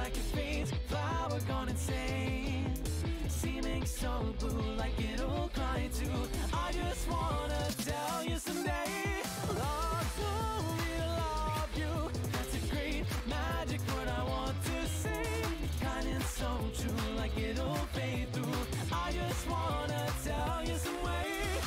like a faint flower gone insane, seeming so blue like it'll cry too. I just wanna tell you someday, love you, love you. That's a great magic word I want to say, kind and so true like it'll fade through. I just wanna tell you some way.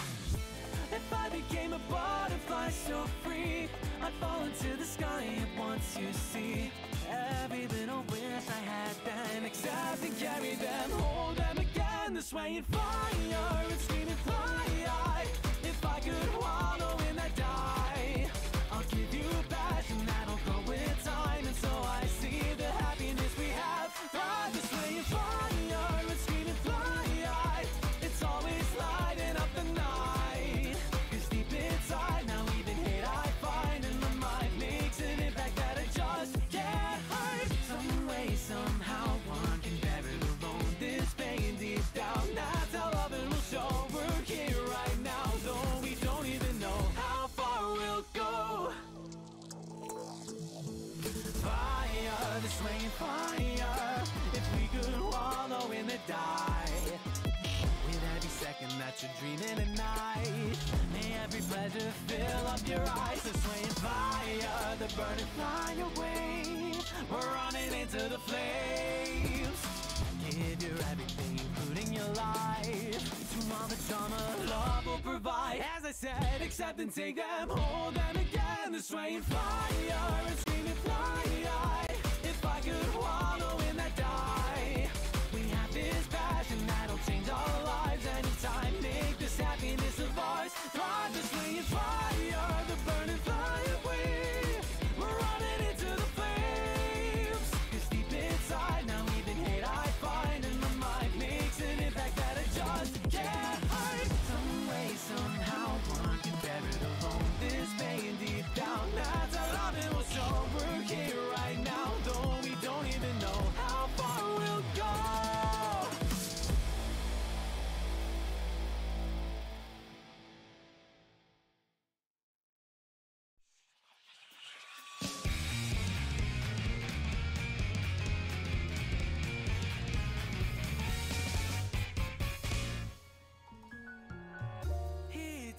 If I became a butterfly so free, I'd fall into the sky at once, you see. Every little wish I had then, accept and carry them, hold them again. This way in fire and scream and fly. If I could wallow in that dye, I'll give you passion that'll grow with time. And so I see the happiness we have, thrive. This way in fire and scream and fly. It's always lighting up the night, 'cause deep inside now even hate I find, and my mind makes an impact that I just can't hide. Some way, somehow, one can bear it alone. This pain deep down, that's how love it will show. We're here right now, though we don't even know how far we'll go. Fire, this way in fire. If we could wallow in the dye, with every second that you're dreaming at night, may every pleasure fill up your eyes. This way in fire, the burning fly away. We're running into the flames. Give your everything, including your life, to all the drama love will provide. As I said, accept and take them, hold them again. This way in fire and scream and fly. If I could wallow in that dye, we have this passion that'll change our lives anytime. Make this happiness of ours thrive. This way in fire, the burning fly away. We're running into the flames, 'cause deep inside now even hate I find, and my mind makes an impact that I just can't hide. Some way, somehow, one can bear it alone. This pain deep down, that's how love it will show. We're here right now, though we don't even know how far we'll go.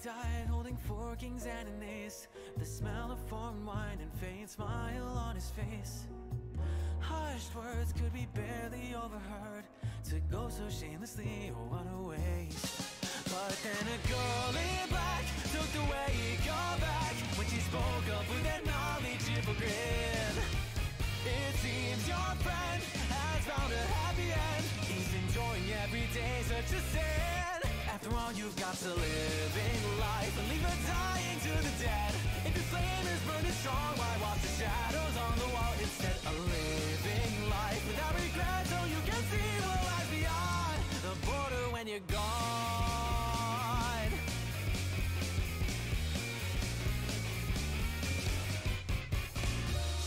Died holding 4 kings and an ace, the smell of foreign wine and faint smile on his face. Hushed words could be barely overheard, to go so shamelessly, oh what a waste. But then a girl in black took away your back when she spoke up with that knowledgeable grin. It seems your friend has found a happy end. He's enjoying every day, such a sin. After all, you've got to living life and leave her dying to the dead. If your flame is burning strong, why watch the shadows on the wall? Instead, a living life without regret, so you can see what lies beyond the border when you're gone.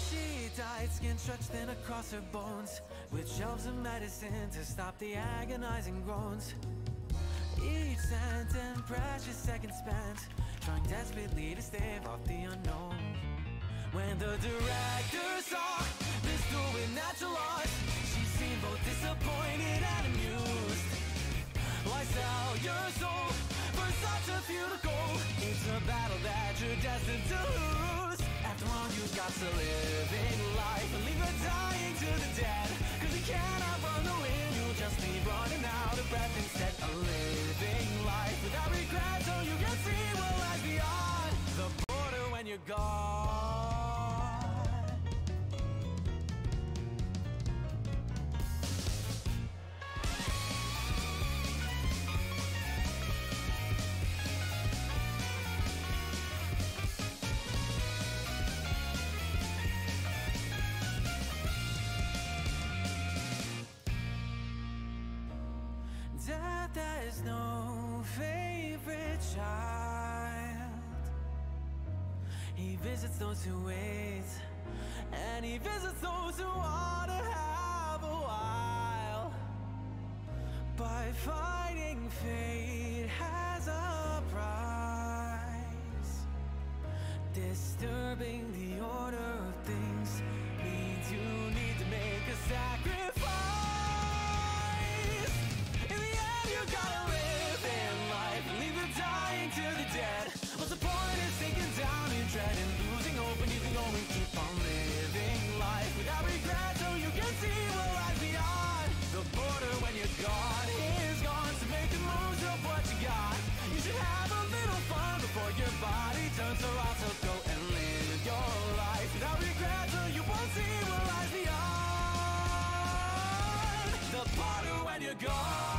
She died, skin stretched thin across her bones, with shelves of medicine to stop the agonizing groans. Each cent and precious second spent, trying desperately to stave off the unknown. When the director saw this duel with natural loss, she seemed both disappointed and amused. Why sell your soul for such a futile goal? It's a battle that you're destined to lose. After all, you've got to living life and leave her dying to the dead, 'cause you cannot run the wind, you'll just be running out of breath. Instead, a living life without regret, so you can see what lies beyond the border when you're gone. Death has no favorite child. He visits those who wait, and he visits those who want to have a while. By fighting fate has a price. Disturbing the order of things means you need to make a sacrifice. In the end, you gotta live in life and leave the dying to the dead. What's the point in sinking down in dread and losing hope when you can only keep on living life without regret, so you can see what lies beyond the border when you're gone is gone. So make the most of what you got. You should have a little fun before your body turns around. So go and live your life without regret, so you won't see what lies beyond the border when you're gone.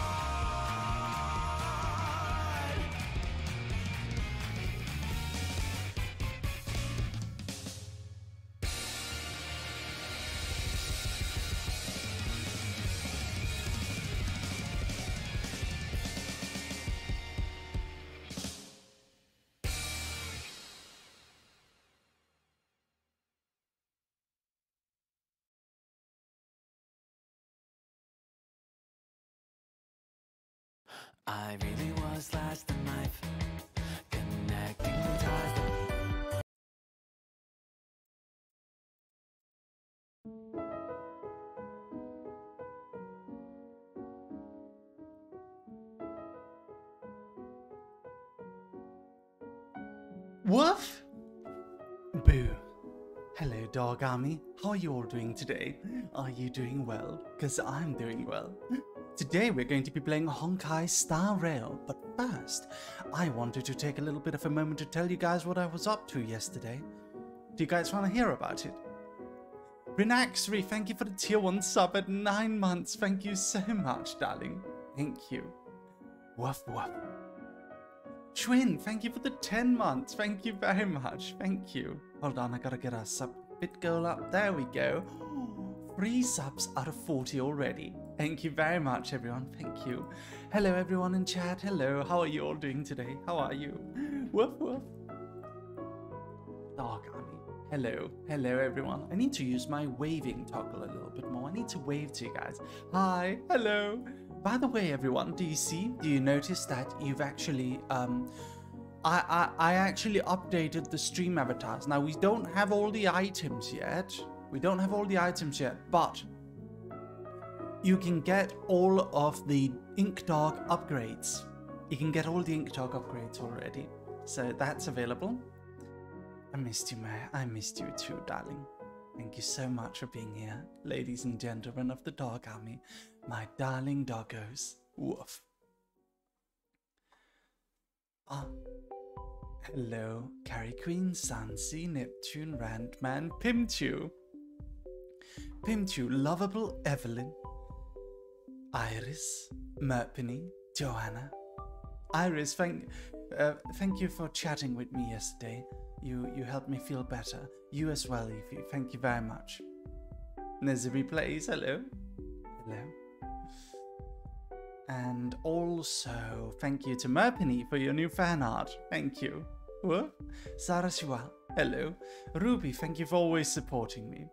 I really was last in life, connecting the ties. Woof! Boo. Hello, Dog Army. How are you all doing today? Are you doing well? Because I'm doing well. Today we're going to be playing Honkai Star Rail, but first, I wanted to take a little bit of a moment to tell you guys what I was up to yesterday. Do you guys want to hear about it? Renaxry, thank you for the tier 1 sub at 9 months. Thank you so much, darling. Thank you. Woof woof. Schwinn, thank you for the 10 months. Thank you very much. Thank you. Hold on, I gotta get our sub bit goal up. There we go. 3 subs out of 40 already. Thank you very much, everyone. Thank you. Hello, everyone in chat. Hello. How are you all doing today? How are you? Woof woof. Dog Army. Hello. Hello, everyone. I need to use my waving toggle a little bit more. I need to wave to you guys. Hi. Hello. By the way, everyone, do you notice that you've actually, I actually updated the stream avatars. Now, we don't have all the items yet. But you can get all of the Ink Dog upgrades. You can get all the Ink Dog upgrades already. So that's available. I missed you, Maya. I missed you too, darling. Thank you so much for being here, ladies and gentlemen of the Dog Army. My darling doggos. Woof. Hello, Carrie Queen, Sansi, Neptune, Randman, Pimchu. Pimchu, Lovable Evelyn, Iris, Merpeny, Joanna. Iris, thank you for chatting with me yesterday. You helped me feel better. You as well, Evie. Thank you very much. Nezeri Plays, hello. Hello. And also, thank you to Merpeny for your new fan art. Thank you. What? Sarah Shiwal, hello. Ruby, thank you for always supporting me.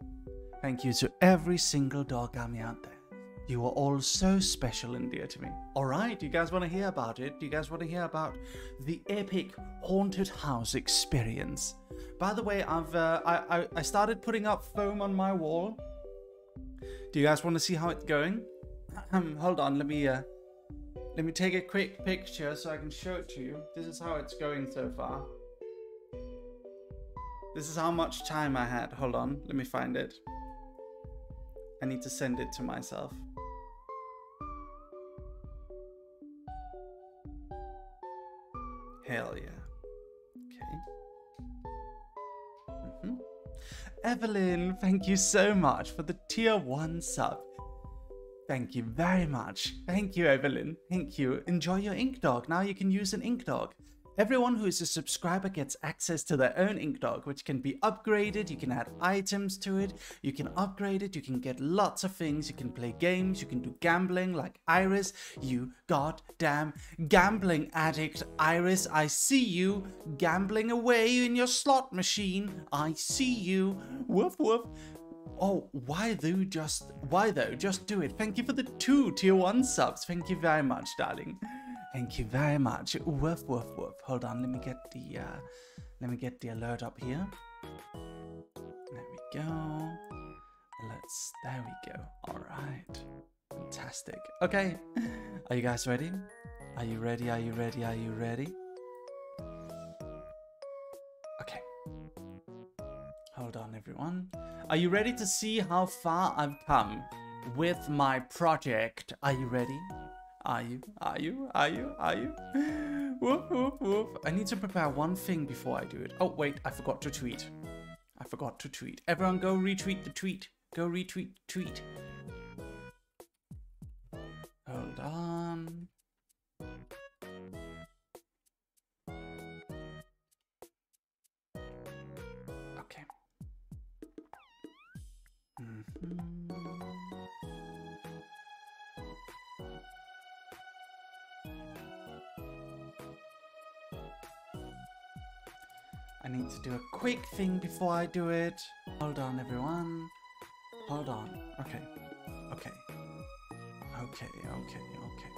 Thank you to every single Dog Army out there. You are all so special and dear to me. Alright, do you guys want to hear about it? Do you guys want to hear about the epic haunted house experience? By the way, I started putting up foam on my wall. Do you guys want to see how it's going? Hold on, let me take a quick picture so I can show it to you. This is how it's going so far. This is how much time I had. Hold on, let me find it. I need to send it to myself. Hell yeah. Okay. Evelyn, thank you so much for the tier 1 sub. Thank you very much. Thank you, Evelyn. Thank you. Enjoy your Ink Dog. Now you can use an Ink Dog. Everyone who is a subscriber gets access to their own Ink Dog, which can be upgraded. You can add items to it. You can upgrade it. You can get lots of things. You can play games. You can do gambling like Iris. You goddamn gambling addict, Iris. I see you gambling away in your slot machine. I see you. Woof woof. Oh, why though? Just do it. Thank you for the 2 tier 1 subs. Thank you very much, darling. Thank you very much. Woof woof woof. Hold on, let me get the alert up here. There we go. bits. There we go. All right. Fantastic. Okay. Are you guys ready? Are you ready? Are you ready? Are you ready? Okay. Hold on, everyone. Are you ready to see how far I've come with my project? Are you ready? Are you? Are you? Are you? Are you? Woof, woof, woof. I need to prepare one thing before I do it. Oh, wait. I forgot to tweet. I forgot to tweet. Everyone go retweet the tweet. Go retweet the tweet. Hold on. Okay. I need to do a quick thing before I do it. Hold on, everyone. Hold on. Okay. Okay. Okay, okay, okay, okay.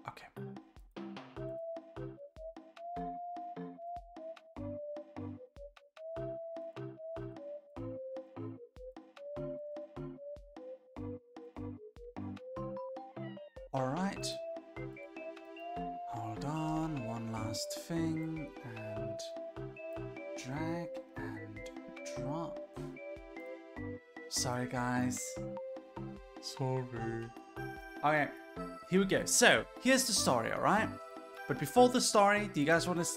Okay. All right. Hold on, one last thing, and drag and drop. Sorry, guys. Sorry. Okay, here we go. So, here's the story, all right? But before the story, do you guys want to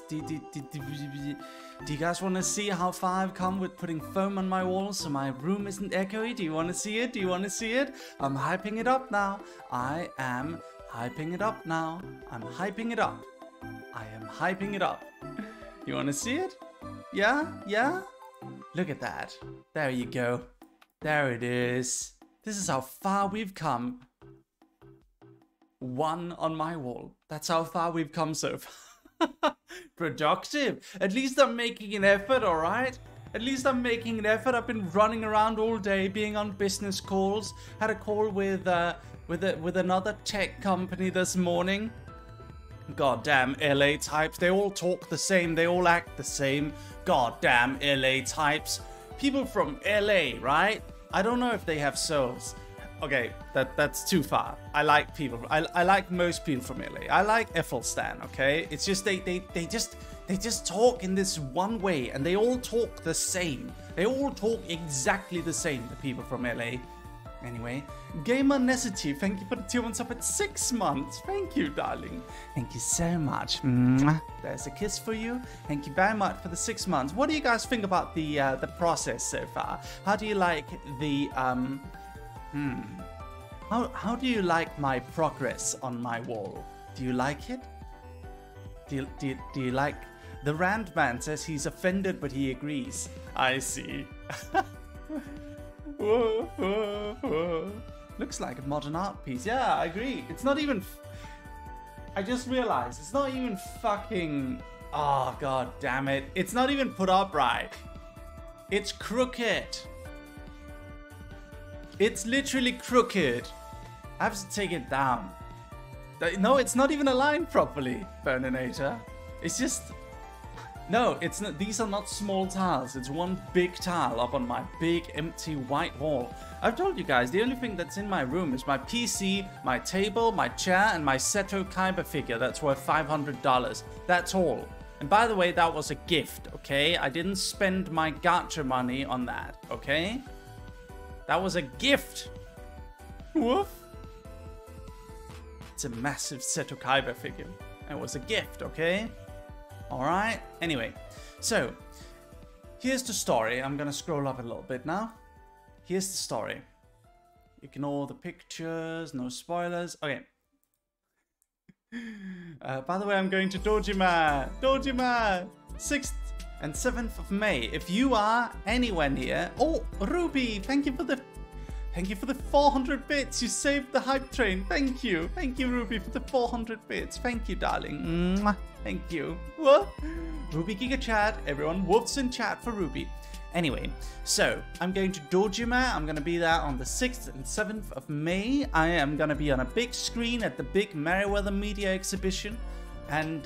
do you guys want to see how far I've come with putting foam on my walls so my room isn't echoey? Do you want to see it? Do you want to see it? I'm hyping it up now. I am hyping it up now. I'm hyping it up. I am hyping it up. You want to see it? Yeah? Yeah? Look at that. There you go. There it is. This is how far we've come. One on my wall. That's how far we've come so far. Productive. At least I'm making an effort, alright? At least I'm making an effort. I've been running around all day, being on business calls. Had a call with another tech company this morning. Goddamn LA types. They all talk the same. They all act the same. Goddamn LA types. People from LA, right? I don't know if they have souls. Okay, that's too far. I like people. I like most people from LA. I like Ethelstan, okay? It's just they just talk in this one way, and they all talk the same. They all talk exactly the same, the people from LA. Anyway, Gamer Necessity, thank you for the 2 months up at 6 months. Thank you, darling. Thank you so much. Mwah. There's a kiss for you. Thank you very much for the 6 months. What do you guys think about the process so far? How do you like the How do you like my progress on my wall? Do you like it? Do you like... The Rand Man says he's offended, but he agrees. I see. Whoa, whoa, whoa. Looks like a modern art piece. Yeah, I agree. It's not even... I just realized it's not even fucking... Oh, god damn it. It's not even put up right. It's crooked. It's literally crooked. I have to take it down. No, it's not even aligned properly, Burninator. It's just... No, it's not. These are not small tiles. It's one big tile up on my big empty white wall. I've told you guys, the only thing that's in my room is my PC, my table, my chair, and my Seto Kaiba figure that's worth $500. That's all. And by the way, that was a gift, okay? I didn't spend my gacha money on that, okay? That was a gift. Woof. It's a massive Seto Kaiba figure. It was a gift, okay? Alright, anyway, so here's the story. I'm gonna scroll up a little bit now. Here's the story. Ignore the pictures, no spoilers. Okay. By the way, I'm going to Dojima! Dojima! 6th and 7th of May. If you are anywhere near... Oh, Ruby, thank you for the 400 bits. You saved the hype train. Thank you. Thank you, Ruby, for the 400 bits. Thank you, darling. Mwah. Thank you. What? Ruby Giga Chat. Everyone, wolves in chat for Ruby. Anyway, so I'm going to Dojima. I'm going to be there on the 6th and 7th of May. I am going to be on a big screen at the big Merryweather Media Exhibition. And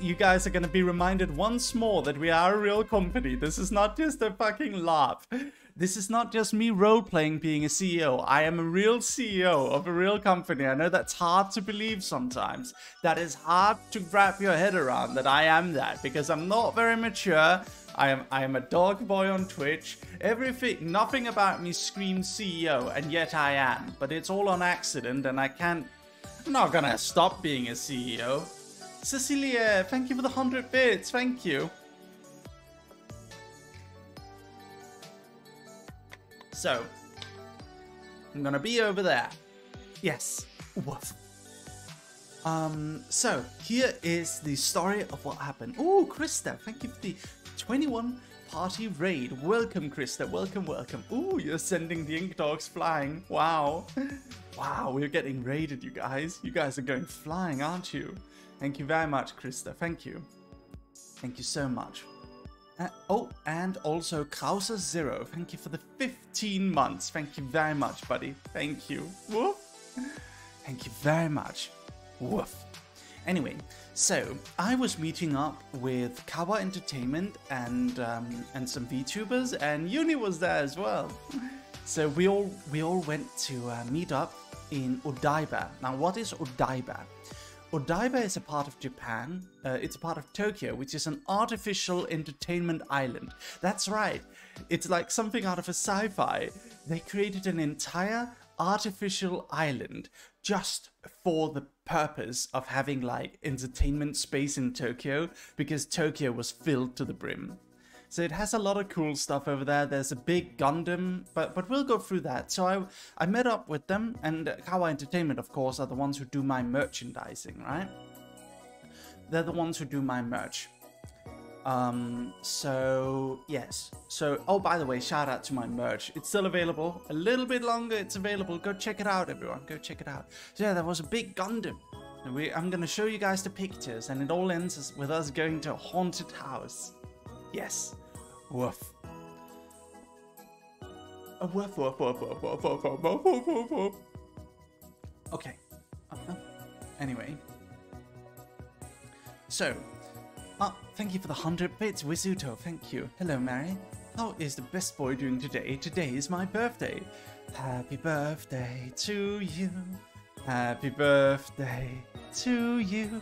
you guys are going to be reminded once more that we are a real company. This is not just a fucking laugh. This is not just me role-playing being a CEO. I am a real CEO of a real company. I know that's hard to believe sometimes. That is hard to wrap your head around, that I am that, because I'm not very mature. I am a dog boy on Twitch. Nothing about me screams CEO, and yet I am. But it's all on accident, and I'm not gonna stop being a CEO. Cecilia, thank you for the 100 bits. Thank you. So, I'm gonna be over there. Yes. Woof. So, here is the story of what happened. Oh, Krista, thank you for the 21 party raid. Welcome, Krista. Welcome, welcome. Ooh, you're sending the ink dogs flying. Wow. Wow, we're getting raided, you guys. You guys are going flying, aren't you? Thank you very much, Krista. Thank you. Thank you so much. Oh, and also Krauser0. Thank you for the 15 months. Thank you very much, buddy. Thank you. Woof. Thank you very much. Woof. Anyway, so I was meeting up with Kawa Entertainment and some VTubers, and Uni was there as well. So we all went to meet up in Odaiba. Now, what is Odaiba? Odaiba is a part of Japan. It's a part of Tokyo, which is an artificial entertainment island. That's right. It's like something out of a sci-fi. They created an entire artificial island just for the purpose of having like entertainment space in Tokyo, because Tokyo was filled to the brim. So it has a lot of cool stuff over there. There's a big Gundam, but we'll go through that. So I met up with them, and Kawa Entertainment, of course, are the ones who do my merchandising, right? They're the ones who do my merch. So yes. So, oh, by the way, shout out to my merch. It's still available. A little bit longer, it's available. Go check it out, everyone. Go check it out. So yeah, there was a big Gundam. I'm gonna show you guys the pictures, and it all ends with us going to a haunted house. Yes. Woof. Woof, woof, woof, woof, woof, woof, woof, woof, woof, woof. Okay. Anyway. So. Thank you for the 100 bits, Wizuto. Thank you. Hello, Mary. How is the best boy doing today? Today is my birthday. Happy birthday to you. Happy birthday to you.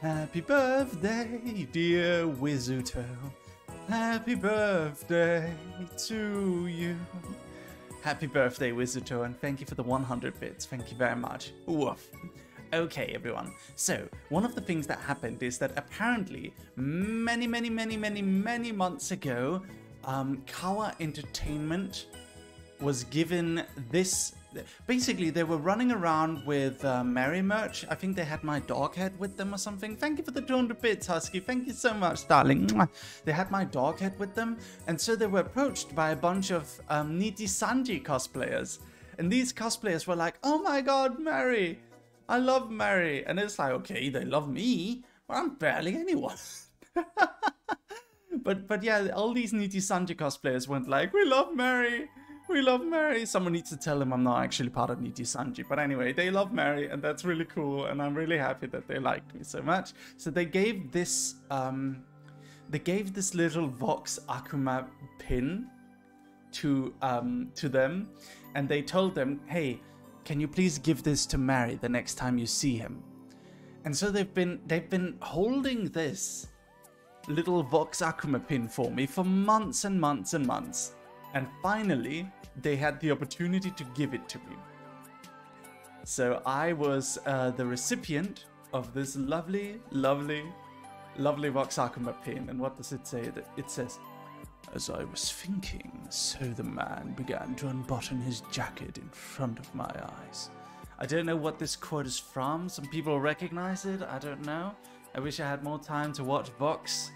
Happy birthday, dear Wizuto. Happy birthday to you. Happy birthday, Wizuto, and thank you for the 100 bits. Thank you very much. Woof. Okay, everyone. So, one of the things that happened is that apparently many months ago, Kawa Entertainment was given this. Basically, they were running around with Mary merch. I think they had my dog head with them or something. Thank you for the 200 bits, Husky. Thank you so much, darling. They had my dog head with them. And so they were approached by a bunch of Niti Sanji cosplayers. And these cosplayers were like, oh my god, Mary. I love Mary. And it's like, okay, they love me. But I'm barely anyone. but yeah, all these Niti Sanji cosplayers went like, we love Mary. We love Mary. Someone needs to tell them I'm not actually part of Niti Sanji. But anyway, they love Mary, and that's really cool. And I'm really happy that they liked me so much. So they gave this little Vox Akuma pin to them, and they told them, hey, can you please give this to Mary the next time you see him? And so they've been holding this little Vox Akuma pin for me for months and months and months. And finally, they had the opportunity to give it to me. So I was the recipient of this lovely Vox Akuma pin. And what does it say? It says, as I was thinking, so the man began to unbutton his jacket in front of my eyes. I don't know what this quote is from. Some people recognize it. I don't know. I wish I had more time to watch Vox.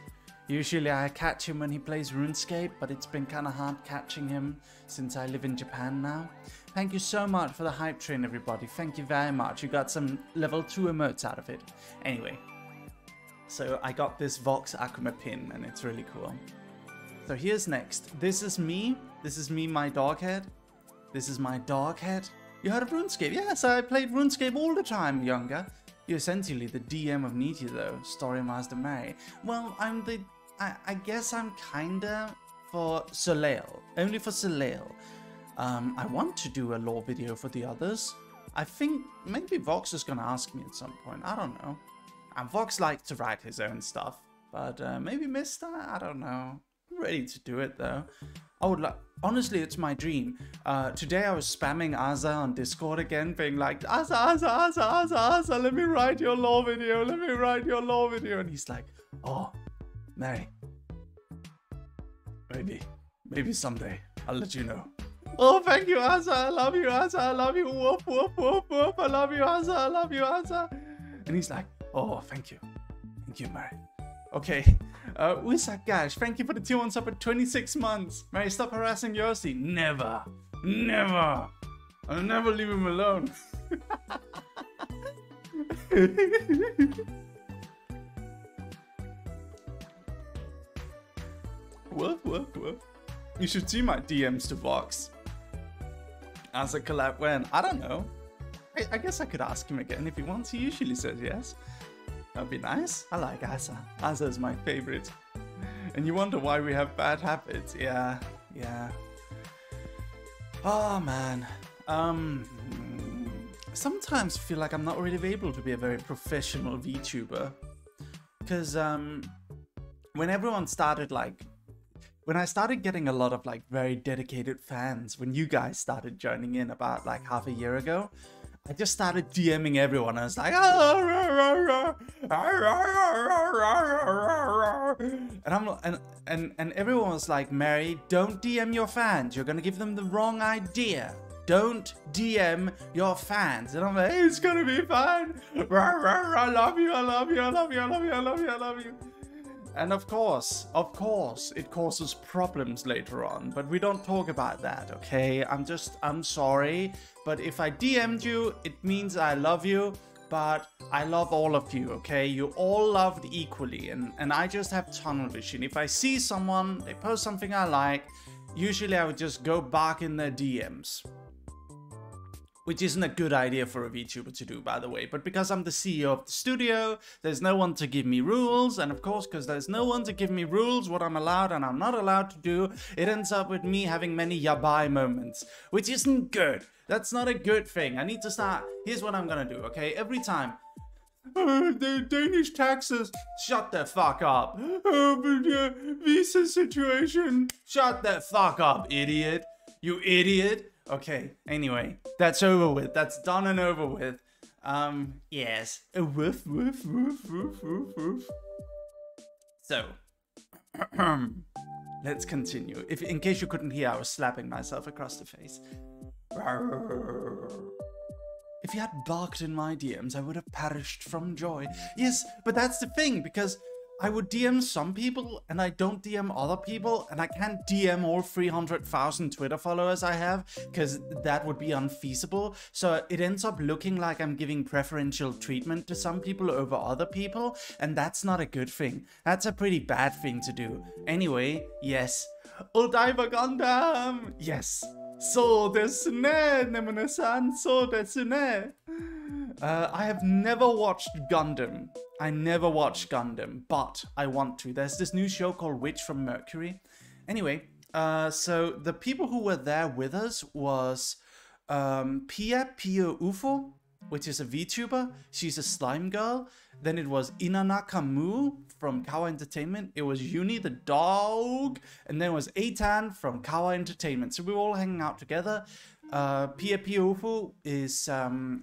Usually I catch him when he plays RuneScape, but it's been kind of hard catching him since I live in Japan now. Thank you so much for the hype train, everybody. Thank you very much. You got some level 2 emotes out of it. Anyway, so I got this Vox Akuma pin, and it's really cool. So here's next. This is me. This is me, my dog head. This is my dog head. You heard of RuneScape? Yes, I played RuneScape all the time, younger. You're essentially the DM of Niji, though, Story Master Mary. Well, I'm the... I guess I'm kinda for Soleil. Only for Soleil. I want to do a lore video for the others. I think maybe Vox is gonna ask me at some point. I don't know. And Vox likes to write his own stuff. But maybe Mister? I don't know. I'm ready to do it, though. I would like... Honestly, it's my dream. Today I was spamming Aza on Discord again, being like, Aza, let me write your lore video, let me write your lore video. And he's like, oh, Mary, maybe someday I'll let you know. Oh, thank you, Aza, I love you, Aza, I love you, whoop, whoop, whoop, whoop, I love you, Aza, I love you, Aza. And he's like, oh, thank you, Mary. Okay, Usak Gash, thank you for the 2-1 sub at 26 months. Mary, stop harassing Yossi. Never. I'll never leave him alone. Woof. You should see my DMs to Vox. As a collab when? I don't know. I guess I could ask him again if he wants. He usually says yes. That'd be nice. I like Asa. Asa is my favorite. And you wonder why we have bad habits. Yeah. Oh, man. Sometimes I feel like I'm not really able to be a very professional VTuber. Because, when everyone started, when I started getting a lot of, very dedicated fans, when you guys started joining in about, half a year ago, I just started DMing everyone. I was like, and everyone was like, Mary, don't DM your fans. You're gonna give them the wrong idea. Don't DM your fans. And I'm like, hey, it's gonna be fine. I love you. And of course, it causes problems later on, but we don't talk about that, okay? I'm sorry, but if I DM'd you, it means I love you, but I love all of you, okay? You all loved equally, and I just have tunnel vision. If I see someone, they post something I like, usually I would just go back in their DMs. Which isn't a good idea for a VTuber to do, by the way. But because I'm the CEO of the studio, there's no one to give me rules. And of course, because there's no one to give me rules, what I'm allowed and I'm not allowed to do, it ends up with me having many yabai moments. Which isn't good. That's not a good thing. I need to start... Here's what I'm gonna do, okay? Every time... the Danish taxes... Shut the fuck up. Visa situation... Shut the fuck up, idiot. You idiot. Okay, anyway, that's over with. That's done and over with. Yes. Woof. So, let's continue. In case you couldn't hear, I was slapping myself across the face. If you had barked in my DMs, I would have perished from joy. Yes, but that's the thing, because I would DM some people, and I don't DM other people, and I can't DM all 300,000 Twitter followers I have, because that would be unfeasible. So it ends up looking like I'm giving preferential treatment to some people over other people, and that's not a good thing. That's a pretty bad thing to do. Anyway, yes. Uldiver Gundam! Yes. So desu ne, Nemune-san, so desu ne. I have never watched Gundam. I never watched Gundam, but I want to. There's this new show called Witch from Mercury. Anyway, so the people who were there with us was Pia UFO, which is a VTuber. She's a slime girl. Then it was Inanaka Mu from Kawa Entertainment. It was Uni the dog. And then it was Eitan from Kawa Entertainment. So we were all hanging out together. Pia Ufu is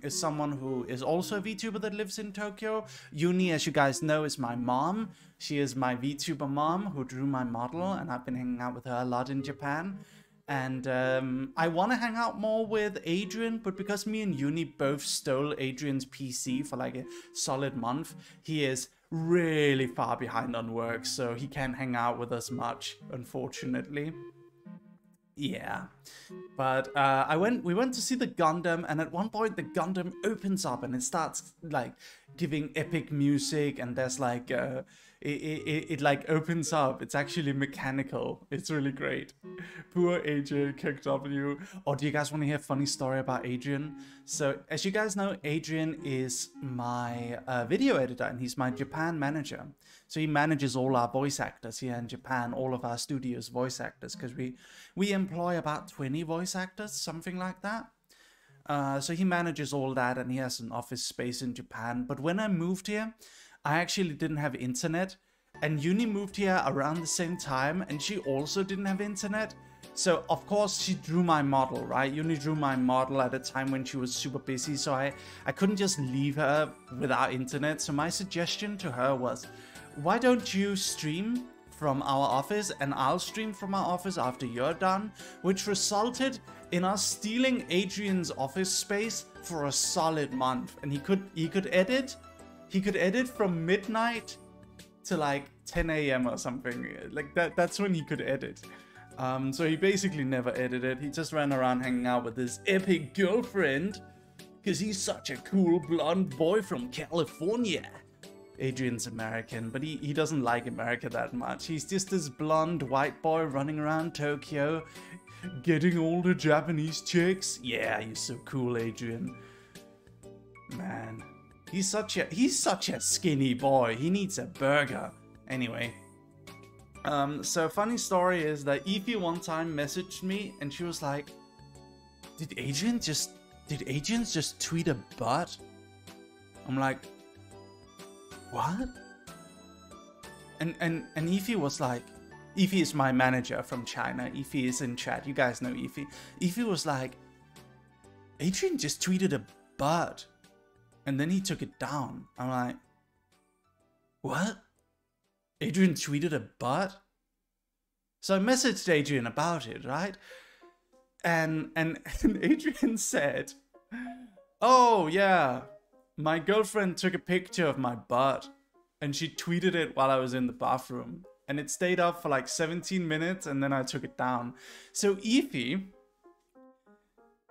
someone who is also a VTuber that lives in Tokyo. Uni, as you guys know, is my mom. She is my VTuber mom who drew my model, and I've been hanging out with her a lot in Japan. And I want to hang out more with Adrian, but because me and Uni both stole Adrian's PC for like a solid month, he is really far behind on work, so he can't hang out with us much, unfortunately. Yeah, but we went to see the Gundam, and at one point the Gundam opens up and it starts like giving epic music, and there's like it like opens up. It's actually mechanical. It's really great. Poor Adrian KW. Or do you guys want to hear a funny story about Adrian? So as you guys know, Adrian is my video editor, and he's my Japan manager. So he manages all our voice actors here in Japan, all of our studio's voice actors, because we employ about 20 voice actors, something like that. So he manages all that, and he has an office space in Japan. But when I moved here, I actually didn't have internet, and Uni moved here around the same time, and she also didn't have internet. So of course she drew my model, right? Uni drew my model at a time when she was super busy, so I couldn't just leave her without internet. So my suggestion to her was, why don't you stream from our office and I'll stream from our office after you're done, which resulted in us stealing Adrian's office space for a solid month. And he could edit from midnight to like 10 a.m. or something. Like that's when he could edit. So he basically never edited. He just ran around hanging out with his epic girlfriend because he's such a cool blonde boy from California. Adrian's American, but he doesn't like America that much. He's just this blonde white boy running around Tokyo, getting all the Japanese chicks. Yeah, you're so cool, Adrian. Man, he's such a skinny boy. He needs a burger. Anyway, so funny story is that Ify one time messaged me, and she was like, "Did Adrian just tweet a butt?" I'm like, what? And Ify was like, Ify is my manager from China. Ify is in chat. You guys know Ify. Ify was like, Adrian just tweeted a butt, and then he took it down. I'm like, what? Adrian tweeted a butt? So I messaged Adrian about it, right? And Adrian said, oh yeah, my girlfriend took a picture of my butt and she tweeted it while I was in the bathroom, and it stayed up for like 17 minutes and then I took it down. So Ify,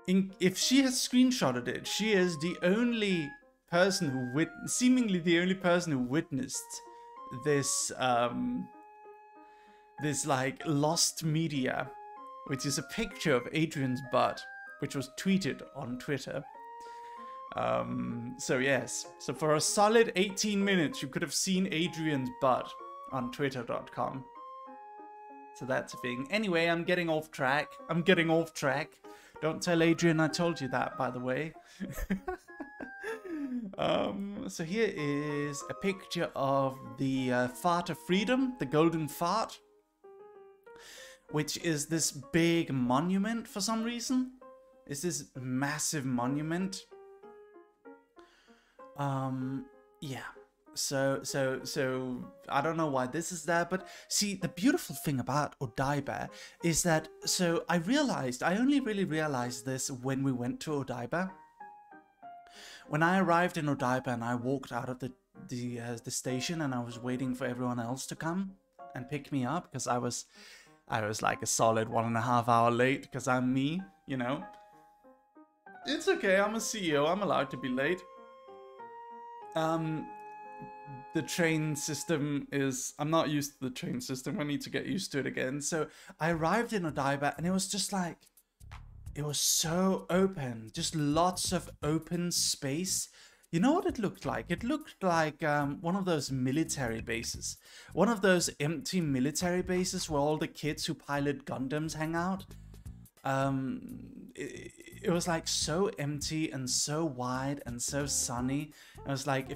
if she has screenshotted it, she is the only person who seemingly the only person who witnessed this this like lost media, which is a picture of Adrian's butt, which was tweeted on Twitter. So yes, so for a solid 18 minutes you could have seen Adrian's butt on twitter.com. So that's a thing. Anyway, I'm getting off track. Don't tell Adrian I told you that, by the way. So here is a picture of the Fart of Freedom, the Golden Fart, which is this big monument for some reason. It's this massive monument. Yeah. So I don't know why this is there, but see, the beautiful thing about Odaiba is that, so I only really realized this when we went to Odaiba. When I arrived in Odaiba and I walked out of the station and I was waiting for everyone else to come and pick me up, because I was like a solid 1.5 hours late, because I'm me, you know. It's okay, I'm a CEO, I'm allowed to be late. The train system is, I'm not used to the train system, I need to get used to it again. So I arrived in Odaiba and it was just like, it was so open, just lots of open space. You know what it looked like? It looked like one of those military bases. One of those empty military bases where all the kids who pilot Gundams hang out. It was like so empty and so wide and so sunny. It was like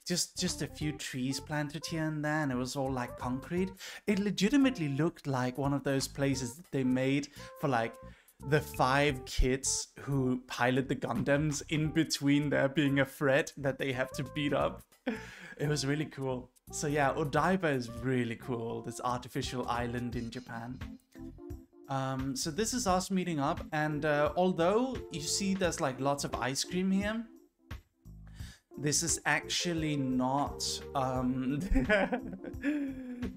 just a few trees planted here and there, and it was all like concrete. It legitimately looked like one of those places that they made for like the 5 kids who pilot the Gundams in between there being a threat that they have to beat up. It was really cool. So yeah, Odaiba is really cool, this artificial island in Japan. So this is us meeting up, and although you see there's like lots of ice cream here, this is actually not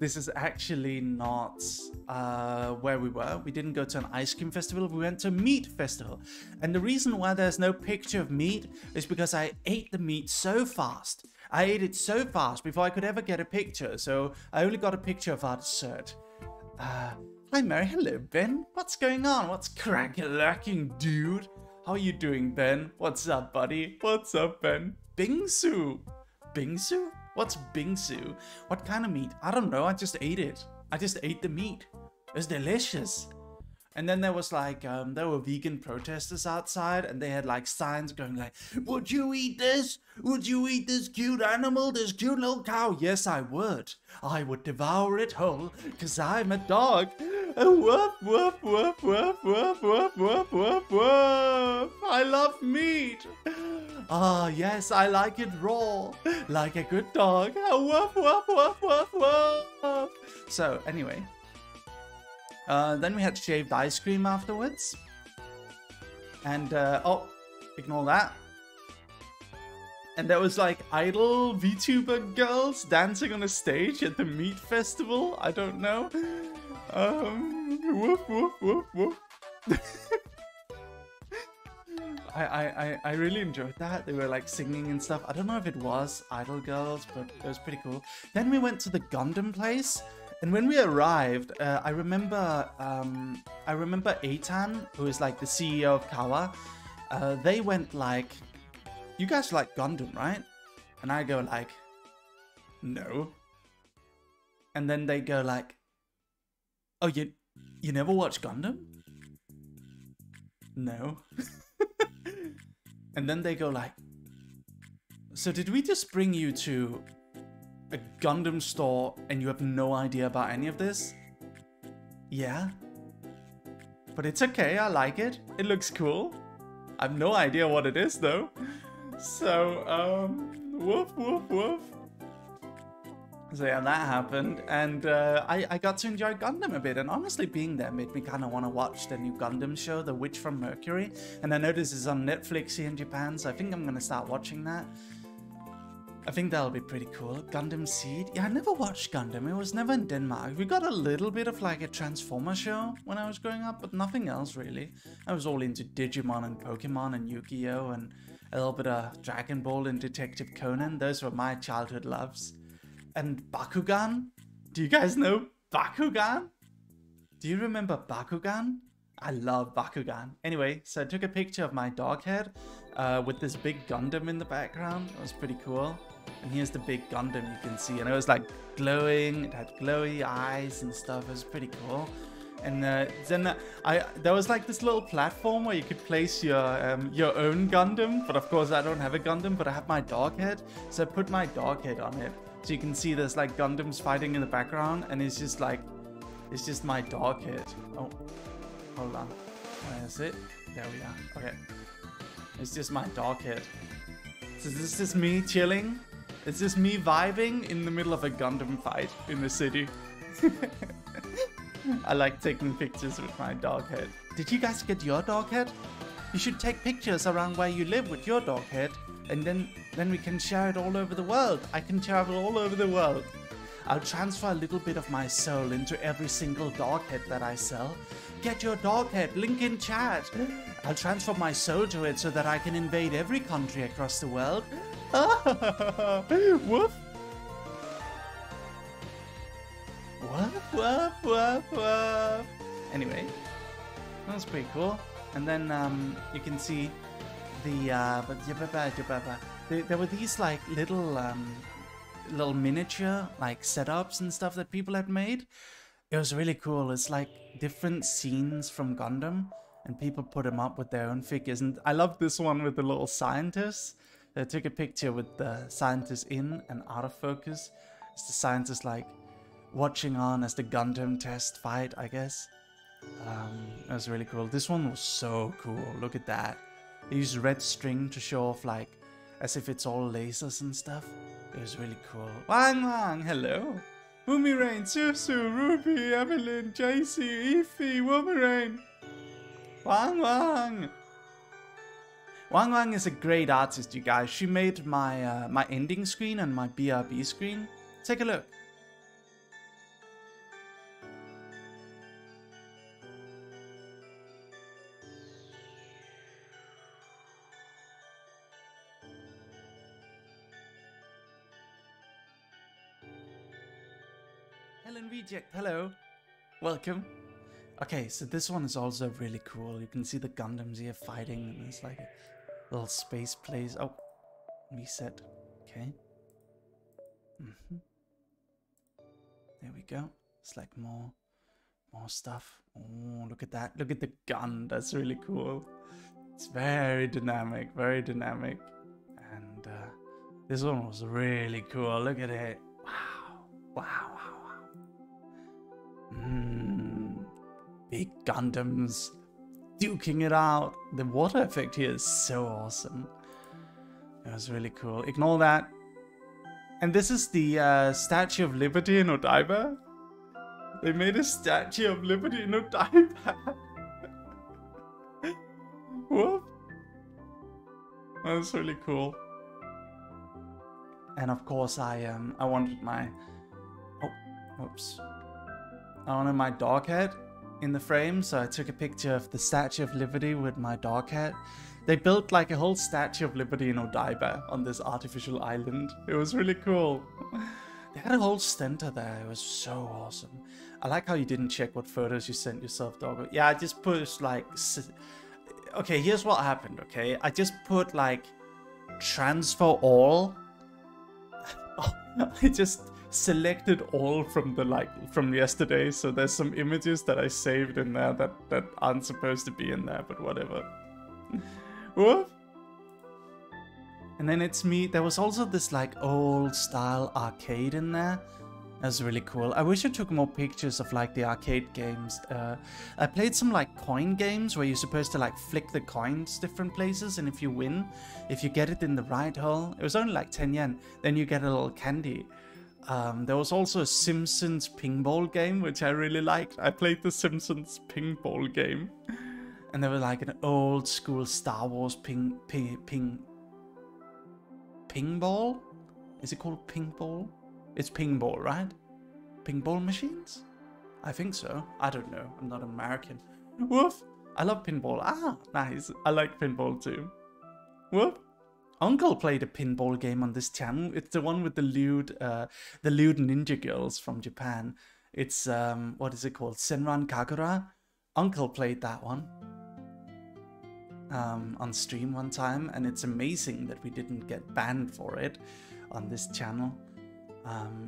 this is actually not where we were. We didn't go to an ice cream festival. We went to a meat festival. And the reason why there's no picture of meat is because I ate the meat so fast. I ate it so fast before I could ever get a picture. So I only got a picture of our dessert. Hi Mary, hello Ben. What's going on? What's crack-a-lacking, dude? How are you doing, Ben? What's up, buddy? What's up, Ben? Bingsu. Bingsu? What's bingsu? What kind of meat? I don't know. I just ate it. I just ate the meat. It was delicious. And then there was like, there were vegan protesters outside, and they had like signs going like, would you eat this? Would you eat this cute animal, this cute little cow? Yes, I would. I would devour it whole, because I'm a dog. Woof, woof, woof, woof, woof, woof, woof, woof, woof. I love meat. Ah, yes, I like it raw, like a good dog. Woof, woof, woof, woof, woof. So, anyway. Then we had shaved ice cream afterwards. And, oh, ignore that. And there was like idol VTuber girls dancing on a stage at the meat festival. I don't know. Woof, woof, woof, woof. I really enjoyed that. They were like singing and stuff. I don't know if it was idol girls, but it was pretty cool. Then we went to the Gundam place. And when we arrived, I remember Eitan, who is like the CEO of Kawa, they went like, you guys like Gundam, right? And I go like, no. And then they go like, oh, you never watch Gundam? No. And then they go like, so did we just bring you to a Gundam store and you have no idea about any of this? Yeah. But it's okay, I like it. It looks cool. I have no idea what it is though. So, woof, woof, woof. So yeah, that happened. And I got to enjoy Gundam a bit. And honestly, being there made me kind of want to watch the new Gundam show, The Witch from Mercury. And I know this is on Netflix here in Japan, so I think I'm going to start watching that. I think that'll be pretty cool. Gundam Seed? Yeah, I never watched Gundam. It was never in Denmark. We got a little bit of like a Transformer show when I was growing up, but nothing else really. I was all into Digimon and Pokemon and Yu-Gi-Oh! And a little bit of Dragon Ball and Detective Conan. Those were my childhood loves. And Bakugan? Do you guys know Bakugan? Do you remember Bakugan? I love Bakugan. Anyway, so I took a picture of my dog head with this big Gundam in the background. It was pretty cool. And here's the big Gundam you can see. And it was like glowing. It had glowy eyes and stuff. It was pretty cool. And then there was like this little platform where you could place your own Gundam. But of course I don't have a Gundam, but I have my dog head. So I put my dog head on it. So you can see there's like Gundams fighting in the background. And it's just like, it's just my dog head. Oh, hold on. Where is it? There we are. Okay. It's just my dog head. So this is me chilling. It's just me vibing in the middle of a Gundam fight in the city. I like taking pictures with my dog head. Did you guys get your dog head? You should take pictures around where you live with your dog head, and then we can share it all over the world. I can travel all over the world. I'll transfer a little bit of my soul into every single dog head that I sell. Get your dog head, link in chat. I'll transfer my soul to it so that I can invade every country across the world. Woof. Woof, woof, woof, woof. Anyway, that was pretty cool. And then you can see the there were these like little miniature like setups and stuff that people had made. It was really cool. It's like different scenes from Gundam, and people put them up with their own figures. And I love this one with the little scientists. They took a picture with the scientists in and out of focus. It's the scientists like watching on as the Gundam test fight, I guess. That was really cool. This one was so cool. Look at that. They used red string to show off like as if it's all lasers and stuff. It was really cool. Wang Wang, hello. Boomerang, Susu, Ruby, Evelyn, JC, Ify, Woomerang. Wang Wang. Wang Wang is a great artist, you guys. She made my my ending screen and my BRB screen. Take a look. Helen Reject, hello. Welcome. Okay, so this one is also really cool. You can see the Gundams here fighting, and it's like a little space place. Oh, reset. Okay. There we go. It's like more stuff. Oh, look at that. Look at the gun. That's really cool. It's very dynamic, very dynamic. And this one was really cool. Look at it. Wow. Wow, wow, wow. Big Gundams duking it out. The water effect here is so awesome. It was really cool. Ignore that. And this is the Statue of Liberty in Odaiba. They made a Statue of Liberty in Odaiba. Whoop. That's really cool. And of course I wanted my... Oh, whoops. I wanted my dog head in the frame, so I took a picture of the Statue of Liberty with my dog head. They built like a whole Statue of Liberty in Odaiba on this artificial island. It was really cool. They had a whole center there. It was so awesome. I like how you didn't check what photos you sent yourself, dog. Yeah, I just put like... Okay, here's what happened, okay? I just put like transfer all. I just selected all from the from yesterday, so there's some images that I saved in there that aren't supposed to be in there, but whatever. Whoop. And then it's me. There was also this like old style arcade in there. That's really cool. I wish I took more pictures of like the arcade games. I played some like coin games where you're supposed to like flick the coins different places, and if you win, if you get it in the right hole, it was only like 10 yen, then you get a little candy. There was also a Simpsons pinball game, which I really liked. I played the Simpsons pinball game. And there was like an old school Star Wars pinball? Is it called pinball? It's pinball, right? Pinball machines? I think so. I don't know. I'm not American. Woof! I love pinball. Ah, nice. I like pinball too. Woof! Uncle played a pinball game on this channel. It's the one with the lewd ninja girls from Japan. It's, what is it called? Senran Kagura? Uncle played that one on stream one time, and it's amazing that we didn't get banned for it on this channel.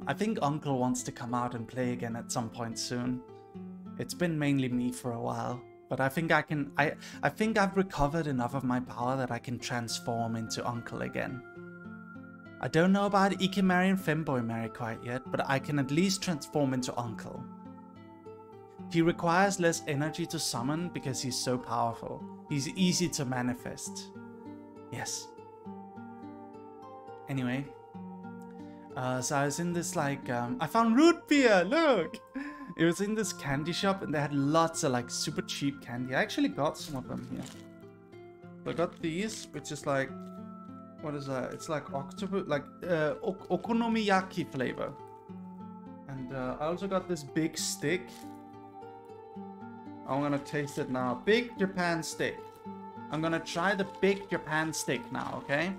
I think Uncle wants to come out and play again at some point soon. It's been mainly me for a while, but I think I think I've recovered enough of my power that I can transform into Uncle again. I don't know about Ikimari and Femboy Mary quite yet, but I can at least transform into Uncle. He requires less energy to summon because he's so powerful. He's easy to manifest. Yes. Anyway. So I was in this like, I found root beer, look! It was in this candy shop and they had lots of like super cheap candy. I actually got some of them here. So I got these, which is like, what is that? It's like octopus, like okonomiyaki flavor. And I also got this big stick. I'm gonna taste it now. Big Japan stick. I'm gonna try the Big Japan stick now, okay?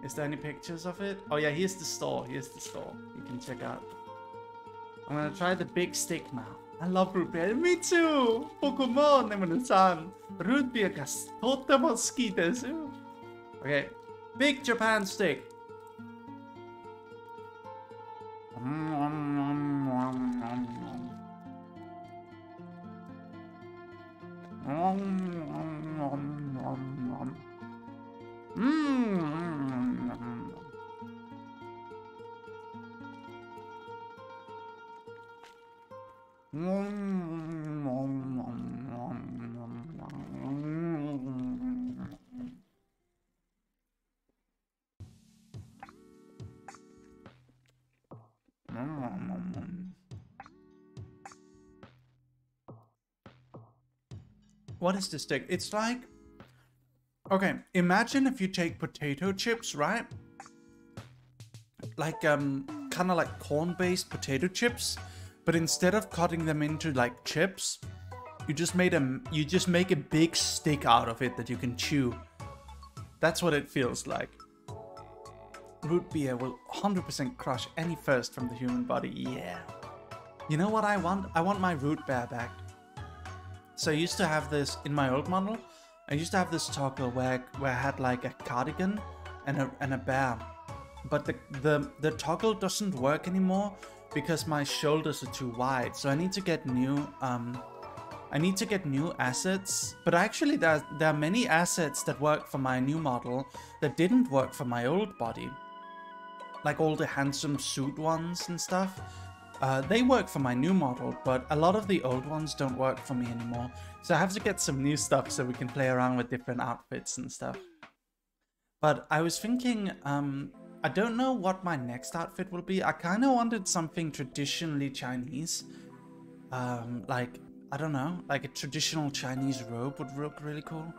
Is there any pictures of it? Oh yeah, here's the store. Here's the store. You can check out. I'm gonna try the big stick now. I love root beer. Me too! Pokemon, Nemune-san. Root beer ga totemo suki desu. Okay. Big Japan stick. What is this stick? It's like... Okay, imagine if you take potato chips, right? Like, kind of like corn-based potato chips, but instead of cutting them into like chips, you just make a big stick out of it that you can chew. That's what it feels like. root beer will 100% crush any thirst from the human body. Yeah. You know what I want? I want my root beer back. So I used to have this in my old model. I used to have this toggle where I had like a cardigan and a bear. But the toggle doesn't work anymore because my shoulders are too wide. So I need to get new assets. But actually there are many assets that work for my new model that didn't work for my old body. Like all the handsome suit ones and stuff. They work for my new model, but a lot of the old ones don't work for me anymore. So I have to get some new stuff so we can play around with different outfits and stuff. But I was thinking, I don't know what my next outfit will be. I kind of wanted something traditionally Chinese. Like, I don't know, like a traditional Chinese robe would look really cool.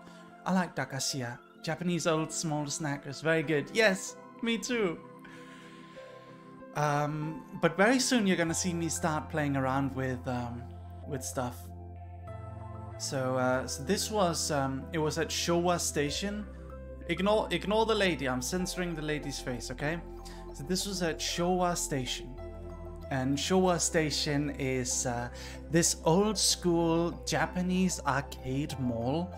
I like dakasia. Japanese old small snackers. Very good. Yes, me too. But very soon you're gonna see me start playing around with stuff. So this was it was at Showa Station. Ignore the lady. I'm censoring the lady's face, okay? So this was at Showa Station, and Showa Station is this old school Japanese arcade mall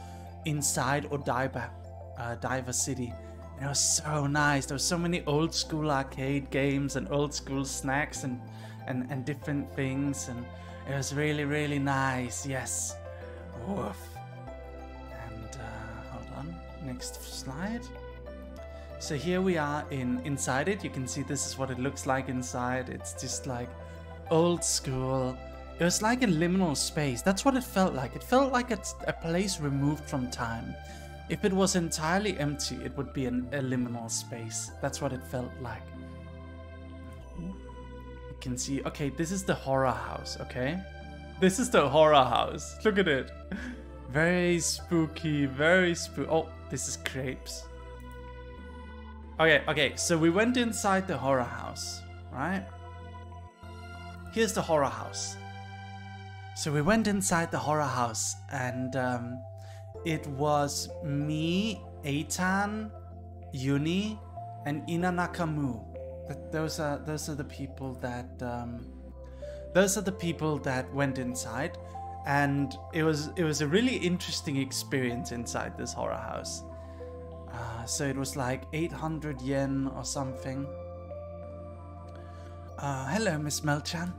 inside Odaiba, Diver City. It was so nice. There were so many old school arcade games and old school snacks and different things, and it was really, really nice. Yes. Woof. And hold on. Next slide. So here we are inside it. You can see this is what it looks like inside. It's just like old school. It was like a liminal space. That's what it felt like. It felt like it's a place removed from time. If it was entirely empty, it would be a liminal space. That's what it felt like. You can see, okay, this is the horror house, okay? This is the horror house. Look at it. Very spooky, very spooky. Oh, this is crepes. Okay, so we went inside the horror house, right? Here's the horror house. So we went inside the horror house, and it was me, Eitan, Yuni, and Ina Nakamu. Those are the people that went inside, and it was a really interesting experience inside this horror house. So it was like 800 yen or something. Hello, Miss Melchan.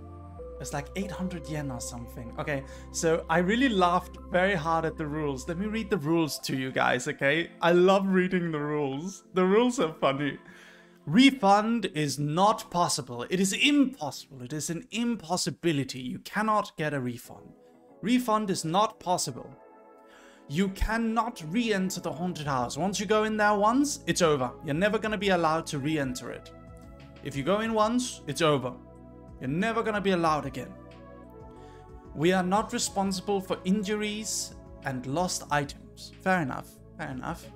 It's like 800 yen or something. Okay, so I really laughed very hard at the rules. Let me read the rules to you guys, okay? I love reading the rules. The rules are funny. Refund is not possible. It is impossible. It is an impossibility. You cannot get a refund. Refund is not possible. You cannot re-enter the haunted house. Once you go in there once, it's over. You're never going to be allowed to re-enter it. If you go in once, it's over. You're never gonna be allowed again. We are not responsible for injuries and lost items. Fair enough, fair enough.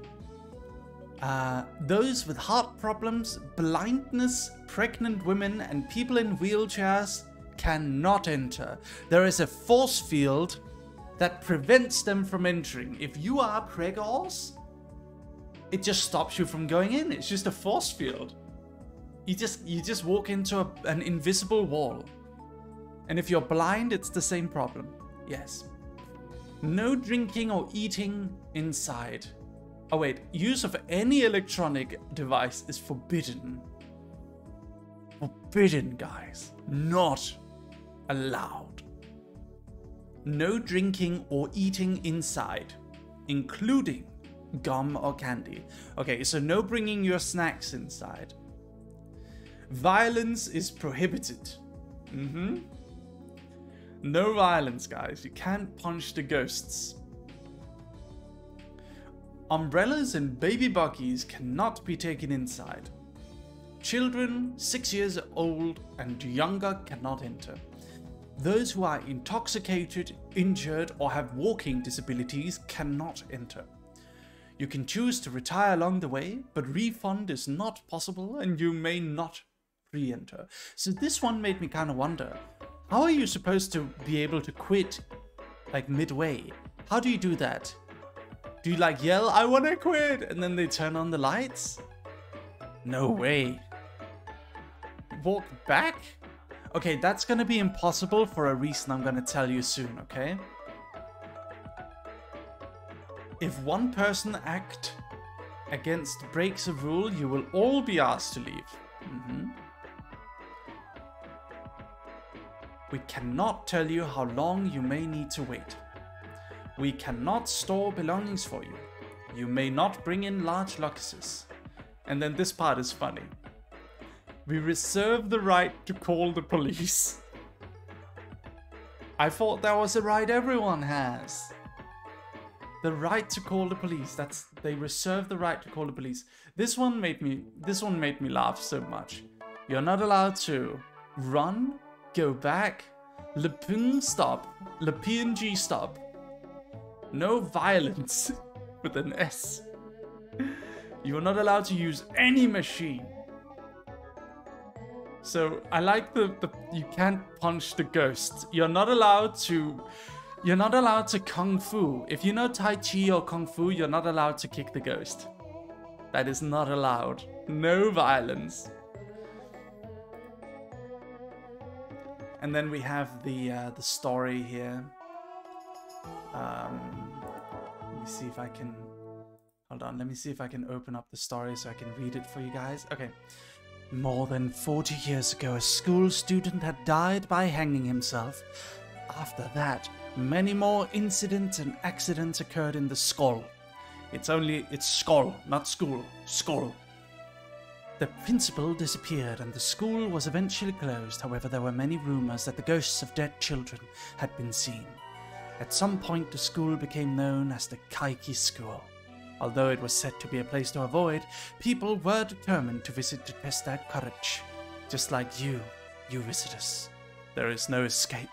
Those with heart problems, blindness, pregnant women, and people in wheelchairs cannot enter. There is a force field that prevents them from entering. If you are preggers, it just stops you from going in. It's just a force field. You just walk into an invisible wall. And if you're blind, it's the same problem. Yes. No drinking or eating inside. Oh wait, use of any electronic device is forbidden. Forbidden, guys. Not allowed. No drinking or eating inside, including gum or candy. Okay, so no bringing your snacks inside. Violence is prohibited. No violence, guys. You can't punch the ghosts. Umbrellas and baby buggies cannot be taken inside. Children 6 years old and younger cannot enter. Those who are intoxicated, injured, or have walking disabilities cannot enter. You can choose to retire along the way, but refund is not possible and you may not re-enter. So this one made me kind of wonder, how are you supposed to be able to quit like midway? How do you do that? Do you like yell, I want to quit, and then they turn on the lights? No way. Walk back? Okay, that's gonna be impossible for a reason I'm gonna tell you soon, okay? If one person breaks a rule, you will all be asked to leave. We cannot tell you how long you may need to wait. We cannot store belongings for you. You may not bring in large luggages. And then this part is funny. We reserve the right to call the police. I thought that was a right everyone has. The right to call the police. They reserve the right to call the police. This one made me laugh so much. You're not allowed to run, go back, le PNG stop. No violence with an S. You are not allowed to use any machine. So I like the you can't punch the ghost. You're not allowed to kung fu. If you know Tai Chi or kung fu, you're not allowed to kick the ghost. That is not allowed. No violence. And then we have the story here. Let me see if I can. Hold on. Let me see if I can open up the story so I can read it for you guys. Okay. More than 40 years ago, a school student had died by hanging himself. After that, many more incidents and accidents occurred in the school. It's school, not school. School. The principal disappeared and the school was eventually closed. However, there were many rumors that the ghosts of dead children had been seen. At some point, the school became known as the Kaiki School. Although it was said to be a place to avoid, people were determined to visit to test their courage. Just like you visitors. There is no escape.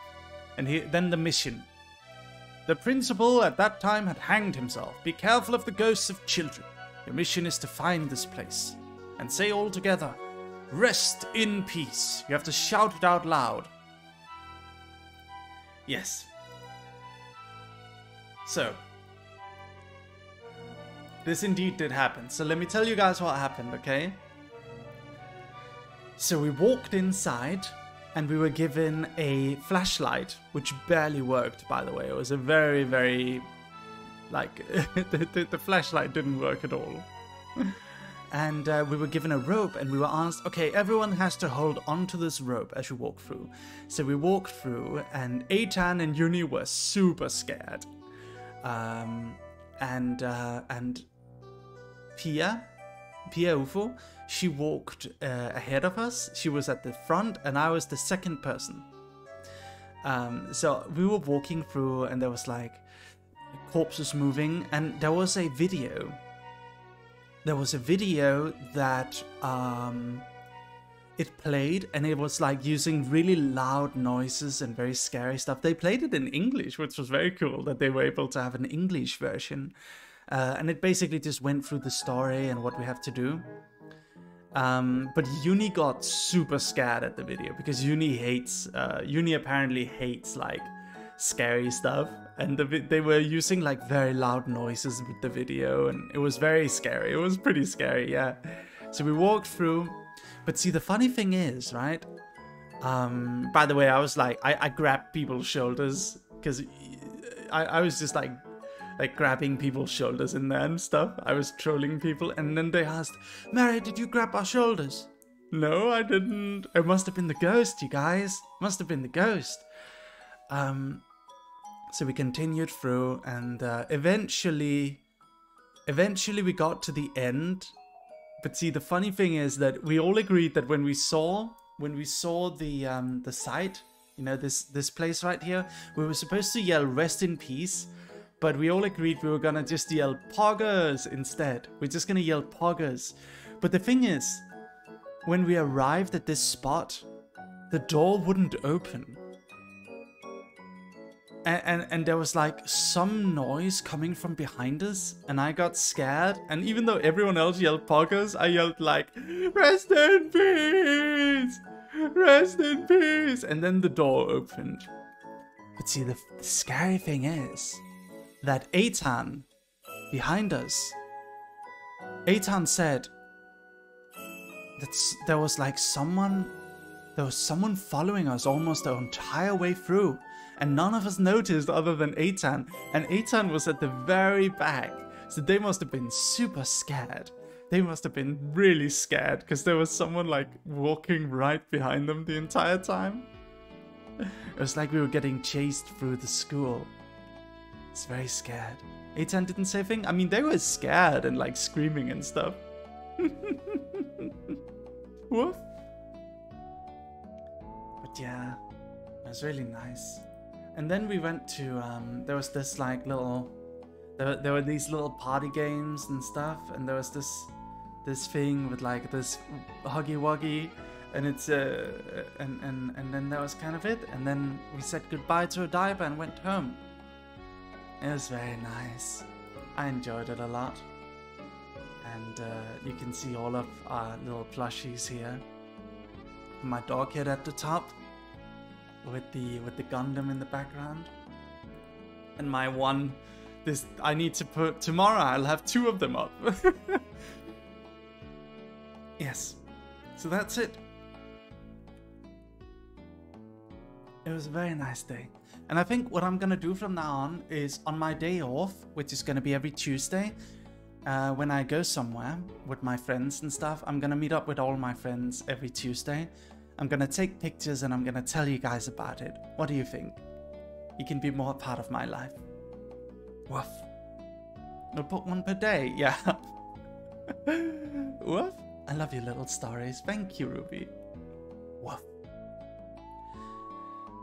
And then the mission. The principal at that time had hanged himself. Be careful of the ghosts of children. Your mission is to find this place. And say all together, rest in peace. You have to shout it out loud. Yes. So, this indeed did happen. So let me tell you guys what happened, okay? So we walked inside and we were given a flashlight, which barely worked, by the way. It was a very, very, like, the flashlight didn't work at all. And we were given a rope and we were asked, okay, everyone has to hold onto this rope as you walk through. So we walked through and Eitan and Uni were super scared. And Pia Ufo, she walked ahead of us. She was at the front and I was the second person. So we were walking through and there was like corpses moving and there was a video. There was a video that it played and it was like using really loud noises and very scary stuff. They played it in English, which was very cool that they were able to have an English version. And it basically just went through the story and what we have to do. But Uni got super scared at the video because Uni apparently hates like scary stuff. And they were using like very loud noises with the video and it was very scary. It was pretty scary, yeah. So we walked through. But see, the funny thing is, right? By the way, I was like, I grabbed people's shoulders because I was just like grabbing people's shoulders in there and stuff. I was trolling people and then they asked, Mary, did you grab our shoulders? No, I didn't. It must have been the ghost, you guys. Must have been the ghost. So we continued through and eventually we got to the end. But see, the funny thing is that we all agreed that when we saw the site, you know, this place right here, we were supposed to yell rest in peace, but we all agreed we were gonna just yell poggers instead. We're just gonna yell poggers. But the thing is, when we arrived at this spot, the door wouldn't open. And there was like some noise coming from behind us and I got scared, and even though everyone else yelled poggers, I yelled like rest in peace, rest in peace, and then the door opened. But see, the scary thing is that Eitan behind us, Eitan said, there was like someone following us almost the entire way through, and none of us noticed other than Eitan, and Eitan was at the very back, so they must have been super scared. They must have been really scared because there was someone like walking right behind them the entire time. It was like we were getting chased through the school. It's very scared. Eitan didn't say a thing. I mean, they were scared and like screaming and stuff. Woof. But yeah, it was really nice. And then we went to, there was this like little, there were these little party games and stuff. And there was this thing with like this Huggy Wuggy. And it's, and then that was kind of it. And then we said goodbye to a diaper and went home. It was very nice. I enjoyed it a lot. And you can see all of our little plushies here. My dog head at the top with the Gundam in the background. And my one, I need to put, tomorrow I'll have 2 of them up. Yes. So that's it. It was a very nice day. And I think what I'm gonna do from now on is on my day off, which is gonna be every Tuesday, when I go somewhere with my friends and stuff, I'm gonna meet up with all my friends every Tuesday. I'm gonna take pictures and I'm gonna tell you guys about it. What do you think? You can be more part of my life. Woof. We'll put 1 per day, yeah. Woof. I love your little stories. Thank you, Ruby. Woof.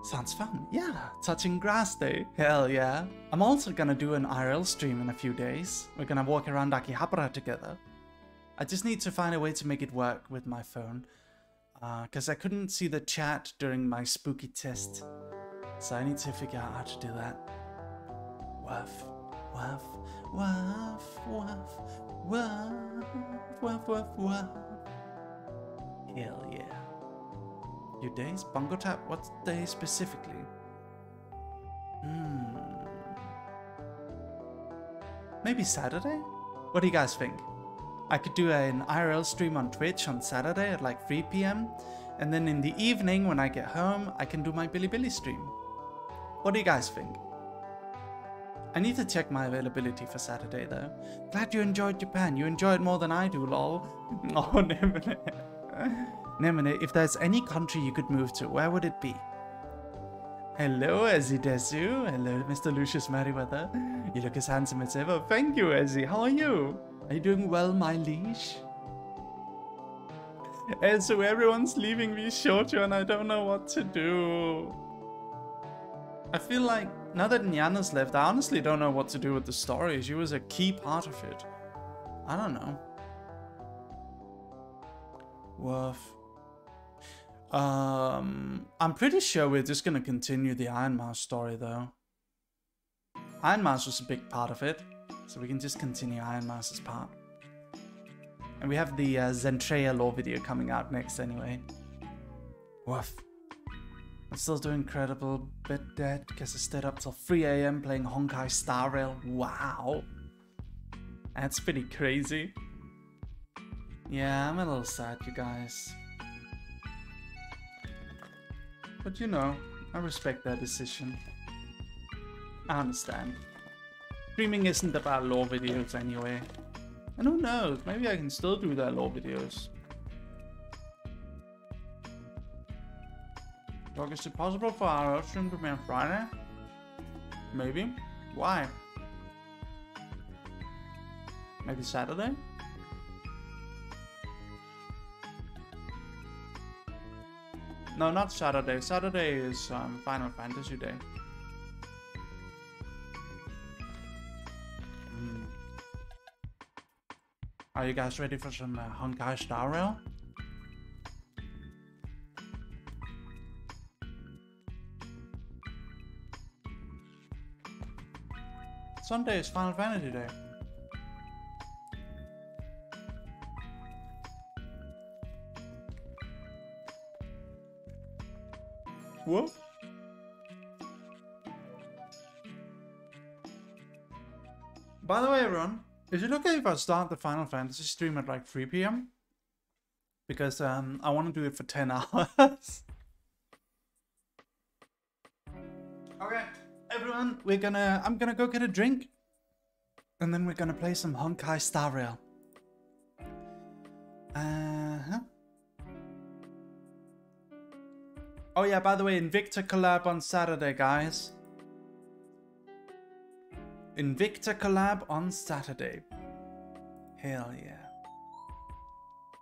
Sounds fun. Yeah, touching grass day. Hell yeah. I'm also gonna do an IRL stream in a few days. We're gonna walk around Akihabara together. I just need to find a way to make it work with my phone. Because I couldn't see the chat during my spooky test. So I need to figure out how to do that. Woof. Woof. Woof. Woof. Woof. Woof. Woof. Woof. Hell yeah. Your days? Bongo tap? What day specifically? Maybe Saturday? What do you guys think? I could do an IRL stream on Twitch on Saturday at like 3 PM. And then in the evening when I get home, I can do my Bilibili stream. What do you guys think? I need to check my availability for Saturday though. Glad you enjoyed Japan. You enjoy it more than I do, lol. Oh, Nemine. Nemine, if there's any country you could move to, where would it be? Hello, Ezzy Desu. Hello, Mr. Lucius Merriweather. You look as handsome as ever. Thank you, Ezzy. How are you? Are you doing well, my liege? And so everyone's leaving me shorter and I don't know what to do. I feel like, now that Nyana's left, I honestly don't know what to do with the story. She was a key part of it. I don't know. Woof. I'm pretty sure we're just gonna continue the Iron Mouse story though. Iron Mouse was a big part of it, so we can just continue Iron Mouse's part. And we have the Zentreya lore video coming out next anyway. Woof. I'm still doing incredible bit dead because I stayed up till 3 AM playing Honkai Star Rail. Wow. That's pretty crazy. Yeah, I'm a little sad, you guys. But you know, I respect their decision. I understand. Streaming isn't about lore videos anyway. And who knows, maybe I can still do their lore videos. Dog, is it possible for our stream to be on Friday? Maybe. Why? Maybe Saturday? No, not Saturday. Saturday is Final Fantasy Day. Are you guys ready for some Honkai Star Rail? Sunday is Final Fantasy Day. Whoa. By the way, everyone, is it okay if I start the Final Fantasy stream at like 3 PM? because I want to do it for 10 hours. Okay, everyone, I'm gonna go get a drink, and then we're gonna play some Honkai Star Rail. Oh yeah, by the way, Invicta collab on Saturday, guys. Invicta collab on Saturday. Hell yeah.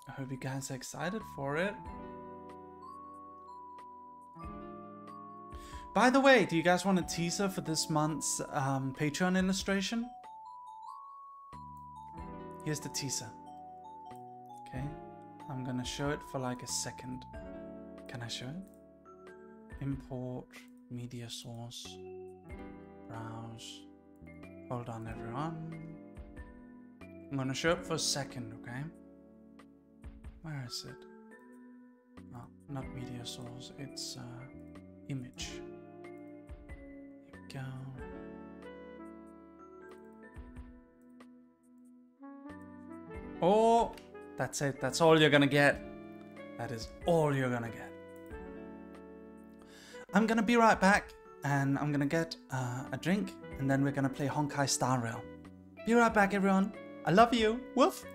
I hope you guys are excited for it. By the way, do you guys want a teaser for this month's Patreon illustration? Here's the teaser. Okay, I'm gonna show it for like a second. Can I show it? Import, media source, browse. Hold on, everyone. I'm gonna show it for a second, okay? Where is it? Oh, not media source, it's image. Here we go. Oh, that's it. That's all you're gonna get. That is all you're gonna get. I'm gonna be right back, and I'm gonna get a drink, and then we're gonna play Honkai Star Rail. Be right back, everyone. I love you. Woof.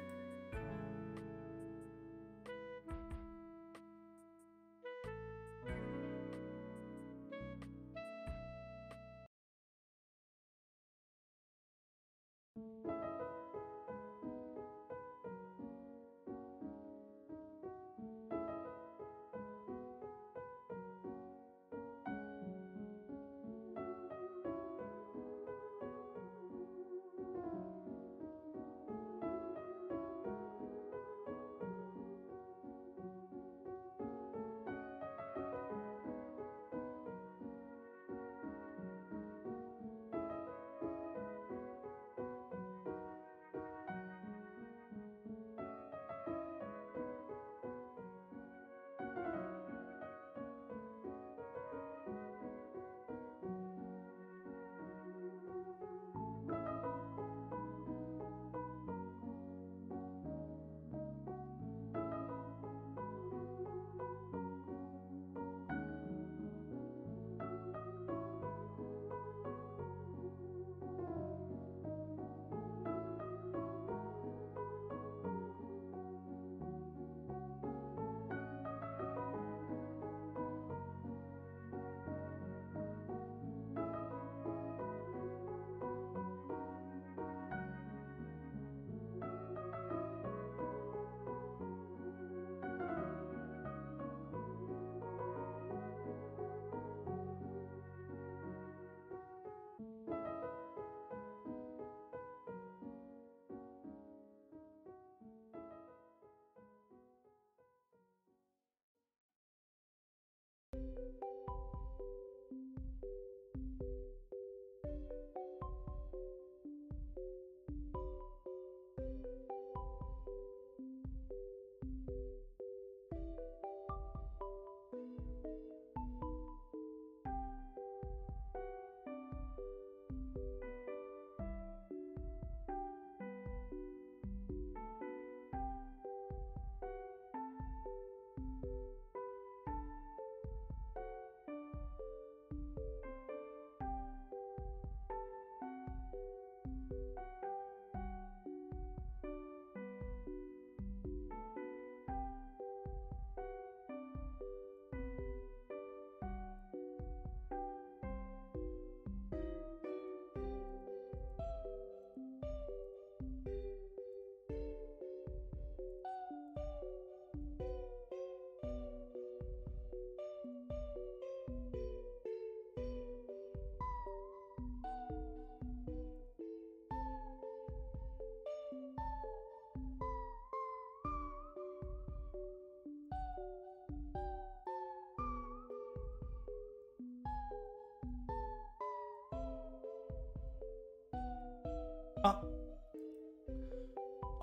Oh.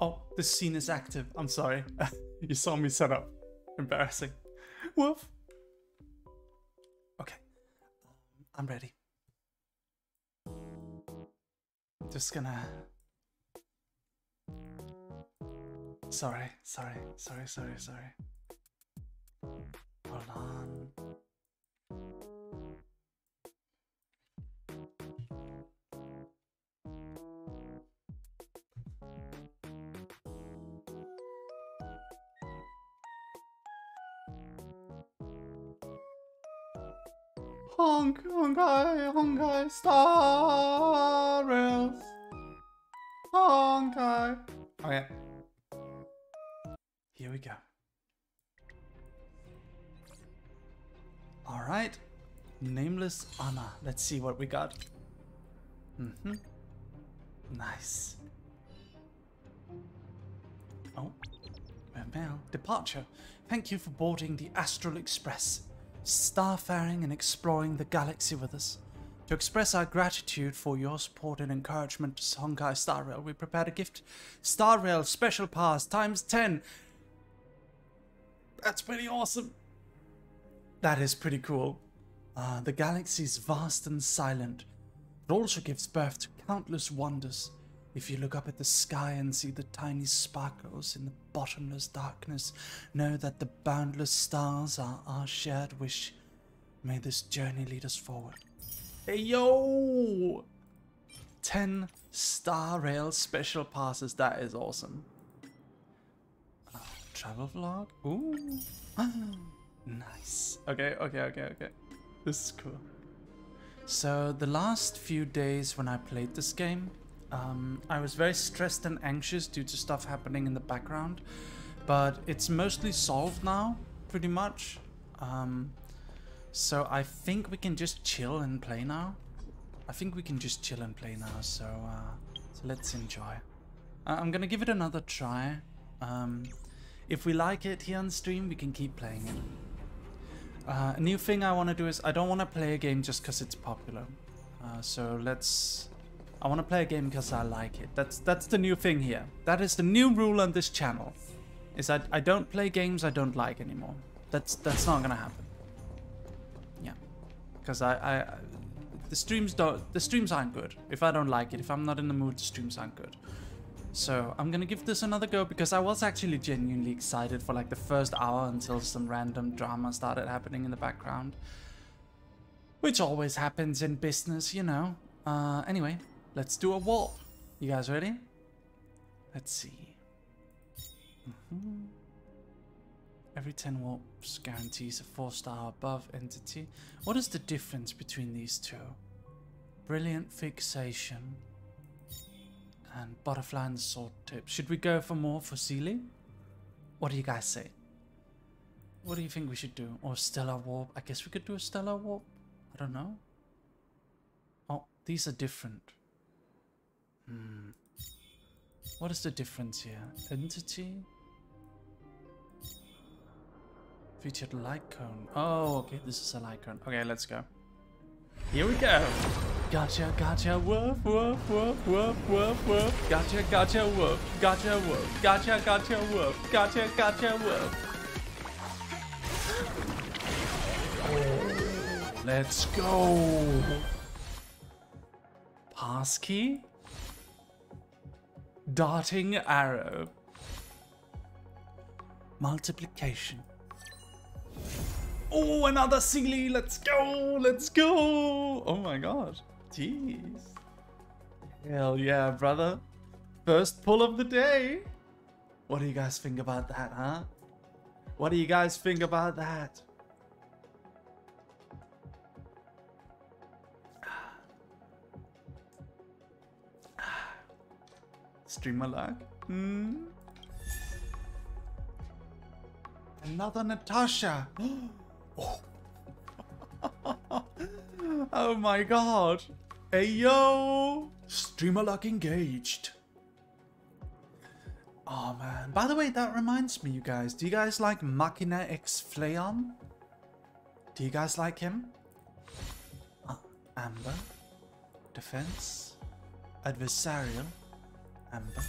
Oh, the scene is active. I'm sorry. You saw me set up. Embarrassing. Woof. Okay. I'm ready. Just gonna Sorry. Hold on. Honkai Star Rails. Honkai. Okay. Here we go. Alright. Nameless Anna. Let's see what we got. Nice. Oh. Mail. Departure. Thank you for boarding the Astral Express. Starfaring and exploring the galaxy with us. To express our gratitude for your support and encouragement to Honkai Star Rail, we prepared a gift. Star Rail Special Pass times 10. That's pretty awesome. That is pretty cool. The galaxy is vast and silent. It also gives birth to countless wonders. If you look up at the sky and see the tiny sparkles in the bottomless darkness, know that the boundless stars are our shared wish. May this journey lead us forward. Hey yo! 10 Star Rail special passes, that is awesome. Travel vlog? Ooh. Nice. Okay. This is cool. So the last few days when I played this game, I was very stressed and anxious due to stuff happening in the background, but it's mostly solved now, pretty much. So I think we can just chill and play now. So let's enjoy. I'm gonna give it another try. If we like it here on stream, we can keep playing it. A new thing I want to do is I don't want to play a game just because it's popular. I want to play a game because I like it. That's the new thing here. That is the new rule on this channel. Is that I don't play games I don't like anymore. That's not gonna happen. Yeah, because the streams aren't good if I don't like it. If I'm not in the mood, the streams aren't good. So I'm gonna give this another go because I was actually genuinely excited for like the first hour until some random drama started happening in the background, which always happens in business, you know. Anyway, let's do a warp. You guys ready? Let's see. Every 10 warps guarantees a 4-star above entity. What is the difference between these two? Brilliant fixation and butterfly and sword tip. Should we go for more for Sealy? What do you guys say? What do you think we should do? Or stellar warp? I guess we could do a stellar warp. I don't know. Oh, these are different. What is the difference here? Entity? Featured light cone. Oh, okay, this is a light cone. Okay, let's go. Here we go. Gotcha, gotcha, woof, woof, woof, woof, woof, woof. Gotcha, gotcha, woof. Gotcha, woof. Gotcha, gotcha, woof. Gotcha, gotcha, woof. Let's go. Pass key. Darting arrow. Multiplication. Oh, another Sealy. Let's go. Let's go. Oh my god. Jeez. Hell yeah, brother. First pull of the day. What do you guys think about that, huh? What do you guys think about that? Streamer lag. Another Natasha. Oh. Oh my god. Hey yo. Streamer lock engaged. Oh man. By the way, that reminds me, you guys. Do you guys like Machina X Fleon? Do you guys like him? Amber. Defense. Adversarial. Amber.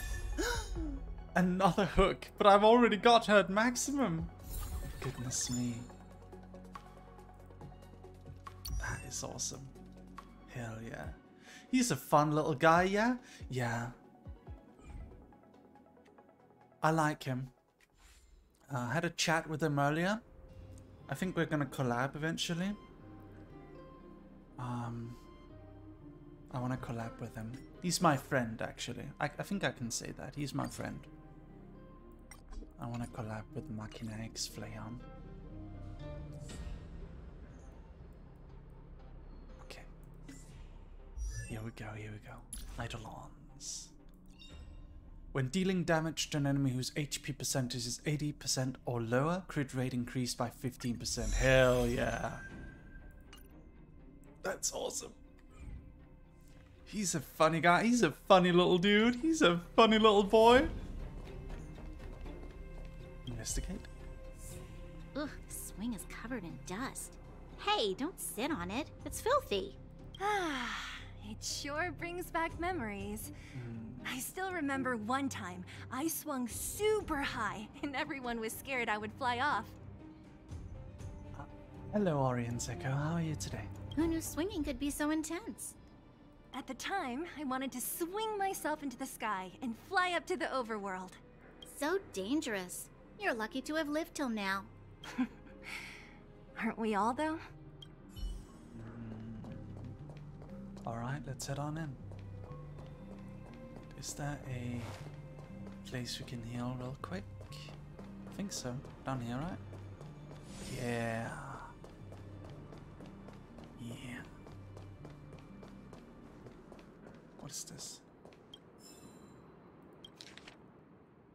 Another hook. But I've already got her at maximum. Goodness me. That is awesome. Hell yeah. He's a fun little guy, yeah? Yeah. I like him. I had a chat with him earlier. I think we're gonna collab eventually. I want to collab with him. He's my friend, actually. I think I can say that. He's my friend. I want to collab with Machina X Flayon. Okay. Here we go, here we go. Eidolons. When dealing damage to an enemy whose HP percentage is 80% or lower, crit rate increased by 15%. Hell yeah. That's awesome. He's a funny guy. He's a funny little dude. He's a funny little boy. Investigate. Ugh, the swing is covered in dust. Hey, don't sit on it. It's filthy. Ah, it sure brings back memories. I still remember one time I swung super high and everyone was scared I would fly off. Hello, Orion Zeko. How are you today? Who knew swinging could be so intense? At the time, I wanted to swing myself into the sky and fly up to the overworld. So dangerous. You're lucky to have lived till now. Aren't we all, though? Alright, let's head on in. Is there a place we can heal real quick? I think so. Down here, right? Yeah. Yeah. What is this?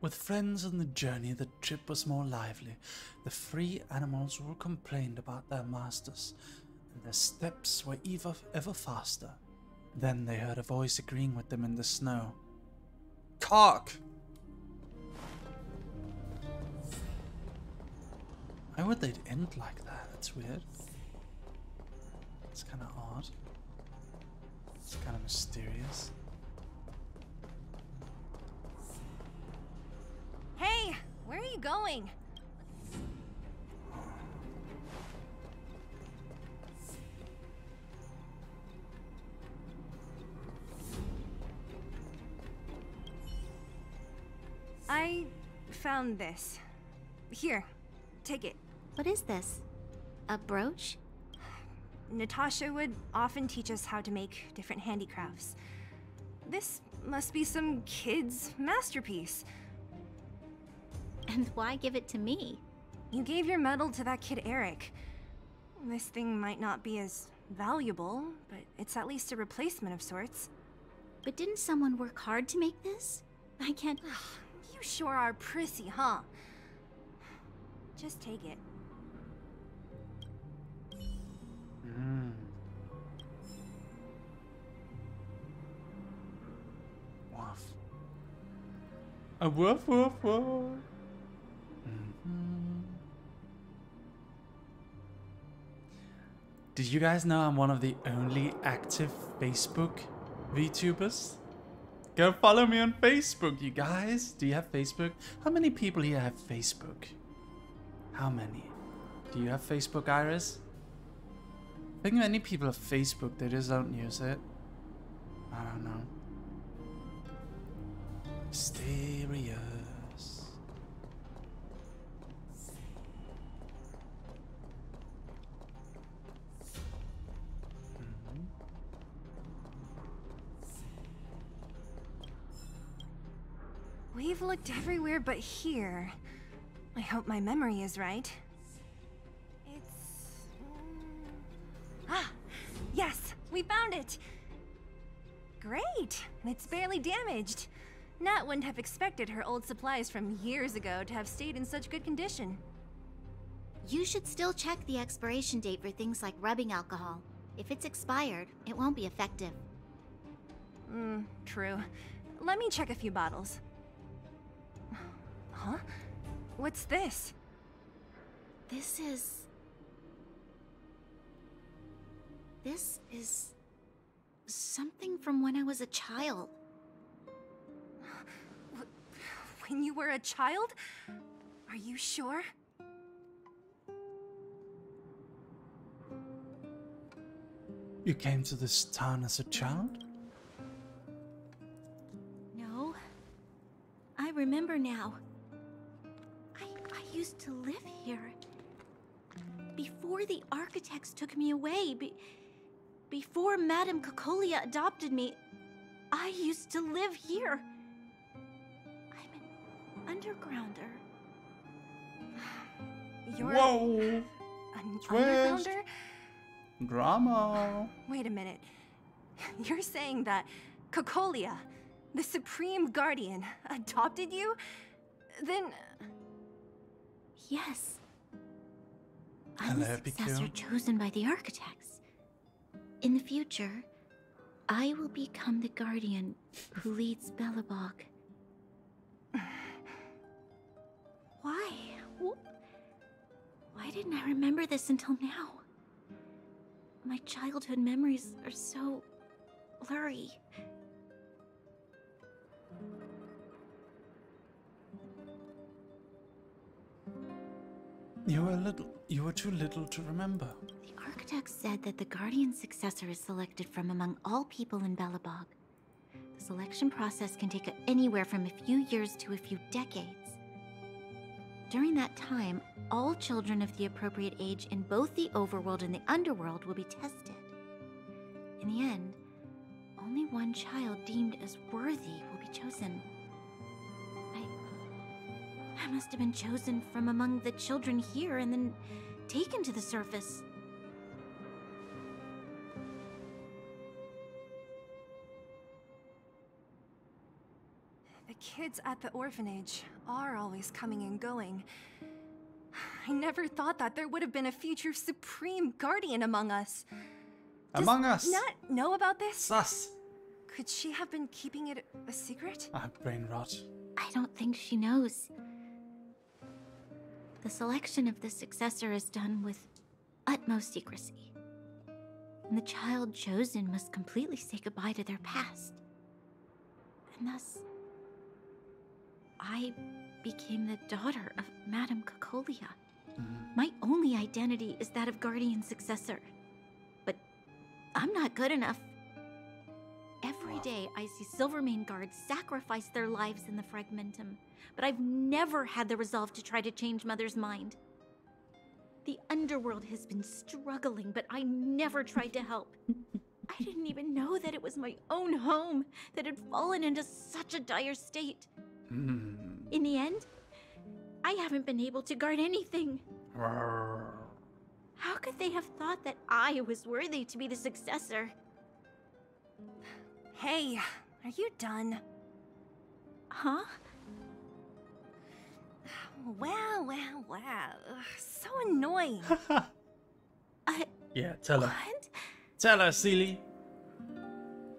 With friends on the journey, the trip was more lively. The free animals all complained about their masters, and their steps were ever faster. Then they heard a voice agreeing with them in the snow. Cock! Why would they end like that? That's weird. It's kind of odd. It's kind of mysterious. Hey, where are you going? I found this. Here, take it. What is this? A brooch? Natasha would often teach us how to make different handicrafts. This must be some kid's masterpiece. And why give it to me? You gave your medal to that kid Eric. This thing might not be as valuable, but it's at least a replacement of sorts. But didn't someone work hard to make this? I can't... You sure are prissy, huh? Just take it. Woof. A woof woof woof. Did you guys know I'm one of the only active Facebook VTubers? Go follow me on Facebook, you guys. Do you have Facebook? How many people here have Facebook? How many? Do you have Facebook, Iris? I think many people have Facebook, they just don't use it. I don't know. Mysterious. We've looked everywhere but here. I hope my memory is right. It's... Ah! Yes! We found it! Great! It's barely damaged. Nat wouldn't have expected her old supplies from years ago to have stayed in such good condition. You should still check the expiration date for things like rubbing alcohol. If it's expired, it won't be effective. True. Let me check a few bottles. Huh? What's this? This is something from when I was a child. When you were a child? Are you sure? You came to this town as a child? No. I remember now. used to live here. Before the architects took me away, before Madame Cocolia adopted me, I used to live here. I'm an undergrounder. You're Whoa! an Twist. undergrounder? Drama! Wait a minute. You're saying that Cocolia, the Supreme Guardian, adopted you? Then... Yes. I'm the Hello, successor Piku. chosen by the architects. In the future, I will become the guardian who leads Belobog. Why? Why didn't I remember this until now? My childhood memories are so blurry. You were too little to remember. The architect said that the guardian successor is selected from among all people in Belobog. The selection process can take anywhere from a few years to a few decades. During that time, all children of the appropriate age in both the overworld and the underworld will be tested. In the end, only one child deemed as worthy will be chosen. I must have been chosen from among the children here and then taken to the surface. The kids at the orphanage are always coming and going. I never thought that there would have been a future Supreme Guardian among us. Among us! Not know about this? Sus! Could she have been keeping it a secret? I have brain rot. I don't think she knows. The selection of the successor is done with utmost secrecy. And the child chosen must completely say goodbye to their past. And thus, I became the daughter of Madame Cocolia. My only identity is that of guardian successor. But I'm not good enough. Every day I see Silvermane guards sacrifice their lives in the Fragmentum, but I've never had the resolve to try to change Mother's mind. The underworld has been struggling, but I never tried to help. I didn't even know that it was my own home that had fallen into such a dire state. In the end, I haven't been able to guard anything. How could they have thought that I was worthy to be the successor? Hey, are you done? Huh? Wow. So annoying. Yeah, tell her. What? Tell her, silly.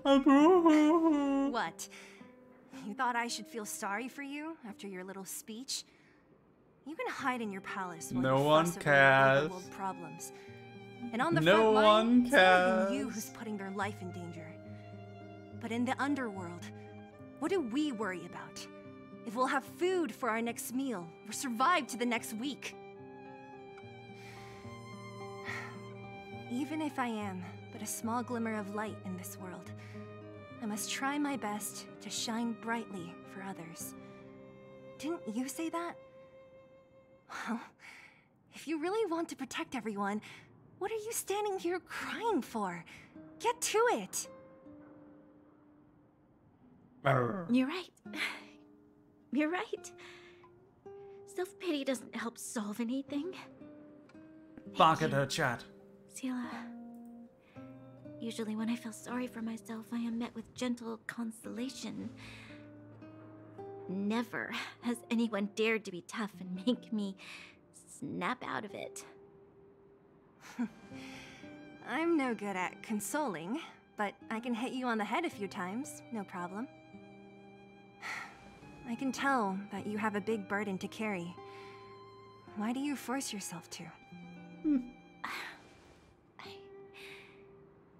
No What? You thought I should feel sorry for you after your little speech? You can hide in your palace while No you one fuss over cares. your world problems. And on the No front line, one it's not even you cares. who's putting their life in danger. But in the underworld, what do we worry about? If we'll have food for our next meal, or survive to the next week. Even if I am but a small glimmer of light in this world, I must try my best to shine brightly for others. Didn't you say that? Well, if you really want to protect everyone, what are you standing here crying for? Get to it! You're right. You're right. Self-pity doesn't help solve anything. Bark at her, chat. Sela. Usually when I feel sorry for myself, I am met with gentle consolation. Never has anyone dared to be tough and make me snap out of it. I'm no good at consoling, but I can hit you on the head a few times, no problem. I can tell that you have a big burden to carry. Why do you force yourself to?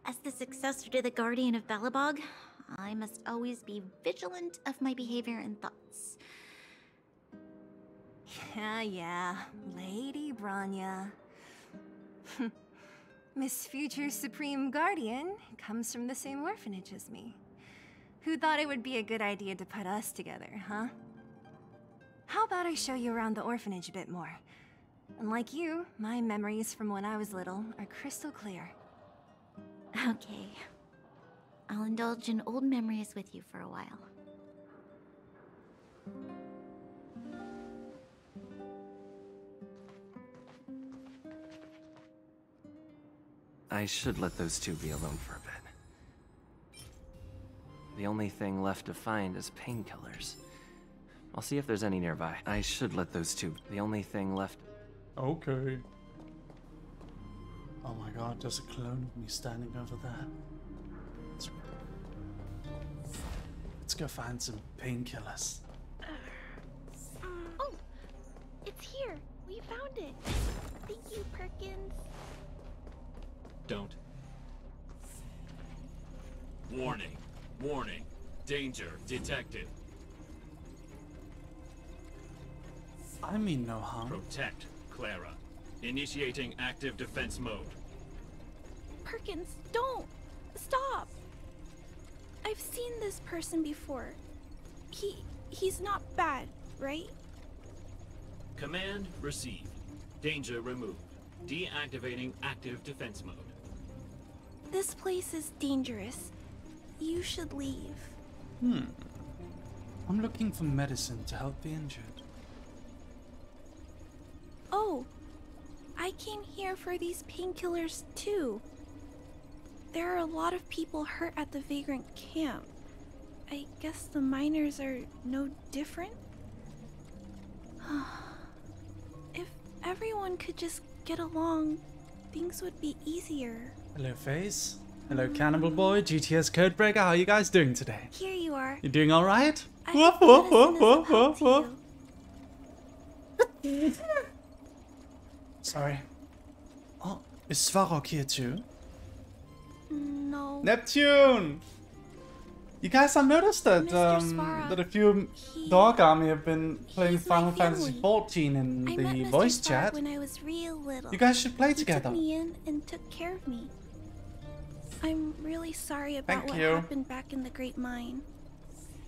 As the successor to the Guardian of Belobog, I must always be vigilant of my behavior and thoughts. Yeah, Lady Bronya. Miss Future Supreme Guardian comes from the same orphanage as me. Who thought it would be a good idea to put us together, huh? How about I show you around the orphanage a bit more? Unlike you, my memories from when I was little are crystal clear. Okay. I'll indulge in old memories with you for a while. I should let those two be alone for a bit. The only thing left to find is painkillers. I'll see if there's any nearby. I should let those two. The only thing left. Okay. Oh my god, there's a clone of me standing over there. Let's go find some painkillers. Oh, it's here. We found it. Thank you, Perkins. Don't. Warning. Warning. Danger detected. I mean no harm. Protect Clara. Initiating active defense mode. Perkins, don't! Stop! I've seen this person before. He's not bad, right? Command received. Danger removed. Deactivating active defense mode. This place is dangerous. You should leave. I'm looking for medicine to help the injured. Oh, I came here for these painkillers too. There are a lot of people hurt at the Vagrant camp. I guess the miners are no different? If everyone could just get along, things would be easier. Hello, FaZe. Hello, Cannibal Boy, GTS Codebreaker. How are you guys doing today? Here you are. You doing alright? I hope medicine is of help to you. Sorry. Oh, is Svarog here too? No. Neptune! You guys have noticed that Mr. Svarog, that a few he- Dog Army have been playing he's my Final Fantasy family. XIV in I the met Mr. voice Svarog chat. when I was real little. You guys should play He together. took me in and took care of me. I'm really sorry about Thank what you. happened back in the Great Mine.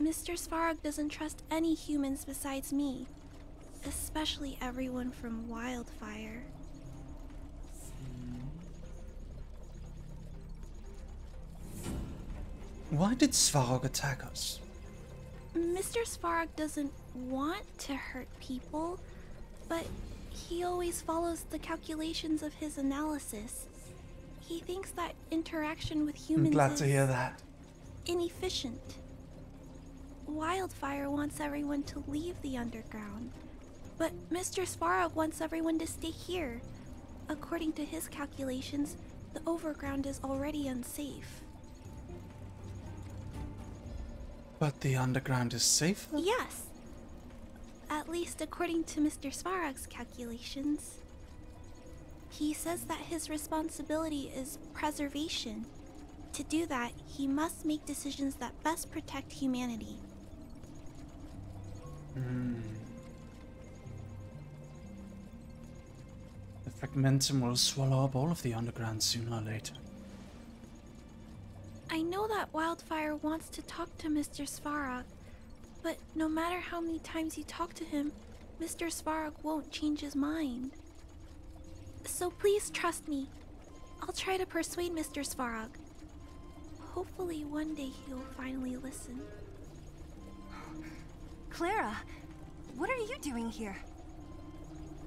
Mr. Svarog doesn't trust any humans besides me, especially everyone from Wildfire. Why did Svarog attack us? Mr. Svarog doesn't want to hurt people, but he always follows the calculations of his analysis. He thinks that interaction with I'm humans glad is to hear that. inefficient. Wildfire wants everyone to leave the underground, but Mr. Svarog wants everyone to stay here. According to his calculations, the overground is already unsafe. But the underground is safer? Yes. At least according to Mr. Svarog's calculations. He says that his responsibility is preservation. To do that, he must make decisions that best protect humanity. The fragmentum will swallow up all of the underground sooner or later. I know that Wildfire wants to talk to Mr. Svarog, but no matter how many times you talk to him, Mr. Svarog won't change his mind. So please trust me. I'll try to persuade Mr. Svarog. Hopefully one day he'll finally listen. Clara, what are you doing here?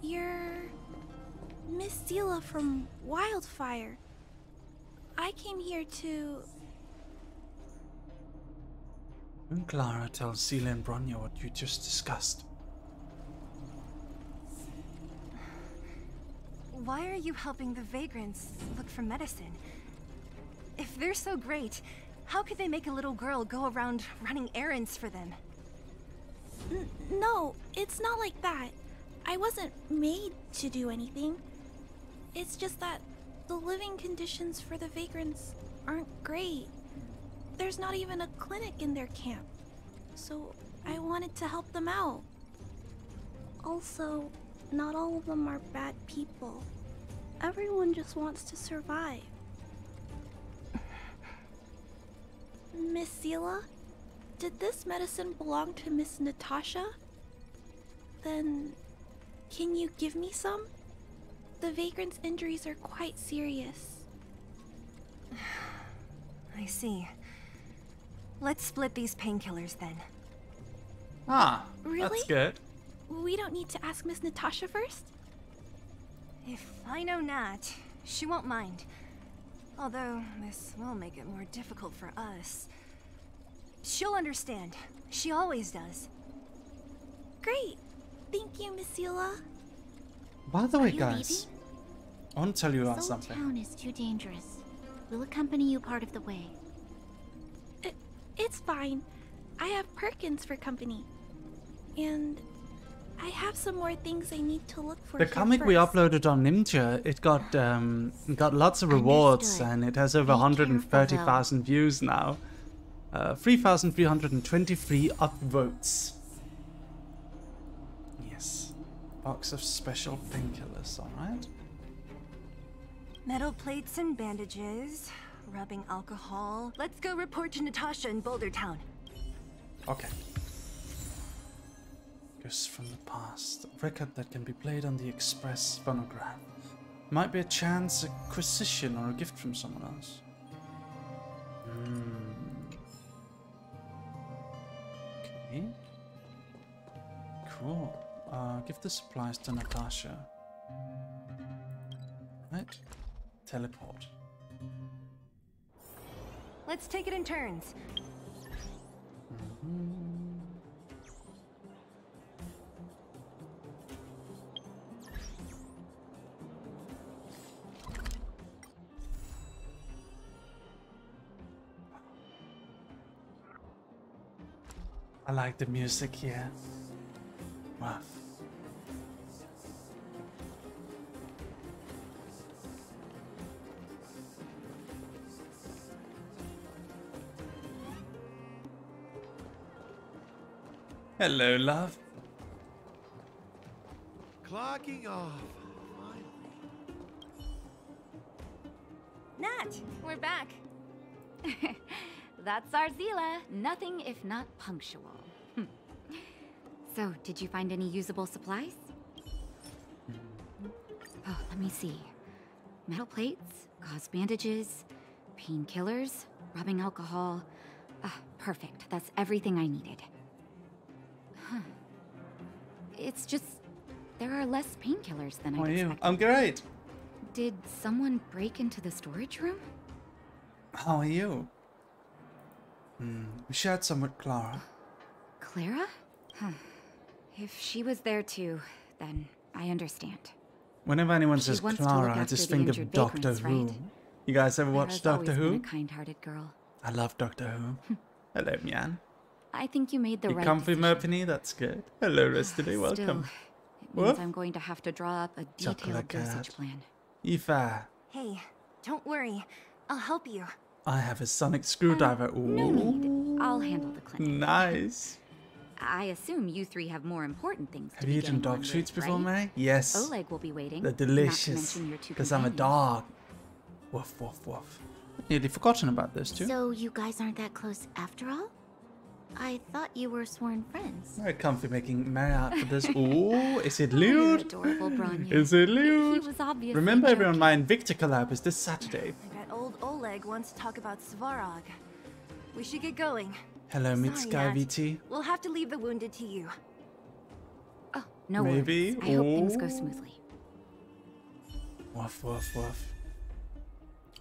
You're Miss Seela from Wildfire. I came here to... When Clara tells Seela and Bronya what you just discussed. Why are you helping the Vagrants look for medicine? If they're so great, how could they make a little girl go around running errands for them? No, it's not like that. I wasn't made to do anything. It's just that the living conditions for the Vagrants aren't great. There's not even a clinic in their camp, so I wanted to help them out. Also, not all of them are bad people. Everyone just wants to survive. Miss Seela, did this medicine belong to Miss Natasha? Then, can you give me some? The vagrant's injuries are quite serious. I see. Let's split these painkillers then. Ah, Really? that's good. We don't need to ask Miss Natasha first? If I know Nat, she won't mind. Although, this will make it more difficult for us. She'll understand. She always does. Great. Thank you, Miss Eula. By the way, you guys, I want to tell you about Soul something. Town is too dangerous. We'll accompany you part of the way. It's fine. I have Perkins for company. And I have some more things I need to look for. The here comic we first. uploaded on Ninja, it got lots of rewards, Understood. and it has over Be 130,000 views now. 3,323 upvotes. Yes. Box of special painkillers, alright? Metal plates and bandages, rubbing alcohol. Let's go report to Natasha in Boulder Town. Okay. Ghosts from the past. A record that can be played on the Express phonograph. Might be a chance acquisition or a gift from someone else. Okay. Cool. Give the supplies to Natasha. Right. Teleport. Let's take it in turns. I like the music here. Wow. Hello, love. Clocking off. Nat, we're back. That's our Zila. Nothing if not punctual. So, did you find any usable supplies? Oh, let me see. Metal plates, gauze bandages, painkillers, rubbing alcohol. Ah, perfect. That's everything I needed. Huh. It's just there are less painkillers than How I are you? expected. I'm great. Did someone break into the storage room? How are you? We shared some with Clara. Clara? Huh. If she was there too, then I understand. Whenever anyone She says wants to look Clara, I after just the think of injured Doctor vagrants, Who. right? You guys ever watch Clara's Doctor always been Who? a kind-hearted girl. I love Doctor Who. Hello, Mian. I think you made the You right comfy, decision. Merpenny? That's good. Hello, Restity. Welcome. Still, it means Woof. I'm going to have to draw up a detailed Chocolate dosage cat. plan. Aoife, Hey, don't worry. I'll help you. I have a sonic screwdriver. Ooh. No need. I'll handle the clinic. Nice. I assume you three have more important things to Have be you eaten getting on dog with, treats before, right? Mary? Yes. Oleg will be waiting. They're not to delicious. mention your two Because I'm a companions. dog. Woof, woof, woof. Nearly forgotten about this too. So you guys aren't that close after all? I thought you were sworn friends. Very comfy making Mary out for this. Ooh, is it Oh, you're lewd? adorable, Branya. Is it He lewd? was obviously Remember everyone, joking. my Invicta collab is this Saturday. I bet old Oleg wants to talk about Svarog. We should get going. Hello, Sorry, Mitsukai Nat. VT. We'll have to leave the wounded to you. Oh, no Maybe. worries. I hope things go Ooh. smoothly. Woof, woof, woof.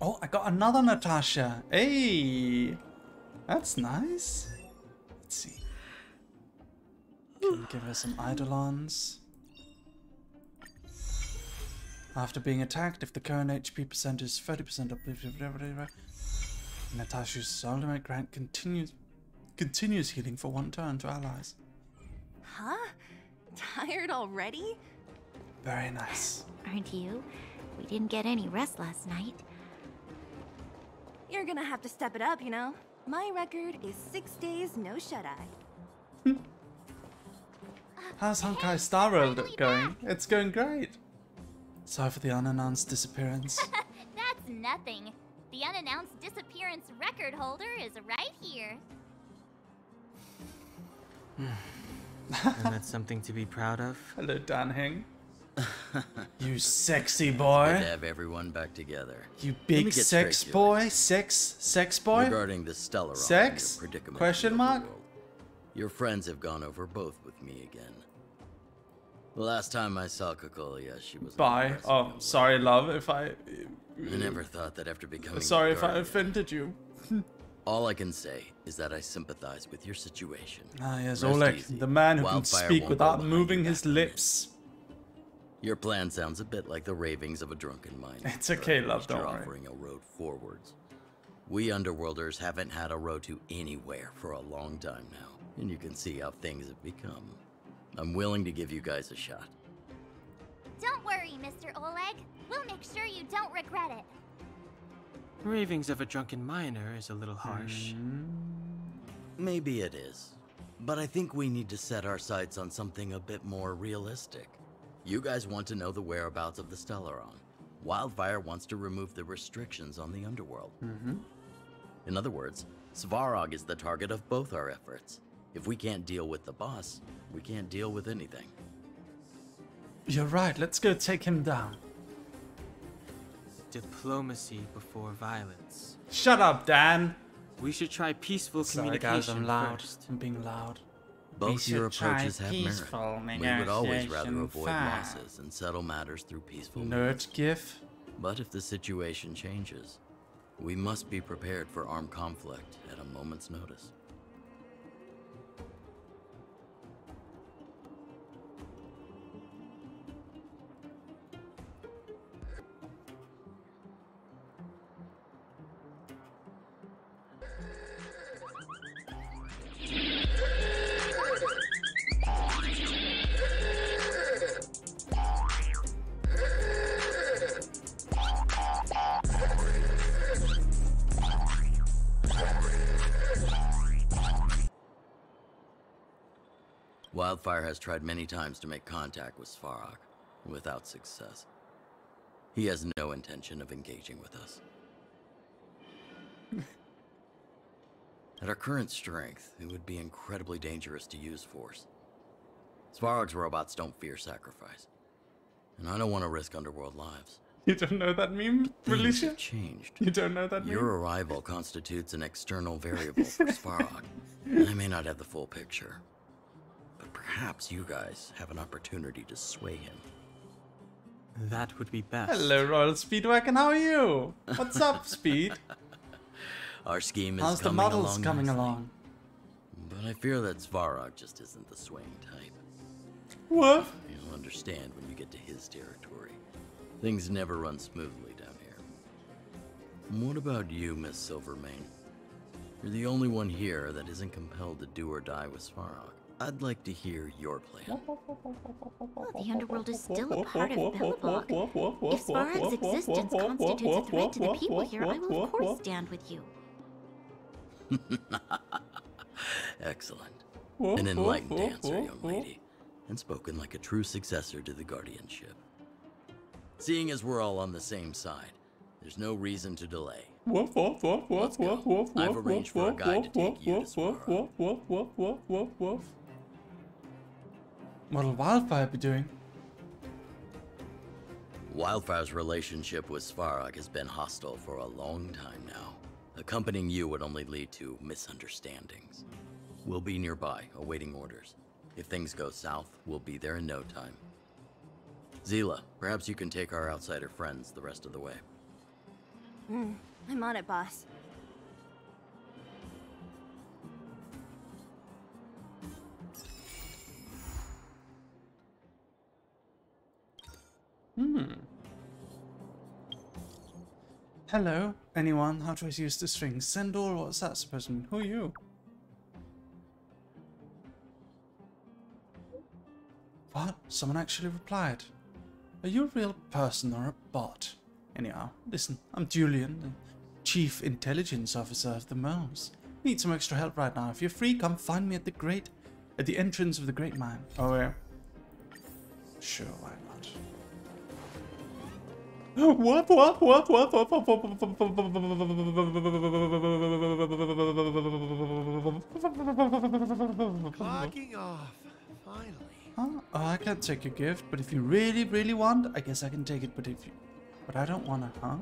Oh, I got another Natasha. Hey, that's nice. Let's see. Can give her some Eidolons. After being attacked, if the current HP percent is 30% up, Natasha's ultimate grant continues healing for 1 turn to allies. Huh? Tired already? Very nice. Aren't you? We didn't get any rest last night. You're gonna have to step it up, you know? My record is 6 days, no shut-eye. How's Honkai Star Rail going? It's going great. Sorry for the unannounced disappearance. That's nothing. The unannounced disappearance record holder is right here. And that's something to be proud of. Hello, Dan Heng. You sexy Good to boy. have everyone back together. You Let big me get sex straight to boy. Sex boy. Regarding the Stellaron Sex? and your predicament Question in the mark? overworld, your friends have gone over both with me again. The last time I saw Cocolia, she was Bye. Oh, sorry, love, if I... I never thought that after becoming Sorry a if I guardian, offended you. all I can say is that I sympathize with your situation. Ah, yes, Rest Oleg, easy. the man who can Wildfire speak won't without go behind moving your his back on this. lips. Your plan sounds a bit like the ravings of a drunken mind. It's okay, but at love, least don't you're worry. offering a road forwards. We Underworlders haven't had a road to anywhere for a long time now, and you can see how things have become. I'm willing to give you guys a shot. Don't worry, Mr. Oleg. We'll make sure you don't regret it. Ravings of a drunken miner is a little harsh. Maybe it is, but I think we need to set our sights on something a bit more realistic. You guys want to know the whereabouts of the Stellaron. Wildfire wants to remove the restrictions on the Underworld. In other words, Svarog is the target of both our efforts. If we can't deal with the boss, we can't deal with anything. You're right, let's go take him down. Diplomacy before violence. Shut up, Dan! We should try peaceful Sorry communication guys, I'm loud. first. I'm being loud. Both should your try approaches have peaceful merit. We would always rather negotiation avoid first. losses and settle matters through peaceful means. Nerd gif. But if the situation changes, we must be prepared for armed conflict at a moment's notice. Wildfire has tried many times to make contact with Svarog, without success. He has no intention of engaging with us. At our current strength, it would be incredibly dangerous to use force. Svarog's robots don't fear sacrifice, and I don't want to risk Underworld lives. You don't know that meme, Things Felicia? have changed. You don't know that meme? Your arrival constitutes an external variable for Svarog, and I may not have the full picture. But perhaps you guys have an opportunity to sway him. That would be best. Hello, Royal Speedwagon, how are you? What's up, Speed? Our scheme is How's the coming models along coming nicely, along? but I fear that Svarog just isn't the swaying type. What? You'll understand when you get to his territory. Things never run smoothly down here. What about you, Miss Silvermane? You're the only one here that isn't compelled to do or die with Svarog. I'd like to hear your plan. Well, the Underworld is still a part of Belobog. If Svarog's existence constitutes a threat to the people here, I will of course stand with you. Excellent. An enlightened answer, young lady, and spoken like a true successor to the guardianship. Seeing as we're all on the same side, there's no reason to delay. Let's go. I've arranged for a guide to take you to Svarog. What'll Wildfire be doing? Wildfire's relationship with Svarog has been hostile for a long time now. Accompanying you would only lead to misunderstandings. We'll be nearby, awaiting orders. If things go south, we'll be there in no time. Zila, perhaps you can take our outsider friends the rest of the way. I'm on it, boss. Hello, anyone? How do I use the string? Sendor? What's that supposed to mean? Who are you? What? Someone actually replied. Are you a real person or a bot? Anyhow, listen, I'm Julian, the Chief Intelligence Officer of the Moles. Need some extra help right now. If you're free, come find me at the entrance of the Great Mine. Oh, yeah. Sure, why not? What? Clocking off. Finally. Huh? Oh, I can't take your gift, but if you really, really want, I guess I can take it. But I don't wanna, huh?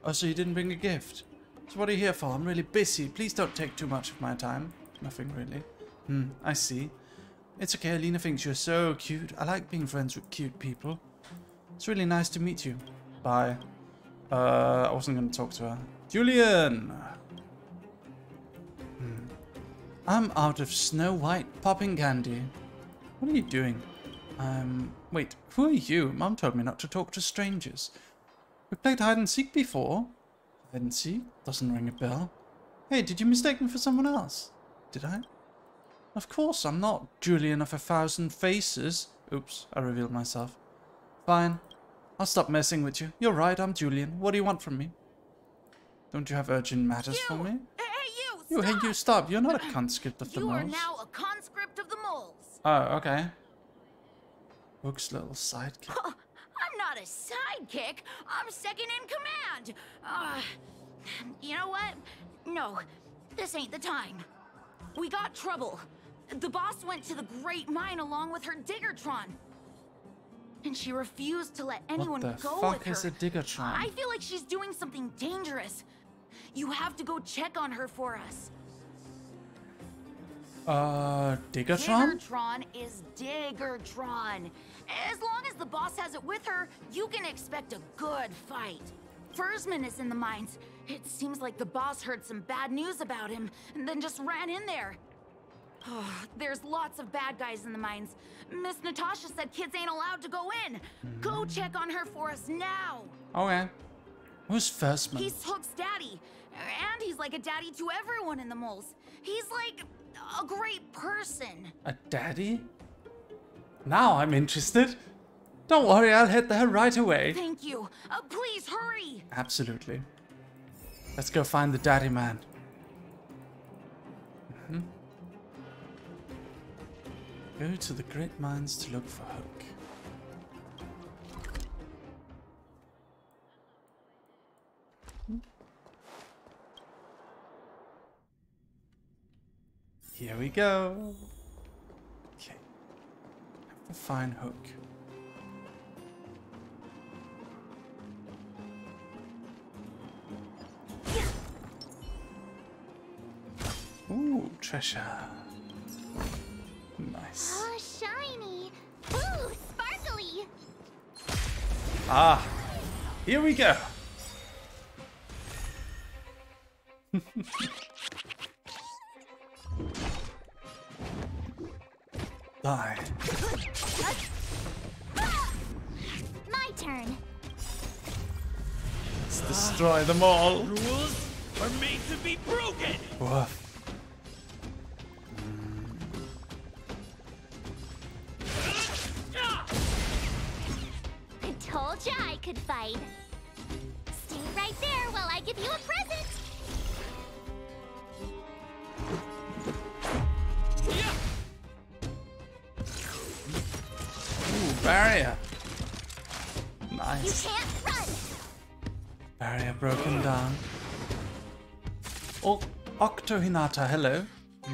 Oh, so you didn't bring a gift? So what are you here for? I'm really busy. Please don't take too much of my time. Nothing really. I see. It's okay. Alina thinks you're so cute. I like being friends with cute people. It's really nice to meet you. Bye. I wasn't gonna talk to her. Julian! I'm out of Snow White popping candy. What are you doing? Wait, who are you? Mom told me not to talk to strangers. We played hide and seek before. Hide and seek? Doesn't ring a bell. Hey, did you mistake me for someone else? Did I? Of course, I'm not Julian of 1,000 faces. Oops, I revealed myself. Fine. I'll stop messing with you. You're right, I'm Julian. What do you want from me? Don't you have urgent matters for me? Hey, you, stop. You're not a conscript of the moles. You are now a conscript of the moles. Oh, okay. Hook's little sidekick. I'm not a sidekick. I'm second in command. You know what? No, this ain't the time. We got trouble. The boss went to the Great Mine along with her Diggertron. And she refused to let anyone go with her. What the fuck is a Diggertron? I feel like she's doing something dangerous. You have to go check on her for us. Diggertron? Diggertron is Diggertron. As long as the boss has it with her, you can expect a good fight. Fursman is in the mines. It seems like the boss heard some bad news about him and then just ran in there. There's lots of bad guys in the mines. Miss Natasha said kids ain't allowed to go in. Go check on her for us now. Okay. Who's Fursman? He's Hook's daddy. And he's like a daddy to everyone in the moles. He's like a great person. A daddy? Now I'm interested. Don't worry, I'll head there right away. Thank you. Please hurry. Absolutely. Let's go find the daddy man. Go to the Great Mines to look for Hook. Here we go. Okay. Have to find Hook. Ooh, treasure. Nice. Oh, shiny. Ooh, sparkly. Ah, here we go. Die. My turn. Let's destroy them all. Rules are made to be broken. Woof. I told ya I could fight. Stay right there while I give you a present. Ooh, barrier. Nice. You can't run. Barrier broken down. Oh, Octo Hinata, hello.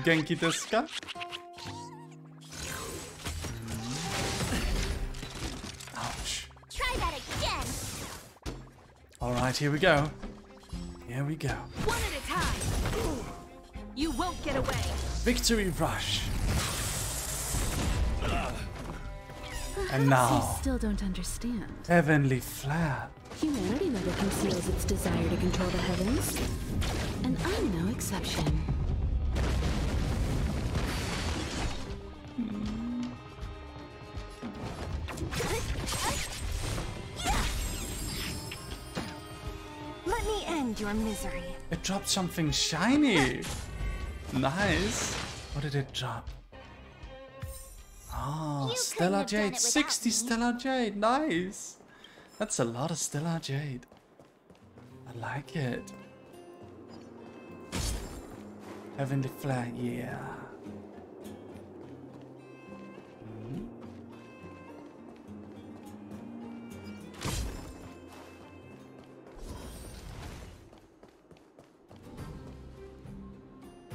Genki desu ka? Ouch. Try that again. Alright, here we go. Here we go. One at a time. You won't get away. Victory rush. And You now, still don't understand. Heavenly Flare. Humanity never conceals its desire to control the heavens. And I'm no exception. Let me end your misery. It dropped something shiny. Nice. What did it drop? Oh, Stellar Jade. 60 Stellar Jade. Nice. That's a lot of Stellar Jade. I like it. Heavenly Flare, yeah.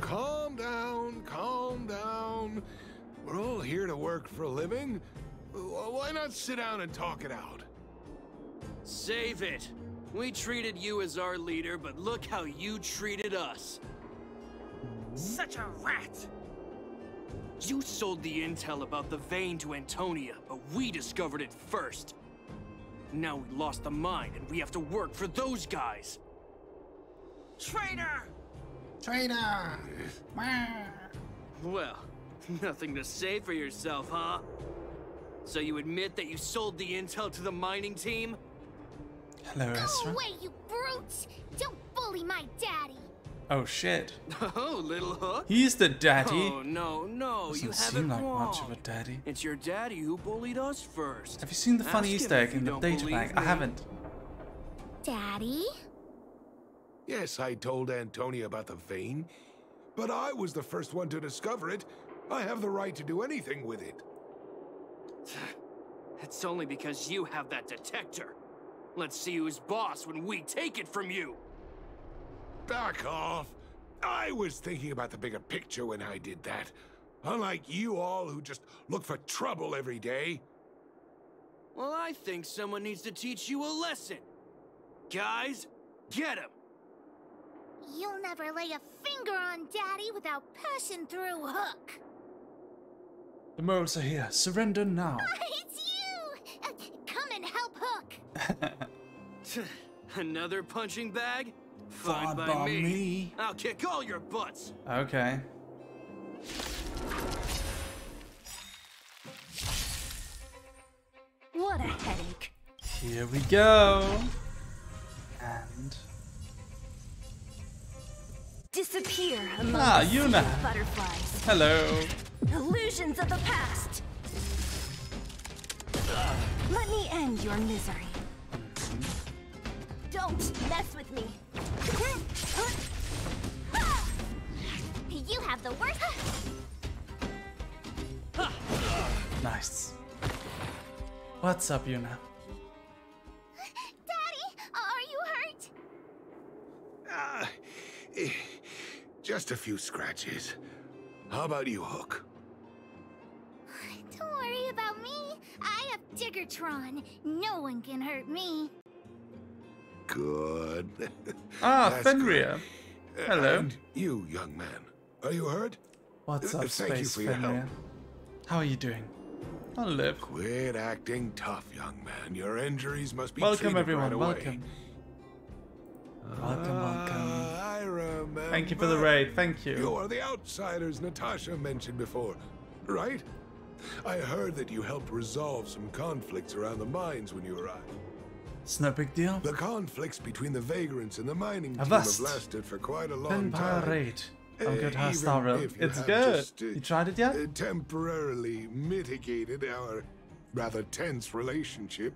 Calm down, calm down. We're all here to work for a living? Why not sit down and talk it out? Save it. We treated you as our leader, but look how you treated us. Such a rat! You sold the intel about the vein to Antonia, but we discovered it first. Now we lost the mine, and we have to work for those guys. Traitor! Traitor! Well, nothing to say for yourself, huh? So you admit that you sold the intel to the mining team? Hello, Ezra. Go away, you brutes! Don't bully my daddy! Oh shit. Oh, little Hook? He's the daddy. Oh, no, Doesn't you have seem it like wrong. much of a daddy. It's your daddy who bullied us first. Have you seen the funny Ask Easter him egg if you in the don't data believe pack? I me. haven't. Daddy? Yes, I told Antonia about the vein, but I was the first one to discover it. I have the right to do anything with it. It's only because you have that detector. Let's see who's boss when we take it from you. Back off. I was thinking about the bigger picture when I did that. Unlike you all who just look for trouble every day. Well, I think someone needs to teach you a lesson. Guys, get him! You'll never lay a finger on Daddy without passing through Hook. The moles are here. Surrender now. It's you! Come and help Hook. Another punching bag? Fine Fine by by me. me. I'll kick all your butts. Okay. What a headache. Here we go. And Disappear among the Yuna. sea of butterflies. Hello. Illusions of the past. Let me end your misery. Don't mess with me. You have the worst. Nice. What's up, Yuna? Daddy, are you hurt? Just a few scratches. How about you, Hook? Don't worry about me. I have Diggertron. No one can hurt me. Good. Ah, That's Fenrir. good. Hello. And you, young man, are you hurt? What's up, Thank you Space for your Fenrir? help. How are you doing? I'll live. Quit acting tough, young man. Your injuries must be Welcome, treated everyone. right away. Welcome. Welcome. I remember. Thank you for the raid. Thank you. You are the outsiders Natasha mentioned before, right? I heard that you helped resolve some conflicts around the mines when you arrived. It's no big deal. The conflicts between the vagrants and the mining team Avast. have lasted for quite a long Vampire time. raid. I'm good, Even Hostile. if you It's have good. just, You tried it yet? Temporarily mitigated our rather tense relationship,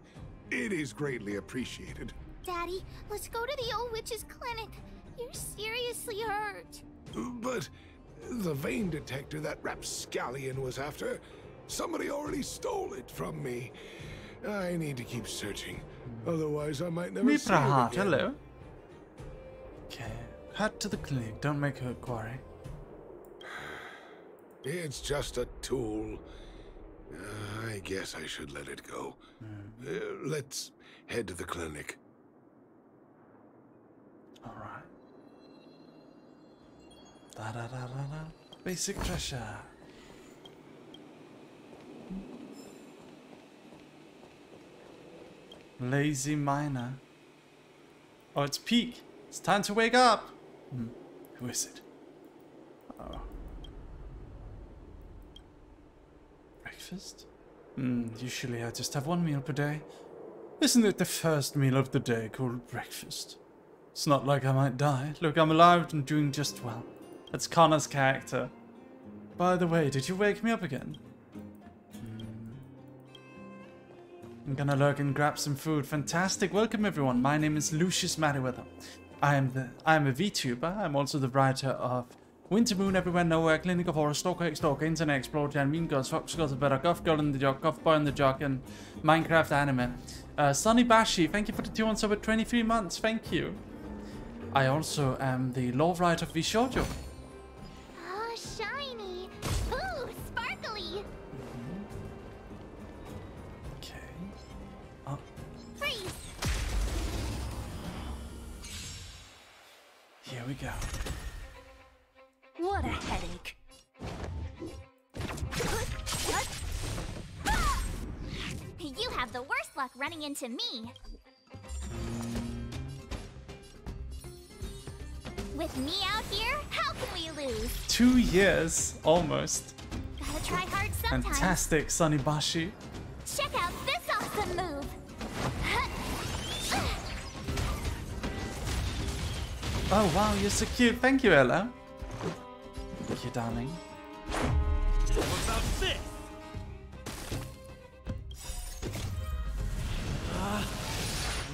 it is greatly appreciated. Daddy, let's go to the old witch's clinic. You're seriously hurt. But the vein detector that Rapscallion was after, somebody already stole it from me. I need to keep searching, otherwise I might never see it Miprahat, again. hello. Okay, head to the clinic. Don't make her quarry. It's just a tool. I guess I should let it go. Let's head to the clinic. All right. Da da da da da. Basic treasure. Lazy miner. Oh, it's peak. It's time to wake up. Who is it? Oh. Breakfast? Usually I just have one meal per day. Isn't it the first meal of the day called breakfast? It's not like I might die. Look, I'm alive and doing just well. That's Connor's character. By the way, did you wake me up again? I'm gonna lurk and grab some food. Fantastic. Welcome everyone. My name is Lucius Merriweather. I am a VTuber. I'm also the writer of Winter Moon, Everywhere, Nowhere, Clinic of Horror, Stalker, Internet Explorer, Jan Mean Girls, Fox Girls, Better, Goth Girl in the Jog, Goth Boy in the Jog, and Minecraft Anime. Sunny Bashi, thank you for the 2 months over 23 months. Thank you. I also am the law writer of Vishoujo. Oh, shiny. Ooh, sparkly. we go. What a headache. You have the worst luck running into me. With me out here, how can we lose? 2 years, almost. Gotta try hard sometimes. Fantastic, Sonibashi. Check out this awesome move. Oh wow, you're so cute. Thank you, Ella. Thank you, darling. What about this?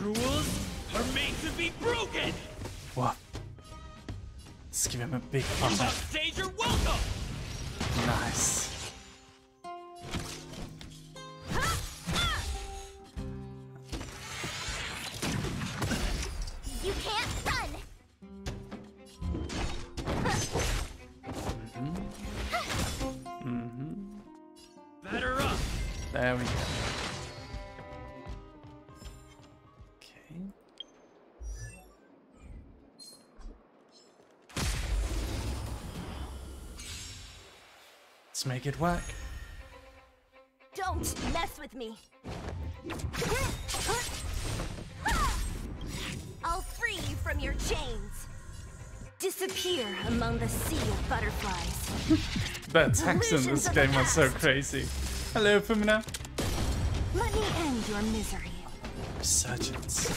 Rules are made to be broken. What? Let's give him a big You thumbs up. upstage your welcome. Nice. You can't run. Batter up. There we go. Okay. Let's make it work. Don't mess with me. I'll free you from your chains. Disappear among the sea of butterflies. The attacks in this game are so crazy. Hello, Fumina. Let me end your misery. Resurgence.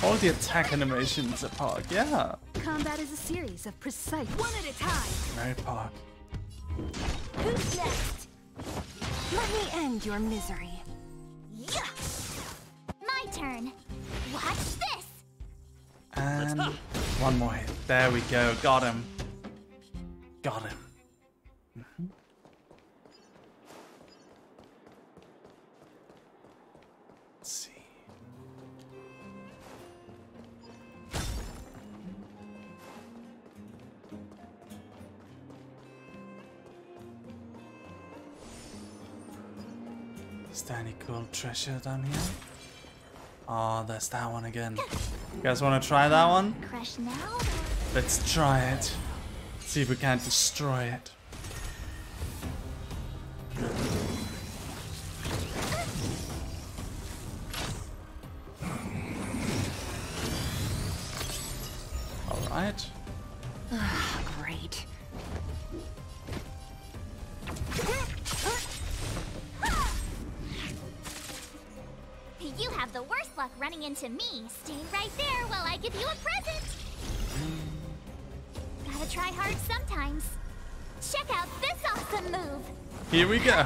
All the attack animations are Park, yeah. Combat is a series of precise one at a time. Very Park. Who's next? Let me end your misery. Yeah. My turn. Watch this. And one more hit. There we go. Got him. Got him. Let's see. Is there any cool treasure down here? Oh, there's that one again. You guys want to try that one? Crush now. Let's try it. See if we can't destroy it. Alright. Great. You have the worst luck running into me. Stay right there while I give you a present. Gotta try hard sometimes. Check out this awesome move. Here we go.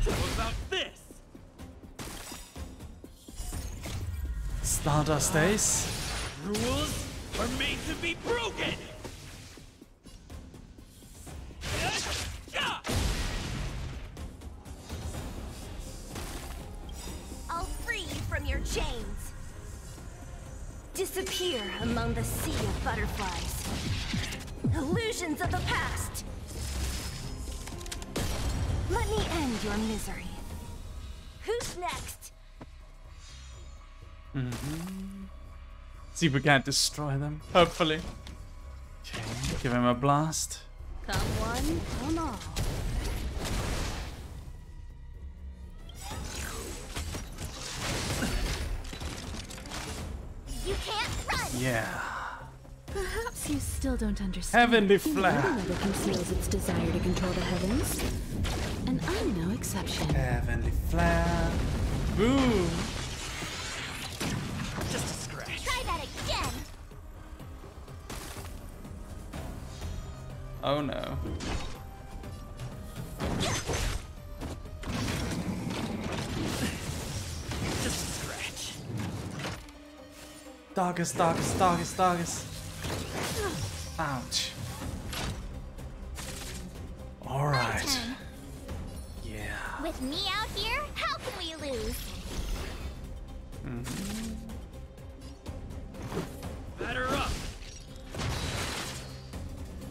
What about this? Stardust Ace. Rules are made to be broken. I'll free you from your chains. Disappear among the sea of butterflies. Illusions of the past. Let me end your misery. Who's next? See if we can't destroy them. Hopefully. Okay, give him a blast. Come one, come all. You can't run. Yeah. Perhaps you still don't understand. Heavenly The Flare. never conceals its desire to control the heavens. And I'm no exception. Heavenly Flare. Boom. Just a scratch. Try that again. Oh no. Just a scratch. Darkest, darkest, darkest, darkest. Ouch. Alright. With me out here, how can we lose? Batter up!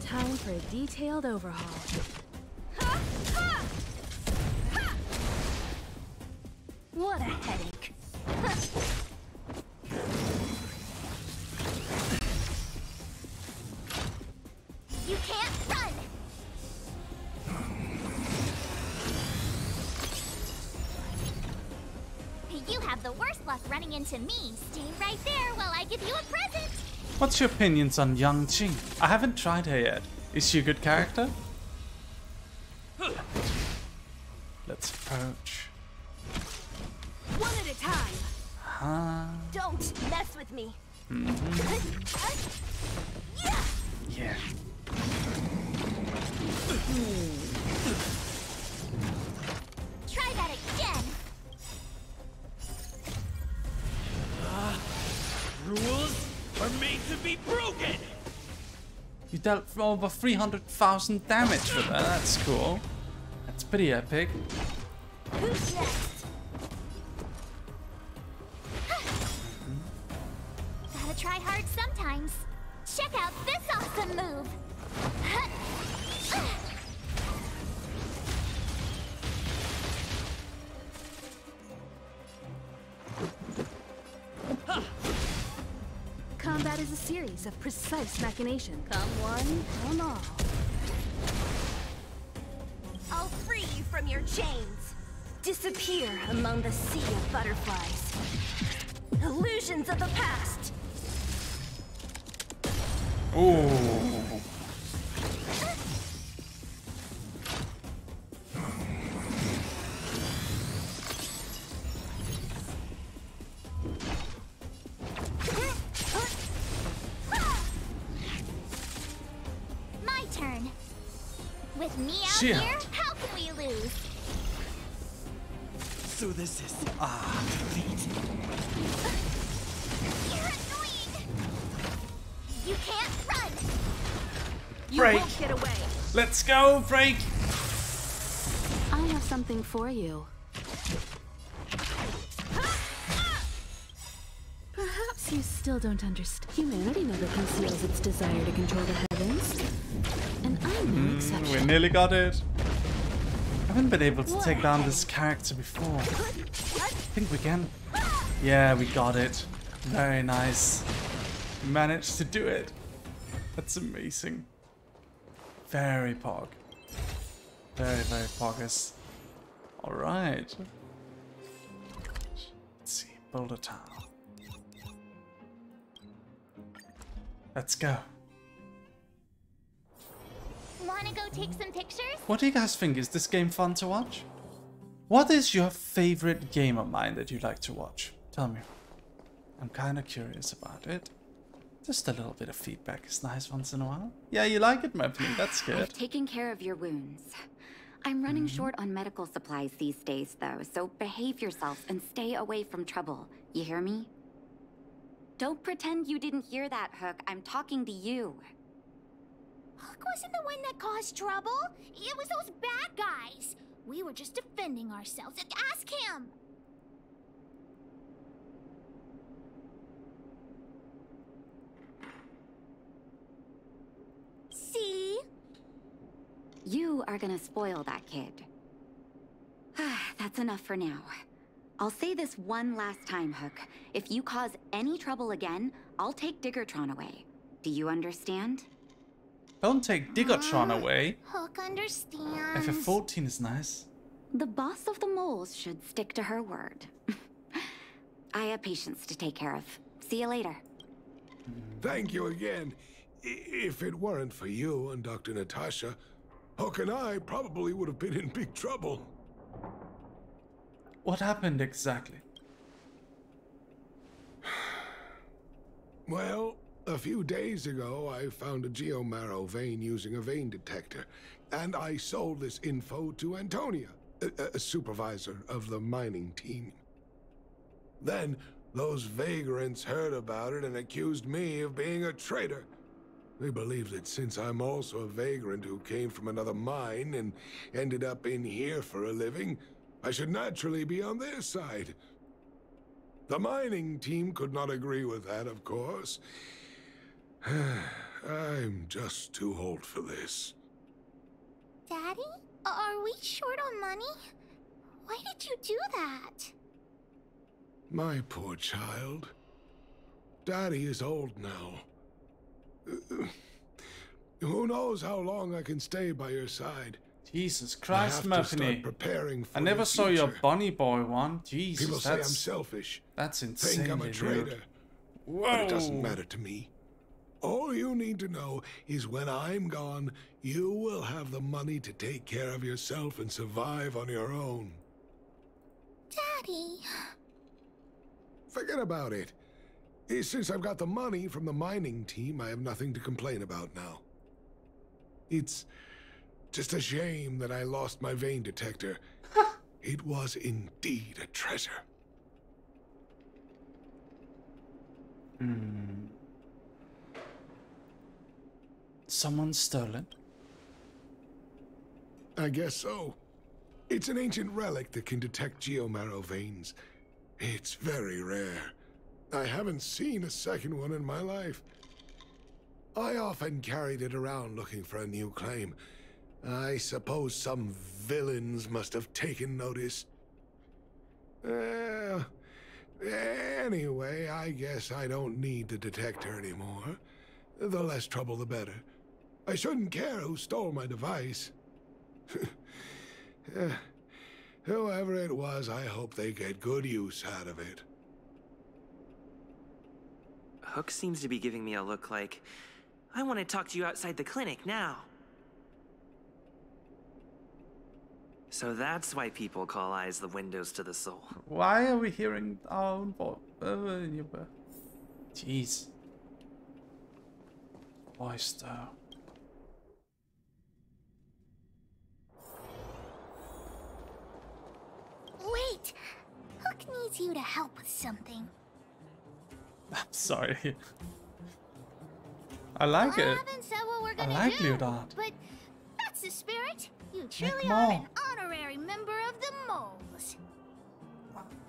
Time for a detailed overhaul. What a headache. You can't run! You have the worst luck running into me. Stay right there while I give you a present. What's your opinions on Yang Qing? I haven't tried her yet. Is she a good character? Let's approach. One at a time. Huh? Don't mess with me. Yeah. Try that again. Rules are made to be broken! You dealt over 300,000 damage with that. That's cool. That's pretty epic. Who's next? Gotta try hard sometimes. Check out this awesome move. Combat is a series of precise machinations. Come one, come all. I'll free you from your chains. Disappear among the sea of butterflies. Illusions of the past. Ooh. My turn. With me out Shit. here, how can we lose? So this is defeat. You're annoying. You can't run. You Break. won't get away. Let's go, Break. I have something for you. Perhaps you still don't understand. Humanity never conceals its desire to control the heavens. And I'm no exception. We nearly got it. I haven't been able to take down this character before. I think we can. Yeah, we got it. Very nice. We managed to do it. That's amazing. Very pog. Very, very poggers. Alright. Let's see. Boulder Town. Let's go. Wanna go take some pictures? What do you guys think? Is this game fun to watch? What is your favorite game of mine that you like to watch? Tell me. I'm kind of curious about it. Just a little bit of feedback is nice once in a while. Yeah, you like it, Mephinie. That's good. I've taken care of your wounds. I'm running short on medical supplies these days, though, so behave yourself and stay away from trouble. You hear me? Don't pretend you didn't hear that, Hook. I'm talking to you. Hook wasn't the one that caused trouble. It was those bad guys. We were just defending ourselves. Ask him. See? You are gonna spoil that kid. That's enough for now. I'll say this one last time, Hook. If you cause any trouble again, I'll take Diggertron away. Do you understand? Don't take Diggertron away. Hook understands. FF14 is nice. The boss of the moles should stick to her word. I have patients to take care of. See you later. Thank you again. If it weren't for you and Dr. Natasha, Hook and I probably would have been in big trouble. What happened exactly? Well, a few days ago, I found a geomarrow vein using a vein detector, and I sold this info to Antonia, a supervisor of the mining team. Then, those vagrants heard about it and accused me of being a traitor. They believe that since I'm also a vagrant who came from another mine and ended up in here for a living, I should naturally be on their side. The mining team could not agree with that, of course. I'm just too old for this. Daddy? Are we short on money? Why did you do that? My poor child. Daddy is old now. Who knows how long I can stay by your side? Jesus Christ, Murphy. Preparing for I never saw future. your bunny boy one. Jesus, People say I'm selfish. That's insane. Think I'm a traitor. Whoa. But it doesn't matter to me. All you need to know is when I'm gone, you will have the money to take care of yourself and survive on your own. Daddy. Forget about it. Since I've got the money from the mining team, I have nothing to complain about now. It's just a shame that I lost my vein detector. It was indeed a treasure. Someone stole it? I guess so. It's an ancient relic that can detect geomarrow veins. It's very rare. I haven't seen a second one in my life. I often carried it around looking for a new claim. I suppose some villains must have taken notice. Anyway, I guess I don't need the detector anymore. The less trouble, the better. I shouldn't care who stole my device. Whoever it was, I hope they get good use out of it. Hook seems to be giving me a look like, I want to talk to you outside the clinic now. So that's why people call eyes the windows to the soul. Why are we hearing our own voice? Jeez. Voice though. Wait! Hook needs you to help with something. I'm sorry. I like it. haven't said what we're gonna I like do, Leodard. but that's the spirit. You truly more. are an honorary member of the Moles.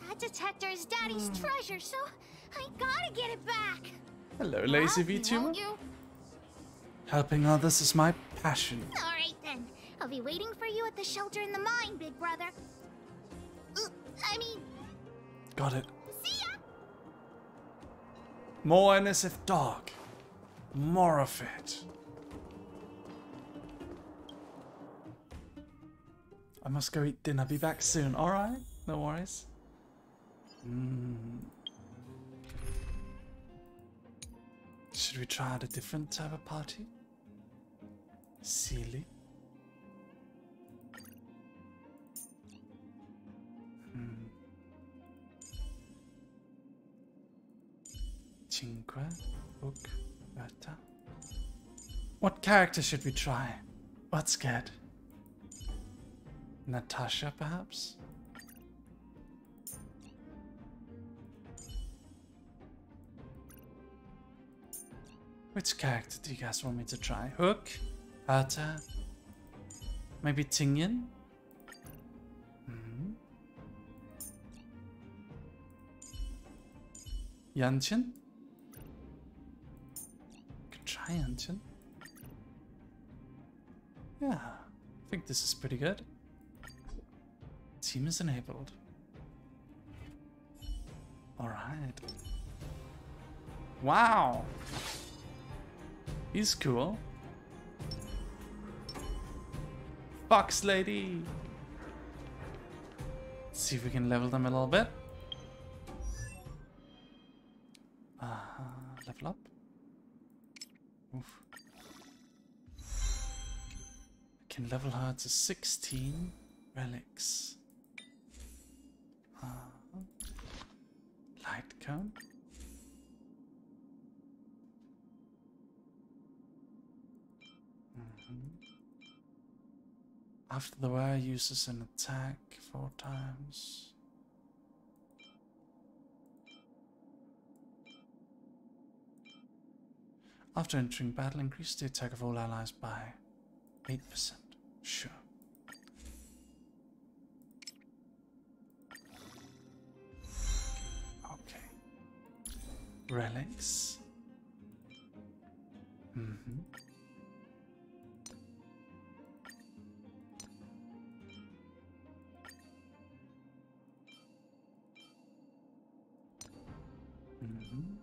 That detector is Daddy's treasure, so I gotta get it back. Hello, lazy VTuber. Won't you? Helping others is my passion. All right then. I'll be waiting for you at the shelter in the mine, big brother. I mean, Got it. see ya. More NSF dog. More of it. I must go eat dinner. Be back soon. Alright. No worries. Should we try out a different type of party? Silly. Cinque, Hook, Berta. What character should we try? What's good? Natasha, perhaps? Which character do you guys want me to try? Hook? Berta? Maybe Tingyan? Yanshin? Could try Yanshin. Yeah, I think this is pretty good. Team is enabled. Alright. Wow! He's cool. Fox Lady! Let's see if we can level them a little bit. Level up. Oof. I can level her to 16 relics. Light cone. After the wearer uses an attack 4 times. After entering battle, increase the attack of all allies by 8%. Sure. relics. Mm-hmm. Mm-hmm.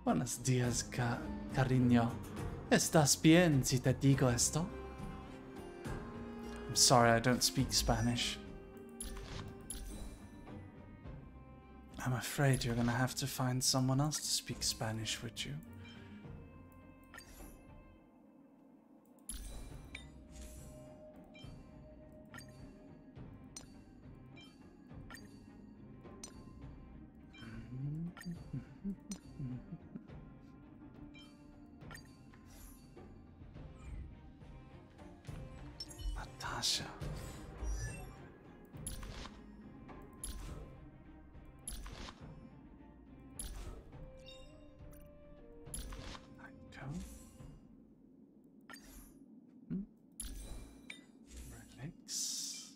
Buenos días, cariño. ¿Estás bien si te digo esto? I'm sorry, I don't speak Spanish. I'm afraid you're gonna have to find someone else to speak Spanish with you. Natasha. Relics.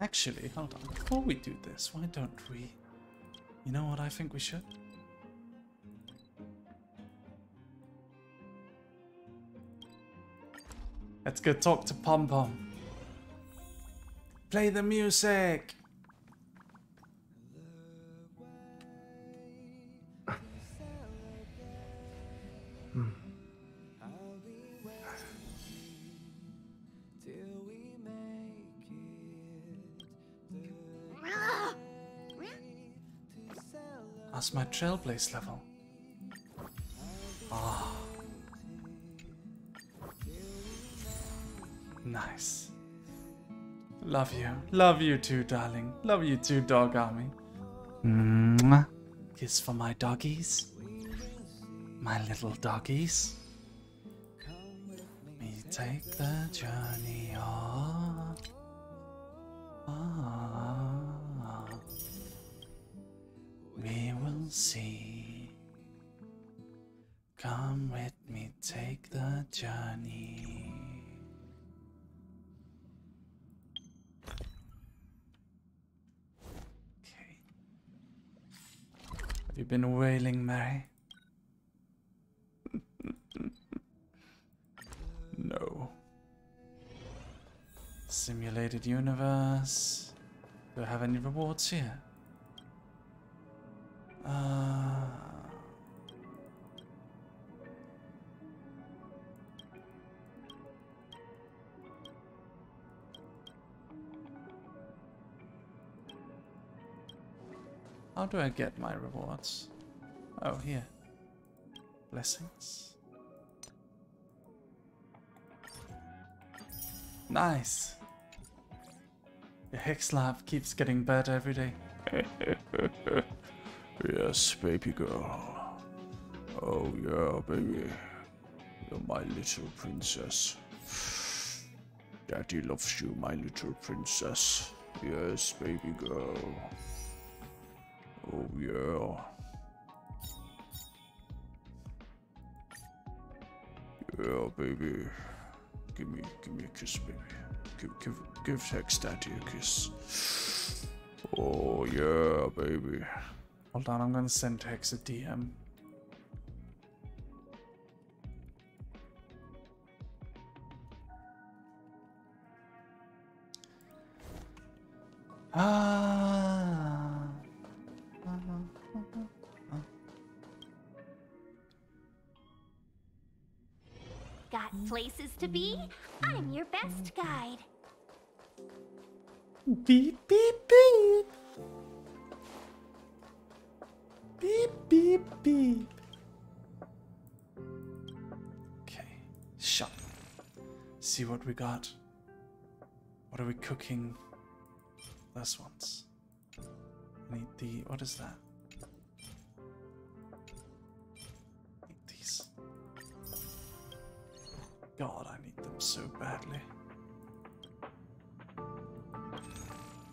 Actually, hold on. Before we do this, why don't we... You know what I think we should? Let's go talk to Pom Pom. Play the music! How's my Trailblaze level? Ah. Nice. Love you. Love you too, darling. Love you too, Dog Army. Mwah. Kiss for my doggies. My little doggies. Me take the journey on. We will see. Come with me, take the journey. Okay. Have you been wailing, Mary? No. Simulated universe. Do I have any rewards here? How do I get my rewards? Oh, here. Blessings. Nice. Your Hex Lab keeps getting better every day. Yes, baby girl. Oh yeah, baby. You're my little princess. Daddy loves you, my little princess. Yes, baby girl. Oh yeah. Yeah, baby. Give me a kiss, baby. Give Hex Daddy a kiss. Oh yeah, baby. Hold on, I'm gonna send Hex a DM. Got places to be? I'm your best guide. Beep, beep, beep. Beep, beep, beep. Okay, shop. See what we got. What are we cooking? Those ones. I need the... what is that? Need these. God, I need them so badly.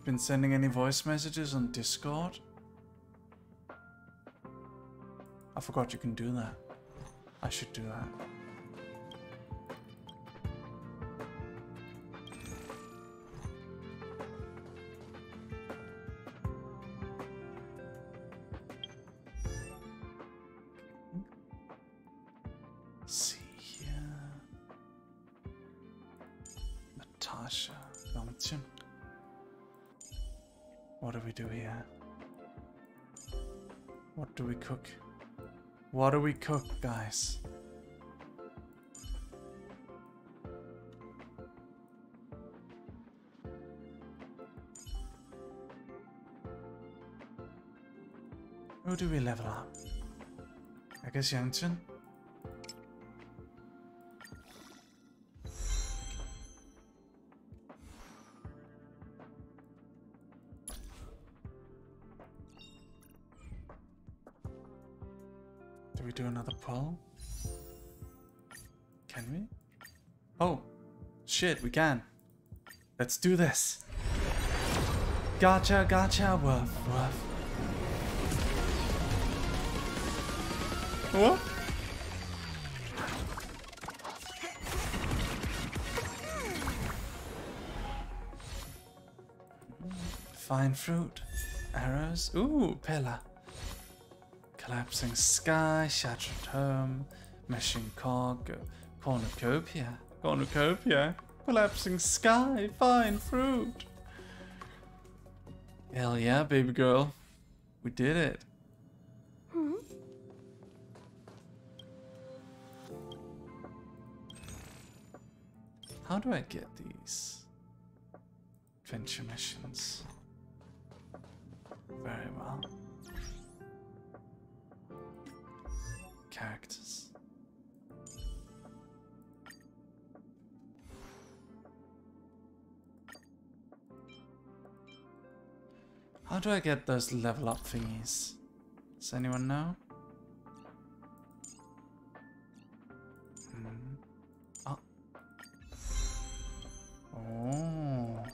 Been sending any voice messages on Discord? I forgot you can do that. I should do that. See here. Natasha Longchin. What do we do here? What do we cook? What do we cook, guys? Who do we level up? I guess Yangchen? Do we do another pull? Can we? Oh, shit, we can. Let's do this. Gotcha, gotcha, woof, woof. What? Fine fruit. Arrows. Ooh, pillar. Collapsing sky, shattered home, meshing cog, cornucopia. Cornucopia. Collapsing sky, fine fruit. Hell yeah, baby girl. We did it. How do I get these adventure missions? Very well. Characters. How do I get those level up thingies? Does anyone know? Oh. Oh.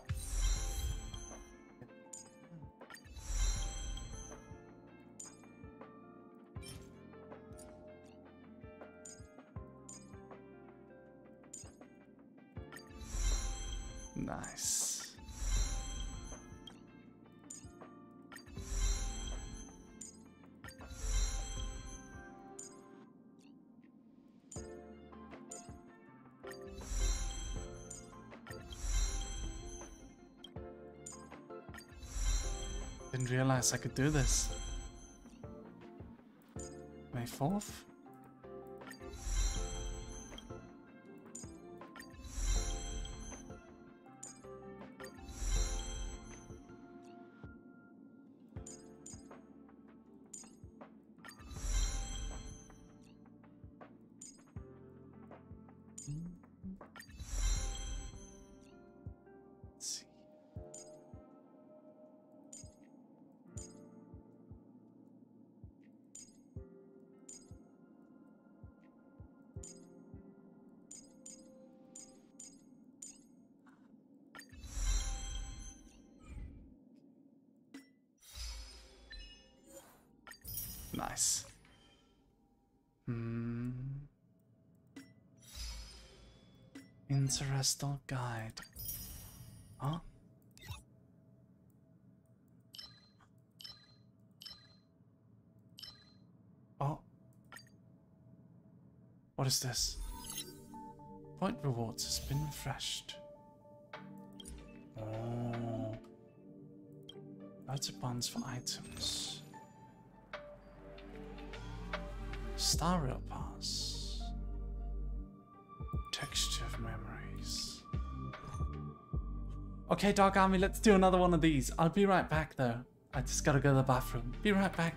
Nice. Didn't realize I could do this. May 4th? Nice. Interesting guide. Huh? Oh. What is this? Point rewards has been refreshed. Oh. Loads of bonds for items. Star Rail Pass. Texture of memories. Okay, Dark Army, let's do another one of these. I'll be right back though. I just gotta go to the bathroom. Be right back.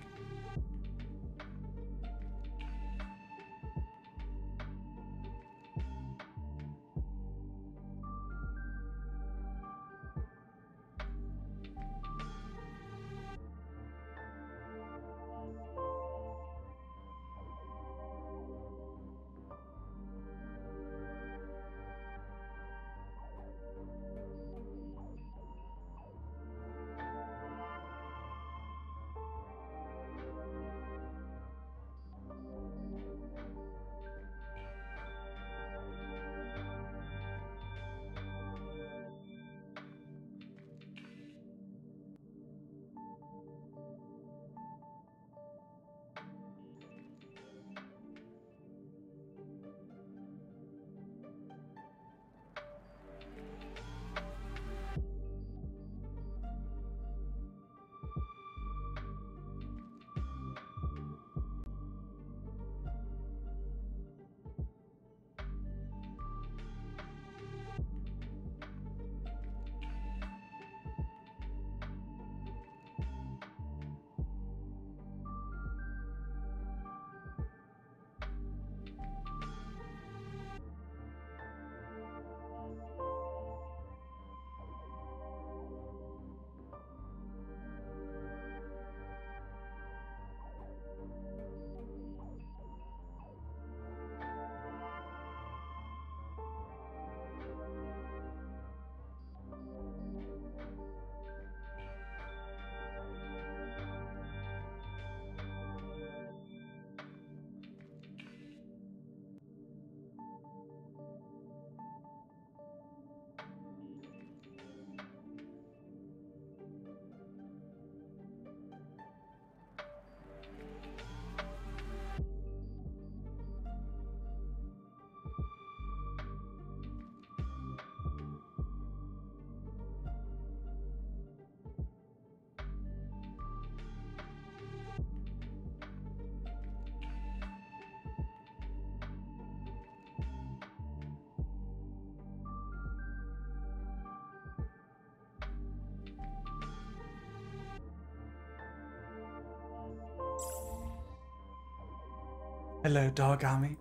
Hello, Dog Army.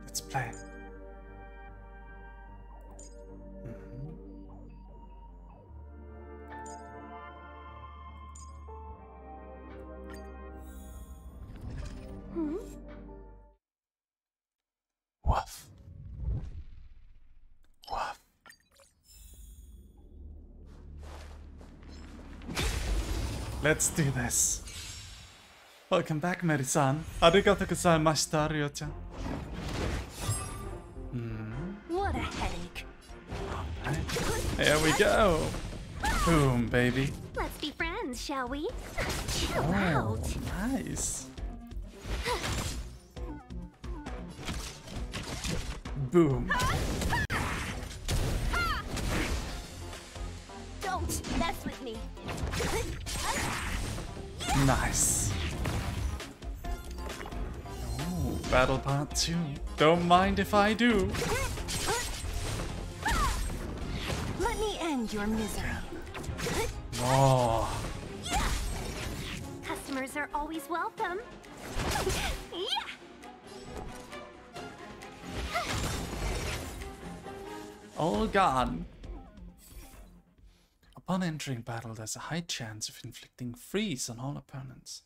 Let's play. Woof. Woof. Let's do this. Welcome back, Mary-san. Arigato gozaimashita, Ryo-chan. What a headache. Here we go. Boom, baby. Let's be friends, shall we? Chill Oh, out. nice. Boom. Don't mess with me. Nice. Ooh, battle part 2. Don't mind if I do. Let me end your misery. Oh. Customers are always welcome. Yeah. All gone. Upon entering battle, there's a high chance of inflicting freeze on all opponents.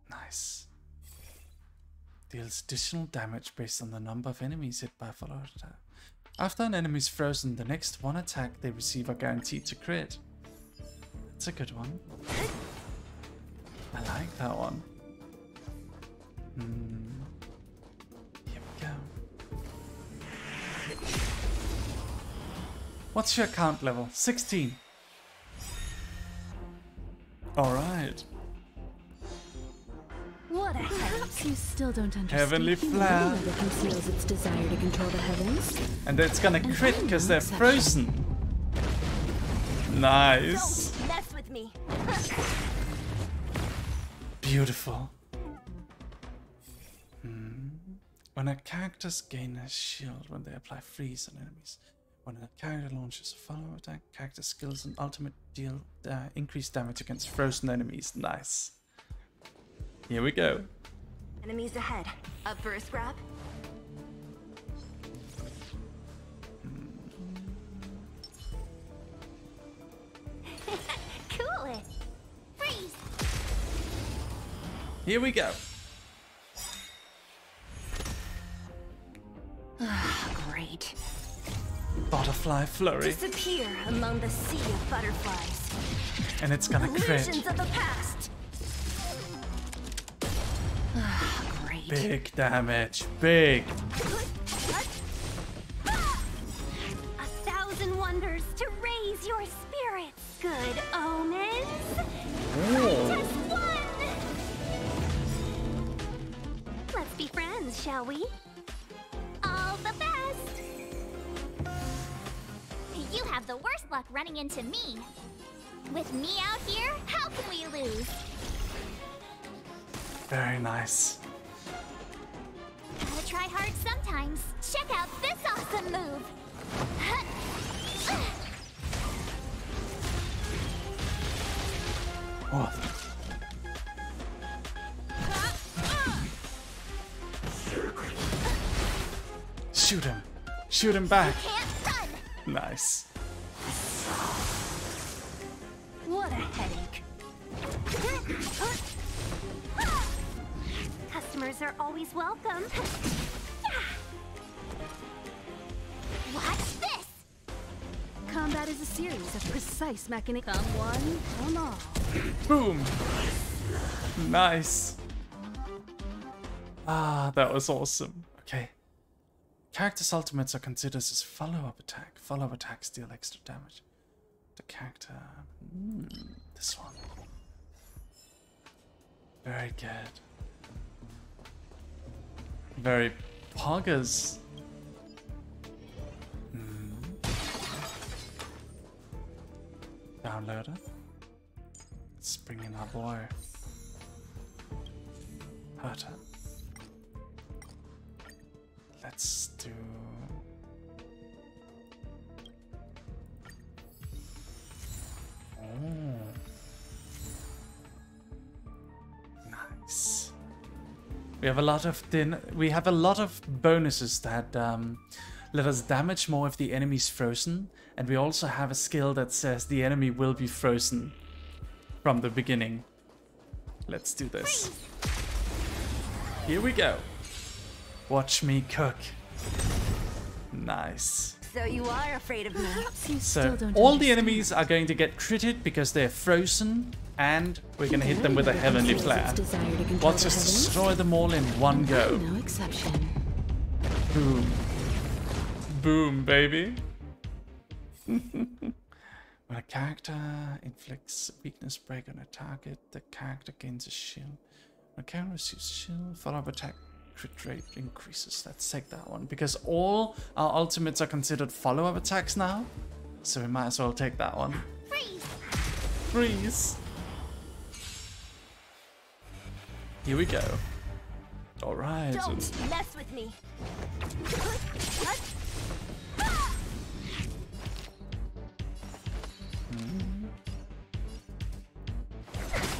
Nice. Deals additional damage based on the number of enemies hit by follow attack. After an enemy is frozen, the next one attack they receive are guaranteed to crit. That's a good one. I like that one. Here we go. What's your count level? 16. Alright. What a Perhaps you still don't understand. Heavenly Flare. That conceals its desire to control the heavens. And it's gonna crit because they're frozen. Nice. Don't mess with me. Beautiful. When a character's gain a shield when they apply freeze on enemies. When a character launches a follow attack, character skills and ultimate deal increased damage against frozen enemies. Nice. Here we go. Enemies ahead. Up for a scrap? Cool it. Freeze. Here we go. Great. Butterfly flurry. Disappear among the sea of butterflies. And it's gonna crit. Illusions of the past. Great. Big damage. Big. 1,000 wonders to raise your spirits. Good omens. Just one. Let's be friends, shall we? All the best. You have the worst luck running into me. With me out here, how can we lose? Very nice. Gotta try hard sometimes. Check out this awesome move. Oh. Shoot him. Shoot him back. Nice. What a headache. Customers are always welcome. Watch this! Combat is a series of precise mechanics. Come one, come all. Boom. Nice. Ah, that was awesome. Okay. Characters' ultimates are considered as follow-up attack. Follow-up attacks deal extra damage. The character... this one. Very good. Very poggers. Downloader. Let's bring in our boy. Herta. Let's do... Oh. Nice. We have a lot of bonuses that let us damage more if the enemy's frozen, and we also have a skill that says the enemy will be frozen from the beginning. Let's do this. Here we go. Watch me cook. Nice. So you are afraid of me. So all the enemies are going to get critted because they're frozen, and we're going to hit them with a heavenly flare. Let's just destroy them all in one go. No exception. Boom. Boom, baby. When a character inflicts weakness break on a target, the character gains a shield. When a character receives shield, follow-up attack crit rate increases. Let's take that one, because all our ultimates are considered follow-up attacks now, so we might as well take that one. Freeze! Freeze! Here we go. Alright. Don't mess with me.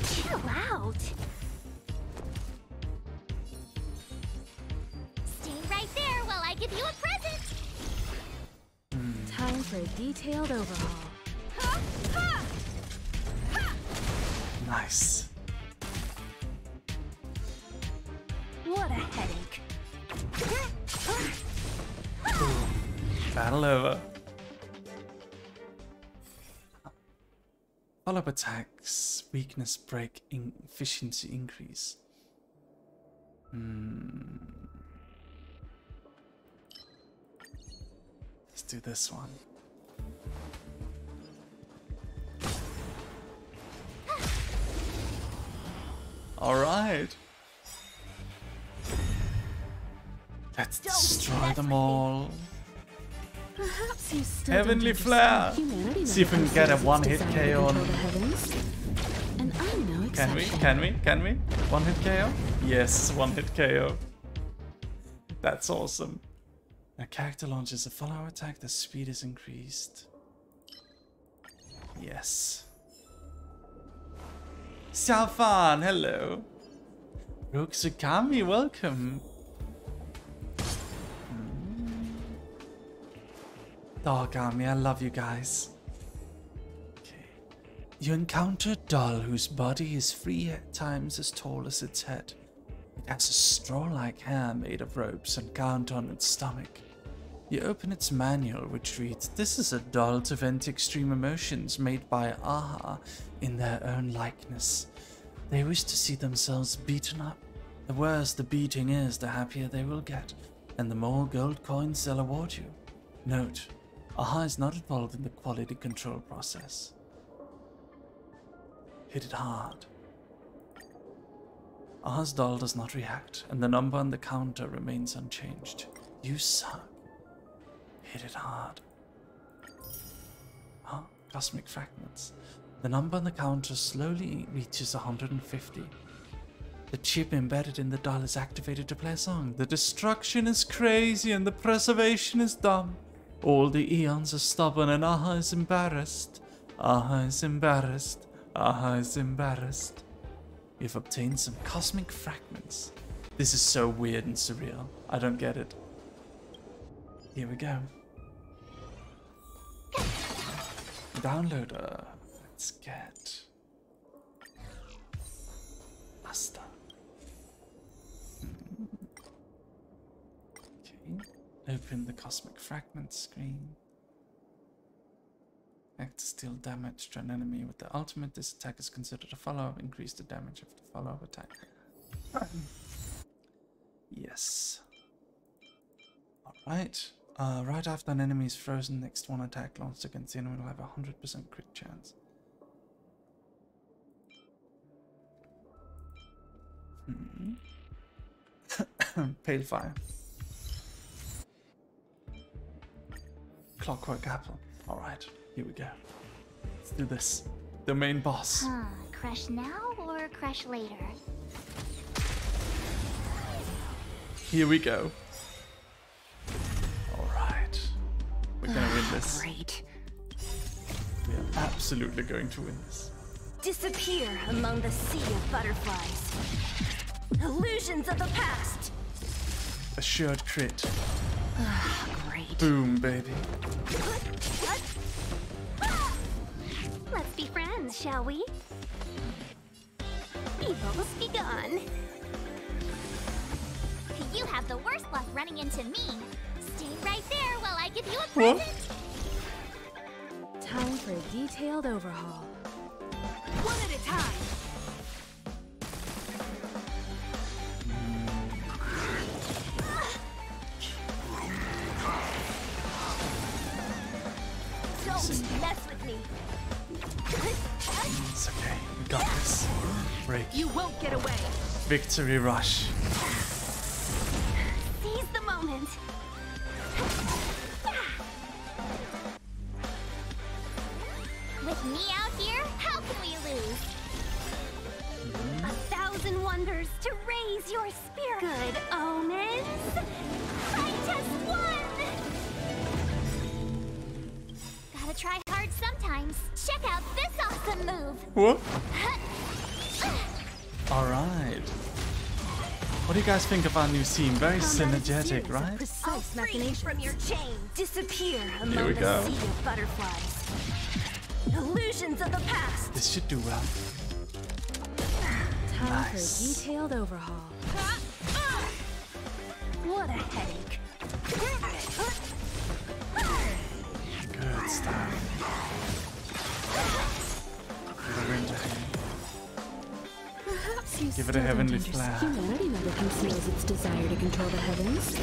Chill out. Stay right there while I give you a present. Time for a detailed overhaul. Nice. What a headache. Battle over. Follow-up attacks, weakness break, efficiency increase. Let's do this one. All right. Let's destroy them all. Perhaps you still Heavenly don't Flare. understand humanity See if we can get a one-hit KO on. And I'm no Can we? exception. Can we? One-hit KO? Yes, one-hit KO. That's awesome. A character launches a follow attack, the speed is increased. Yes. Xiaofan, hello. Rokusukami, welcome. Dogami, I love you guys. Okay. You encounter a doll whose body is 3 times as tall as its head. It has a straw-like hair made of ropes and count on its stomach. You open its manual, which reads, "This is a doll to vent extreme emotions made by AHA in their own likeness. They wish to see themselves beaten up. The worse the beating is, the happier they will get, and the more gold coins they'll award you. Note, AHA is not involved in the quality control process. Hit it hard." AHA's doll does not react, and the number on the counter remains unchanged. You suck. Hit it hard. Ah, cosmic fragments. The number on the counter slowly reaches 150. The chip embedded in the doll is activated to play a song. The destruction is crazy and the preservation is dumb. All the eons are stubborn and AHA is embarrassed. AHA is embarrassed. AHA is embarrassed. You've obtained some cosmic fragments. This is so weird and surreal. I don't get it. Here we go. Downloader. Let's get Master. Okay. Open the cosmic fragment screen. Act to deal damage to an enemy with the ultimate. This attack is considered a follow-up. Increase the damage of the follow-up attack. Yes. Alright. Right after an enemy is frozen, next one attack launched against the enemy will have a 100% crit chance. Pale fire. Clockwork apple. Alright, here we go. Let's do this. The main boss. Crush now or crush later? Here we go. Alright. We're gonna win this. Great. We are absolutely going to win this. Disappear among the sea of butterflies. Illusions of the past. Assured crit. Great. Boom, baby. Let's be friends, shall we? Evils be gone. You have the worst luck running into me. Stay right there while I give you a present. Time for a detailed overhaul. One at a time. Don't mess with me. It's okay. We got this. Break. You won't get away. Victory rush. Seize the moment. With me out here, how can we lose? 1,000 wonders to raise your spirit. Good omens. I just won. Gotta try hard sometimes. Check out this awesome move. What? Alright. What do you guys think of our new scene? Very synergetic, right? Precise machinations from your chain. Disappear among Here we the go. sea of butterflies. Illusions of the past. This should do well. Time Nice. for a detailed overhaul. What a headache. Good stuff. Perhaps you Give it still a heavenly don't flair. understand. Humanity never conceals its desire to control the heavens.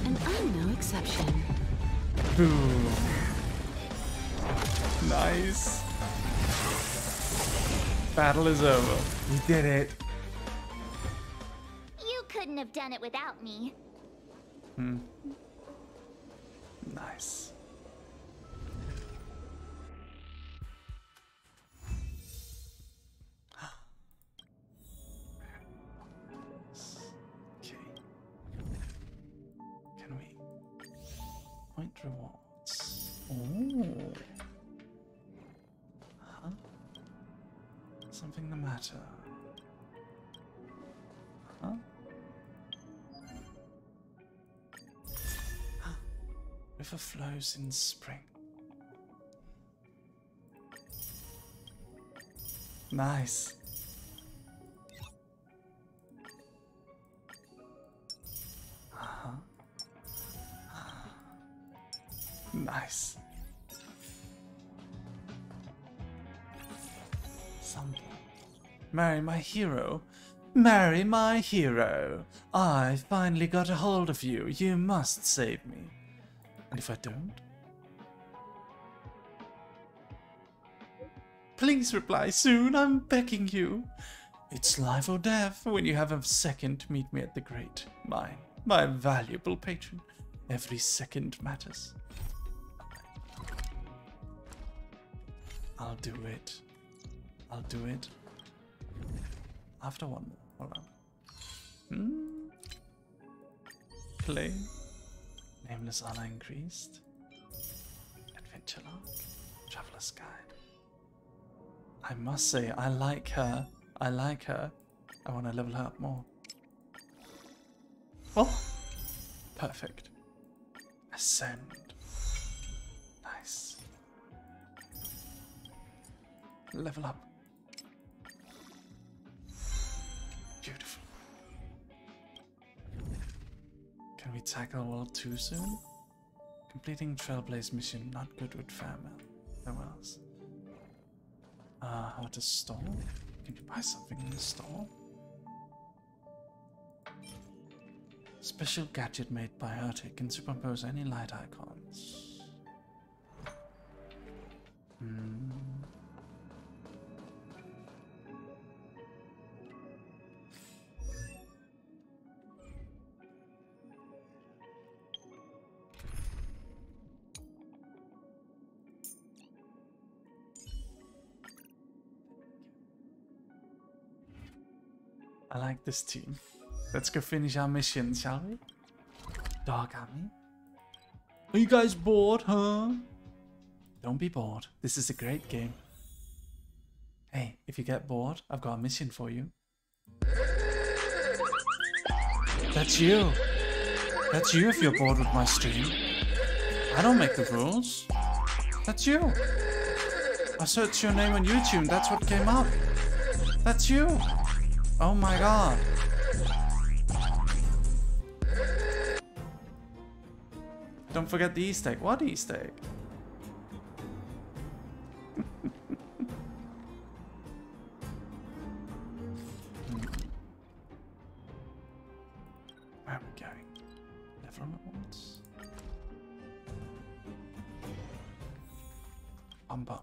And I'm no exception. Boom. Nice. Battle is over. We did it. You couldn't have done it without me. Nice. Okay. Can we point rewards? Oh. Huh? Something the matter? Huh? River flows in spring. Nice. Nice. Something. Marry my hero. Marry my hero. I finally got a hold of you. You must save me. And if I don't? Please reply soon, I'm begging you. It's life or death. When you have a second, meet me at the Great Mine. My valuable patron. Every second matters. I'll do it. I'll do it. After one more. Hold on. Play. Nameless honor increased. Adventure log. Traveler's guide. I must say, I like her. I like her. I want to level her up more. Oh! Perfect. Ascend. Nice. Level up. Beautiful. Can we tackle World 2 soon? Completing Trailblaze mission, not good with farewells. How to store? Can you buy something in the store? Special gadget made by Urtic can superimpose any light icons. I like this team. Let's go finish our mission, shall we? Dog Army. Are you guys bored, huh? Don't be bored. This is a great game. Hey, if you get bored, I've got a mission for you. That's you. That's you if you're bored with my stream. I don't make the rules. That's you. I searched your name on YouTube, that's what came up. That's you. Oh my god. Don't forget the Easter egg. What Easter egg? Where are we going? Level rewards.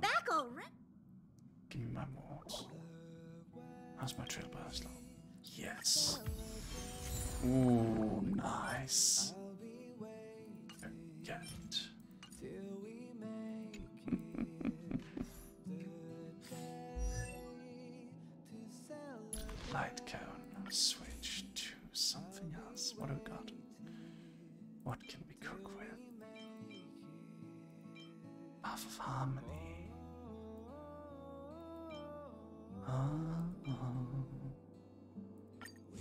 Back already? Give me my rewards. How's my trail burst? Yes. Ooh, nice. Forget. Light cone. Switch to something else. What do we got? What can we cook with? Path of Harmony.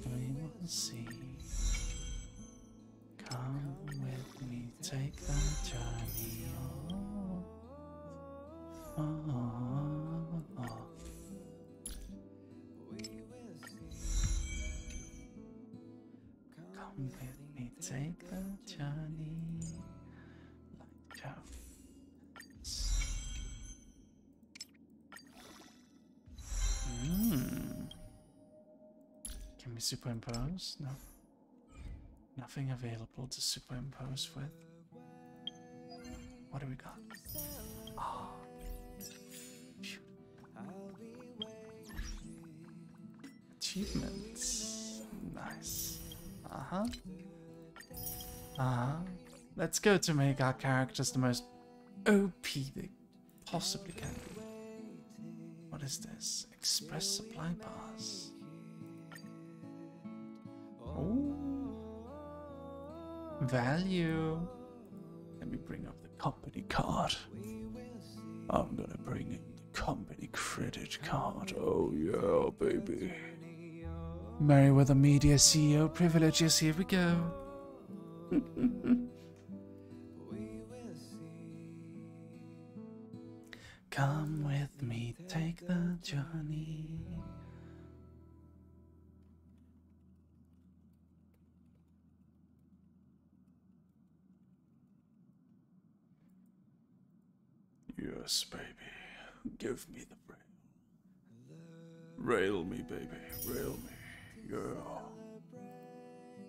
We will see. Come with me, take that journey. Come with me, take that journey. Light cones. Can we superimpose? No. Nothing available to superimpose with. What do we got? Oh. Achievements. Nice. Let's go to make our characters the most OP they possibly can be. What is this? Express supply bars. Oh. Value. Let me bring up the company card. I'm gonna bring in the company credit card. Oh yeah, baby. Merryweather Media CEO privileges, here we go. Come with me, take the journey. Yes, baby. Give me the rail. Rail me, baby. Rail me. Yeah.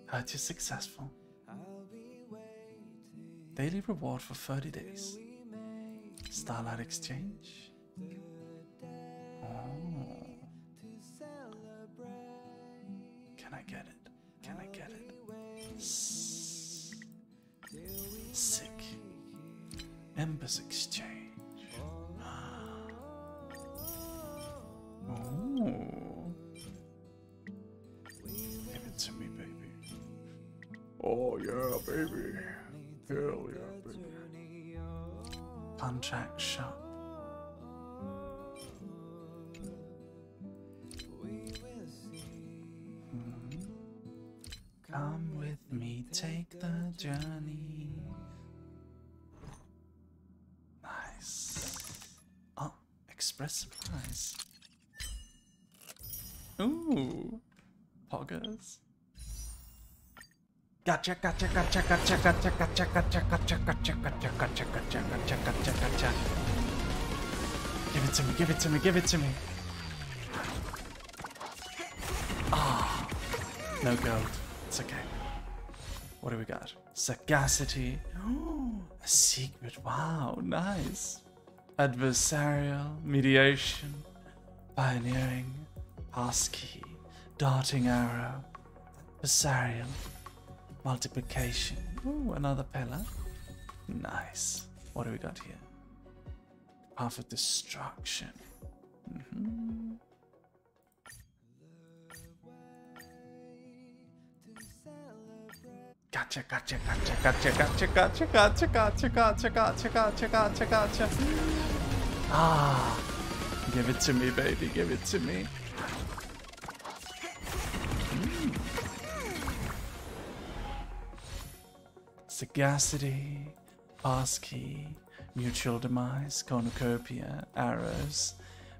Heard you're successful. Daily reward for 30 days. Starlight Exchange. Oh. Can I get it? Can I get it? Sick. Embers Exchange. Oh. Give it to me, baby. Oh yeah, baby. Hell yeah, baby. Contract shop. Come with me, take the journey. Nice. Oh, express supplies. Ooh, poggers. Gotcha, gotcha, gotcha, gotcha, gotcha, gotcha, gotcha, gotcha, gotcha, gotcha, gotcha, gotcha, gotcha, gotcha, gotcha. Give it to me, give it to me, give it to me. Ah, no gold. It's okay. What do we got? Sagacity. Oh, a secret. Wow, nice. Adversarial, mediation, pioneering, passkey, darting arrow, adversarial, multiplication. Ooh, another pillar. Nice. What do we got here? Path of destruction. Gotcha, gotcha, gotcha, gotcha, gotcha, gotcha, gotcha, gotcha, gotcha, gotcha, gotcha, gotcha, gotcha. Ah, give it to me, baby, give it to me. Sagacity, Passkey, Mutual Demise, Cornucopia, Arrows,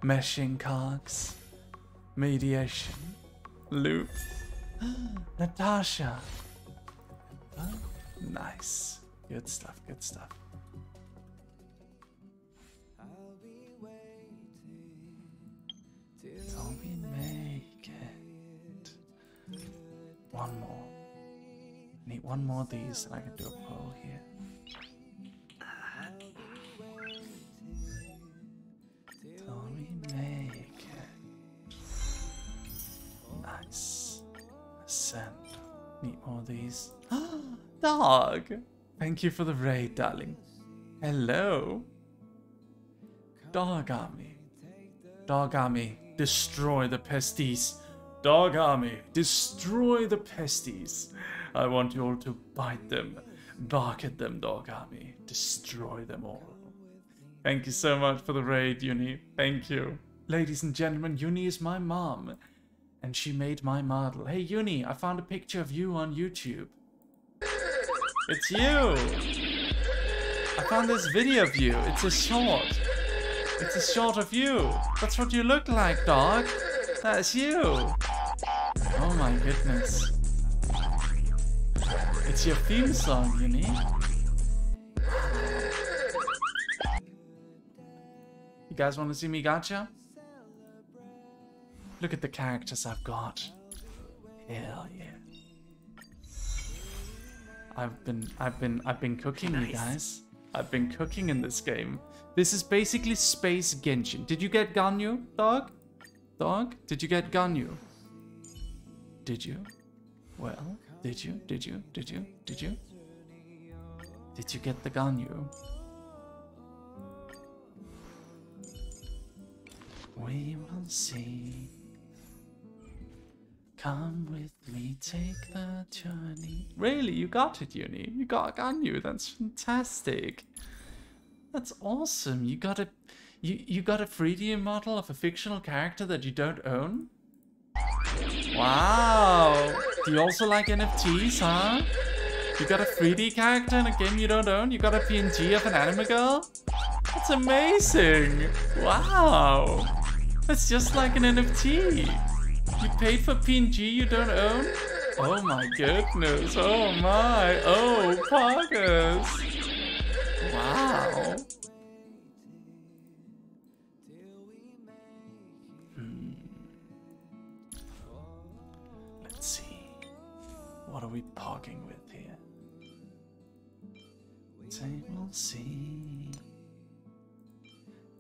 Meshing Cogs, Mediation, Loop, Natasha. Nice. Good stuff, good stuff. Till we make it. One more. Need one more of these and I can do a poll here. Till we make it. Nice. Ascend. Need more of these. Dog! Thank you for the raid, darling. Hello. Dog Army. Dog Army, destroy the pesties. Dog Army, destroy the pesties. I want you all to bite them, bark at them, Dog Army. Destroy them all. Thank you so much for the raid, Uni. Thank you. Ladies and gentlemen, Uni is my mom. And she made my model. Hey, Uni, I found a picture of you on YouTube. It's you! I found this video of you. It's a short. It's a short of you. That's what you look like, dog. That's you. Oh my goodness. It's your theme song, Uni. You guys want to see me gacha? Look at the characters I've got. Hell yeah. I've been cooking, nice. You guys. I've been cooking in this game. This is basically Space Genshin. Did you get Ganyu, dog? Dog? Did you get Ganyu? Did you? Well, did you? Did you? Did you? Did you? Did you get the Ganyu? We will see. Come with me, take the journey. Really, you got it, Uni. You got Ganyu. That's fantastic. That's awesome. You got a 3D model of a fictional character that you don't own? Wow. Do you also like NFTs, huh? You got a 3D character in a game you don't own? You got a PNG of an anime girl? That's amazing. Wow. That's just like an NFT. You paid for PNG you don't own? Oh my goodness. Oh my. Oh, poggers. Wow. Let's see. What are we pogging with here? Say we'll see.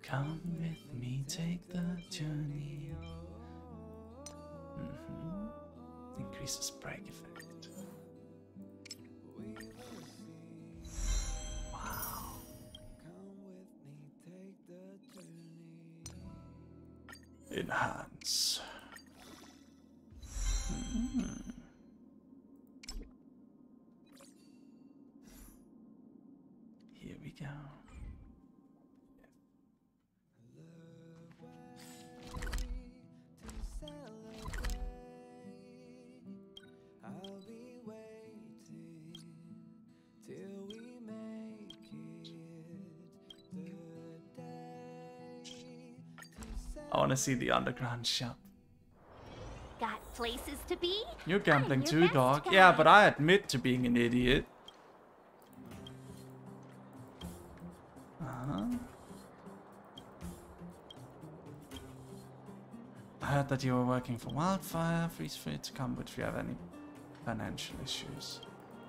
Come with me, take the journey. Increases break effect. Wow. Enhance. Here we go. I want to see the underground shop. Got places to be? You're gambling I'm too, your best dog. guy. Yeah, but I admit to being an idiot. I heard that you were working for Wildfire. Feel free to come if you have any financial issues.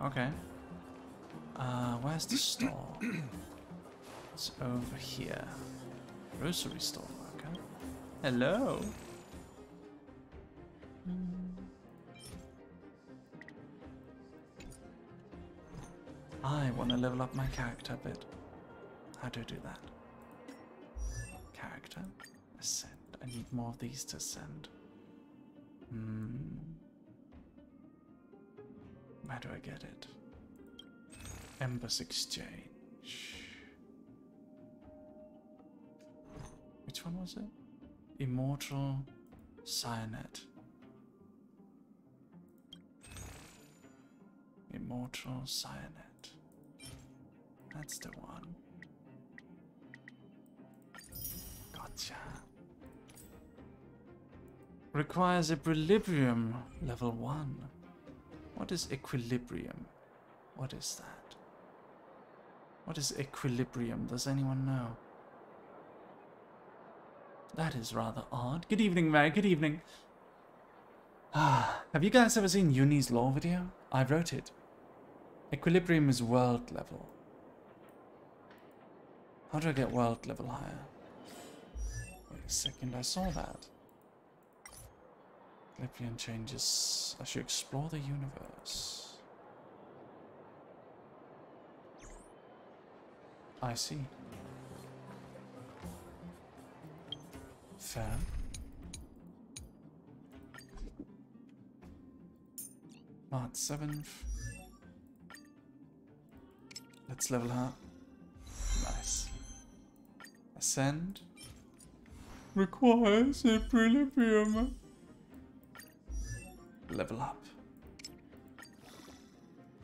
Okay. Where's the store? It's over here. Grocery store worker. Hello. I want to level up my character a bit. How do I do that? Character. Ascend. I need more of these to ascend. Where do I get it? Embers Exchange. Which one was it? Immortal Cyanet. Immortal Cyanet. That's the one. Gotcha. Requires equilibrium level 1. What is equilibrium? What is that? What is equilibrium? Does anyone know? That is rather odd. Good evening, Mary. Good evening. Have you guys ever seen Uni's lore video? I wrote it. Equilibrium is world level. How do I get world level higher? Wait a second, I saw that. Equilibrium changes. I should explore the universe. I see. Fair. March 7th. Let's level up. Nice. Ascend. Requires equilibrium. Level up.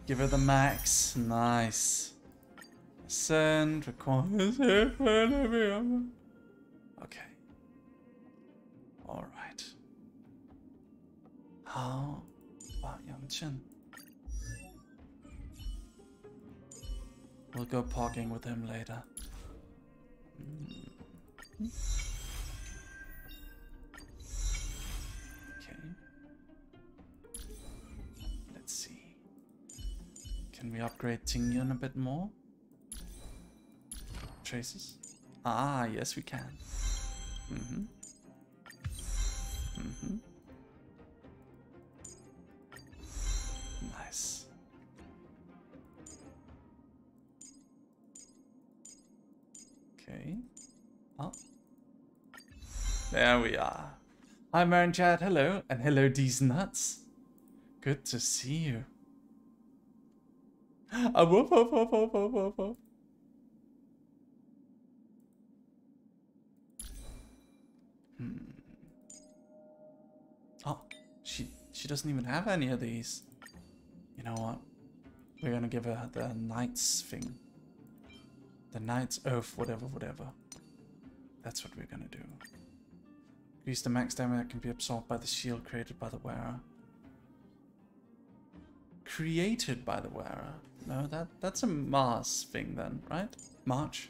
Give her the max. Nice. Ascend. Requires equilibrium. Okay. Alright. How about Yanqing? We'll go parking with him later. Okay. Let's see. Can we upgrade Tingyun a bit more? Traces? Ah, yes we can. Nice. Okay. Oh. There we are. Hi Marin Chat, hello. And hello D's Nuts. Good to see you. Woof, woof, woof, woof, woof, woof, woof. Oh, she doesn't even have any of these. You know what? We're gonna give her the Knight's thing. The Knight's Oath, whatever. That's what we're gonna do. Increase the max damage that can be absorbed by the shield created by the wearer. Created by the wearer? No, that's a Mars thing then, right? March.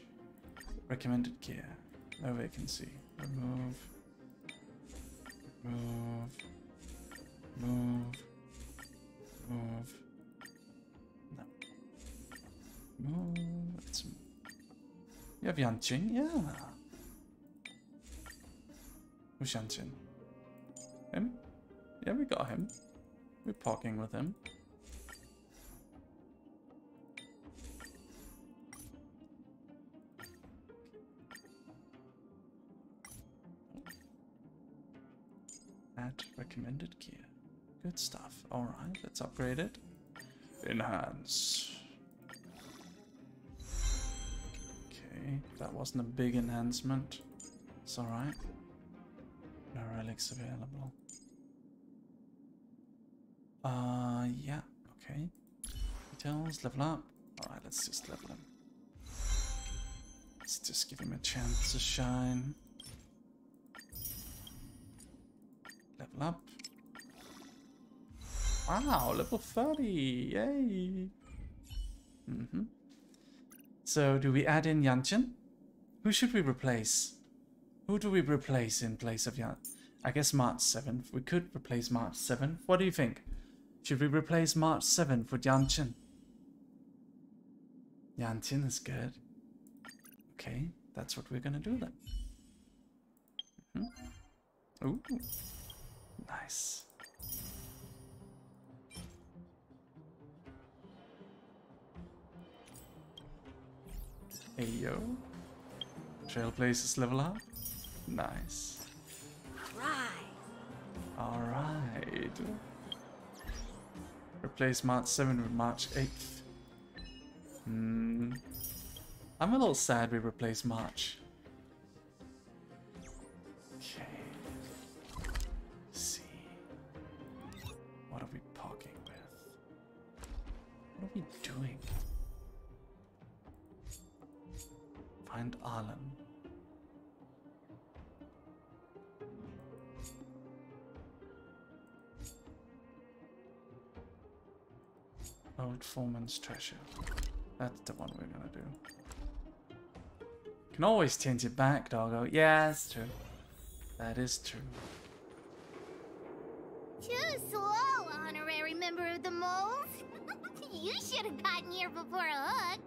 Recommended gear. No vacancy. Remove. Move. No. Move. You have Yanqing? Yeah. Who's Yanqing? Him? Yeah, we got him. We're parking with him. Add recommended gear. Good stuff. Alright, let's upgrade it. Enhance. Okay, that wasn't a big enhancement. It's alright. No relics available. Yeah, okay. Details, level up. Alright, let's just level him. Let's just give him a chance to shine. Level up. Wow, level 30. Yay. So, do we add in Yanqing? Who should we replace? Who do we replace in place of Yanqing? I guess March 7th. We could replace March 7th. What do you think? Should we replace March 7th with Yanqing? Yanqing is good. Okay, that's what we're gonna do then. Ooh. Nice. Hey yo. Trailblazers level up. Nice. Alright. Replace March 7th with March 8th. I'm a little sad we replaced March. Okay. Let's see. What are we parking with? What are we doing? find Alan. Old Foreman's treasure. That's the one we're gonna do. Can always change it back, doggo. Yeah, that's true. That is true. Too slow, honorary member of the moles. You should have gotten here before Hook.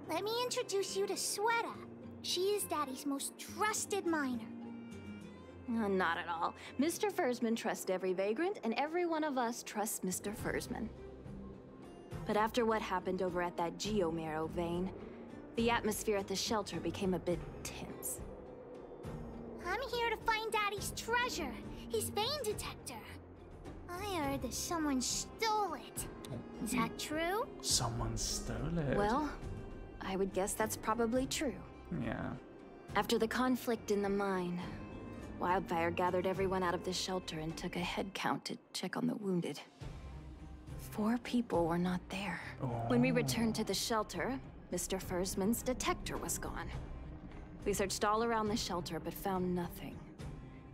Let me introduce you to Sweta. She is Daddy's most trusted miner. Not at all. Mr. Fursman trusts every vagrant, and every one of us trusts Mr. Fursman. But after what happened over at that Geomarrow vein, the atmosphere at the shelter became a bit tense. I'm here to find Daddy's treasure, his vein detector. I heard that someone stole it. Is that true? Someone stole it. Well, I would guess that's probably true. Yeah. After the conflict in the mine, Wildfire gathered everyone out of the shelter and took a head count to check on the wounded. 4 people were not there. When we returned to the shelter, Mr. Fursman's detector was gone. We searched all around the shelter but found nothing.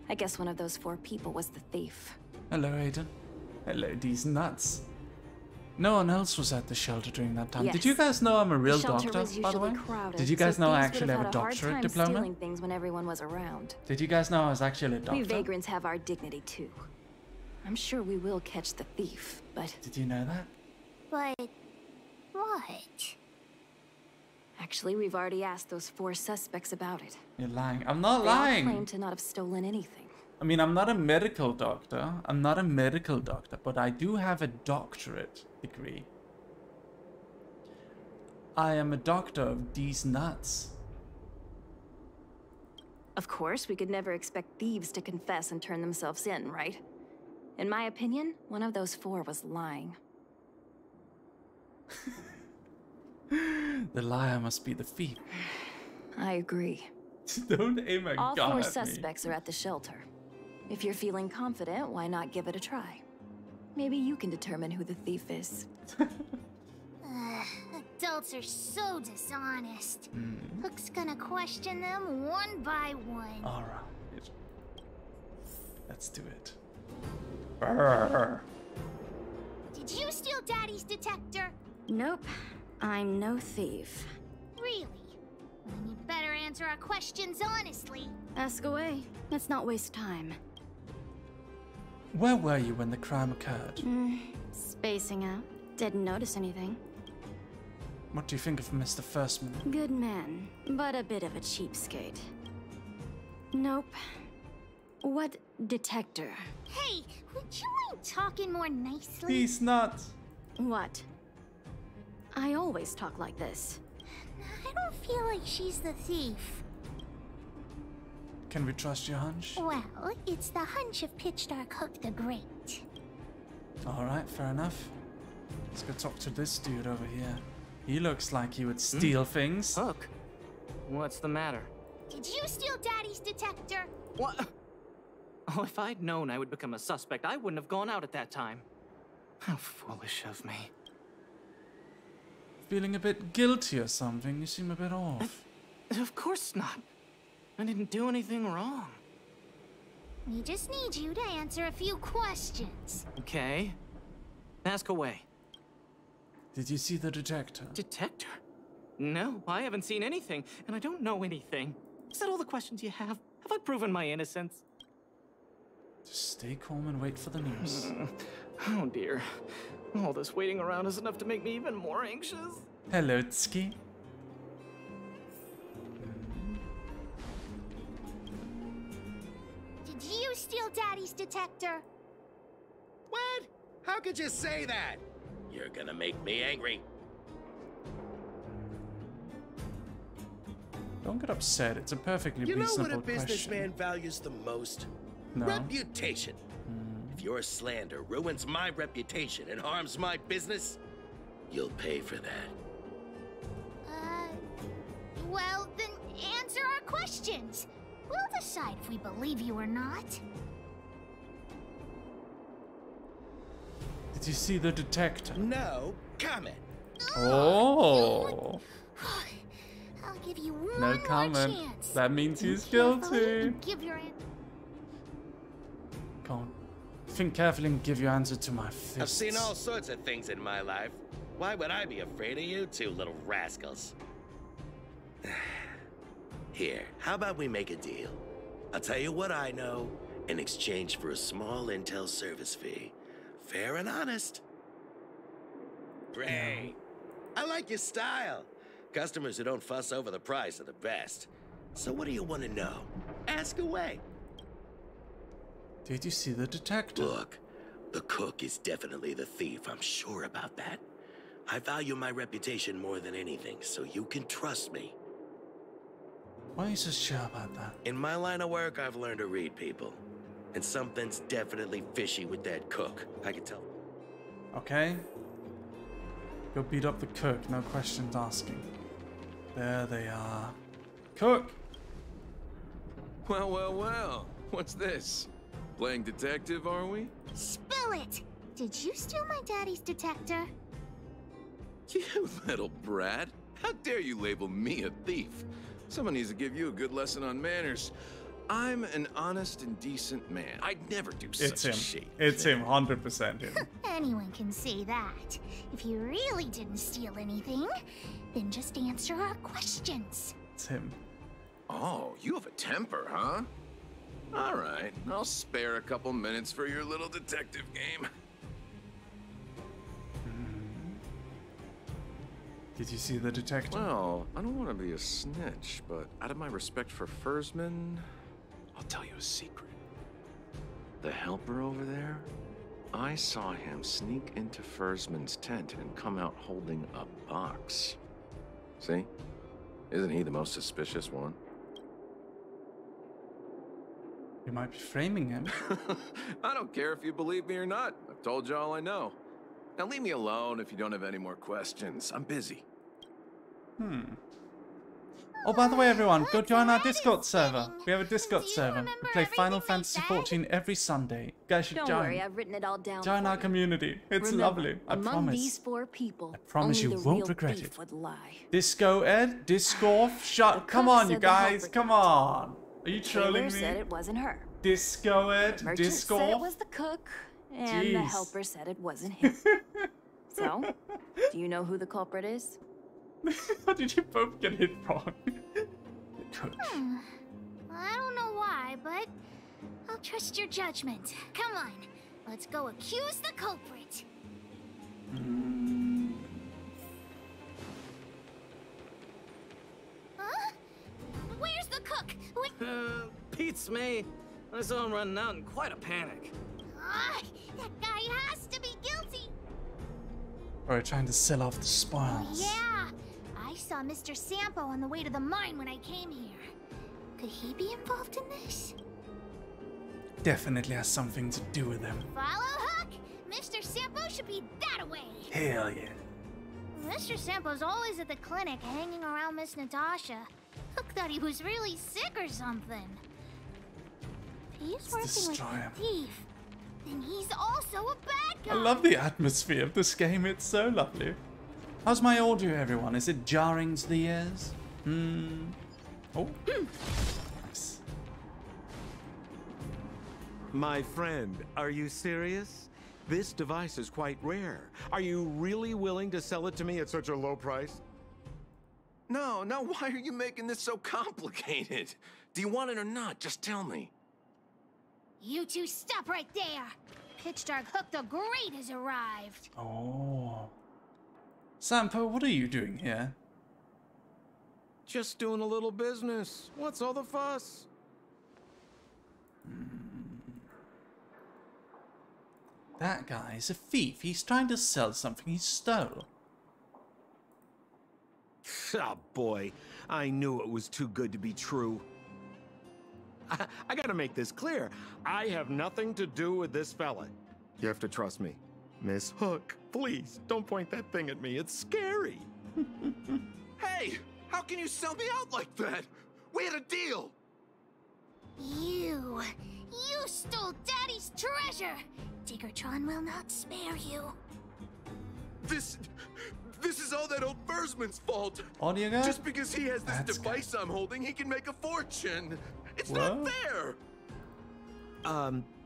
I guess one of those 4 people was the thief. Hello, Aiden. Hello, these nuts. No one else was at the shelter during that time. Yes. Did you guys know I'm a real The shelter doctor, was by the way? usually crowded, Did you guys so know I thieves would actually have a had hard doctorate time diploma? stealing things when everyone was around. Did you guys know I was actually a We doctor? vagrants have our dignity too. I'm sure we will catch the thief, but... Did you know that? But... what? Actually, we've already asked those 4 suspects about it. You're lying. I'm not They all lying. claim to not have stolen anything. I mean, I'm not a medical doctor. I'm not a medical doctor, but I do have a doctorate degree. I am a doctor of these nuts. Of course, we could never expect thieves to confess and turn themselves in, right? In my opinion, one of those 4 was lying. The liar must be the thief. I agree. Don't aim a All gun 4 at me. suspects are at the shelter. If you're feeling confident, why not give it a try? Maybe you can determine who the thief is. Adults are so dishonest. Hook's gonna question them one by one. Alright. Let's do it. Brrr. Did you steal Daddy's detector? Nope. I'm no thief. Really? Then you'd better answer our questions honestly. Ask away. Let's not waste time. Where were you when the crime occurred? Spacing out. Didn't notice anything. What do you think of Mr. Fursman? Good man, but a bit of a cheapskate. Nope. What detector? Hey, would you mind talking more nicely? These nuts. What? I always talk like this. I don't feel like she's the thief. Can we trust your hunch? Well, it's the hunch of Pitch Dark Hook the Great. Alright, fair enough. Let's go talk to this dude over here. He looks like he would steal things. Hook? What's the matter? Did you steal Daddy's detector? What? Oh, if I'd known I would become a suspect, I wouldn't have gone out at that time. How foolish of me. Feeling a bit guilty or something? You seem a bit off. Of course not. I didn't do anything wrong. We just need you to answer a few questions. Okay. Ask away. Did you see the detector? Detector? No, I haven't seen anything, and I don't know anything. Is that all the questions you have? Have I proven my innocence? Just stay calm and wait for the news. Oh dear. All this waiting around is enough to make me even more anxious. Hello, Tsuki. Did you steal Daddy's detector? What? How could you say that? You're gonna make me angry. Don't get upset. It's a perfectly You know reasonable what a question. businessman values the most? No. Reputation. If your slander ruins my reputation and harms my business, you'll pay for that. Well, then answer our questions. We'll decide if we believe you or not. Did you see the detector? No comment. Oh. I'll give you one No more comment. chance. That means he's Carefully guilty. and give your answer. Go on. Think carefully and give your answer to my fists. I've seen all sorts of things in my life. Why would I be afraid of you two little rascals? Here, how about we make a deal? I'll tell you what I know in exchange for a small intel service fee. Fair and honest. Great. I like your style. Customers who don't fuss over the price are the best. So what do you want to know? Ask away. Did you see the detective? Look, the cook is definitely the thief. I'm sure about that. I value my reputation more than anything, so you can trust me. Why are you so sure about that? In my line of work, I've learned to read people. And something's definitely fishy with that cook. I can tell. Okay. Go beat up the cook, no questions asking. There they are. Cook! Well, well, well. What's this? Playing detective, are we? Spill it! Did you steal my daddy's detector? You little brat. How dare you label me a thief? Someone needs to give you a good lesson on manners. I'm an honest and decent man. I'd never do It's such him. a shady It's thing. him, 100% him. Anyone can say that. If you really didn't steal anything, then just answer our questions. It's him. Oh, you have a temper, huh? All right, I'll spare a couple minutes for your little detective game. Did you see the detective? Well, I don't want to be a snitch, but out of my respect for Fursman, I'll tell you a secret. The helper over there, I saw him sneak into Fursman's tent and come out holding a box. See? Isn't he the most suspicious one? You might be framing him. I don't care if you believe me or not. I've told you all I know. Now leave me alone if you don't have any more questions. I'm busy. Oh, by the way, everyone, go join our Discord server. We have a Discord server. We play Final Fantasy XIV every Sunday. You guys should Don't join. worry, I've written it all down. Join for our you. community. It's Remember, lovely. I among promise. these 4 people, I promise only you the won't real regret thief it. would lie. Disco Ed? Discorf? Shut. Come on, you said the helper guys. Come on. Are you Taylor trolling me? said it wasn't her. Disco Ed? Merchant said it Discorf? was the cook, and the Jeez. helper said it wasn't him. So, do you know who the culprit is? How did you both get it wrong? I don't know why, but I'll trust your judgment. Come on, let's go accuse the culprit. Huh? Where's the cook? Beats me. I saw him running out in quite a panic. That guy has to be guilty. We're trying to sell off the spoils. Yeah, I saw Mr. Sampo on the way to the mine when I came here. Could he be involved in this? Definitely has something to do with him. Follow Hook! Mr. Sampo should be that away. Hell yeah. Mr. Sampo's always at the clinic hanging around Miss Natasha. Hook thought he was really sick or something. If he's working with destroy him. the thief, then he's also a bad guy. I love the atmosphere of this game. It's so lovely. How's my audio, everyone? Is it jarring to the ears? Oh. Nice. My friend, are you serious? This device is quite rare. Are you really willing to sell it to me at such a low price? No, why are you making this so complicated? Do you want it or not? Just tell me. You two stop right there. Pitch Dark Hook the Great has arrived. Oh. Sampo, what are you doing here? Just doing a little business. What's all the fuss? That guy is a thief. He's trying to sell something he stole. Oh boy, I knew it was too good to be true. I gotta make this clear. I have nothing to do with this fella. You have to trust me. Miss Hook, please, don't point that thing at me. It's scary. Hey, how can you sell me out like that? We had a deal. You stole Daddy's treasure. Diggertron will not spare you. This is all that old Bursman's fault. Audio? Just because he has this device I'm holding, he can make a fortune. It's not fair.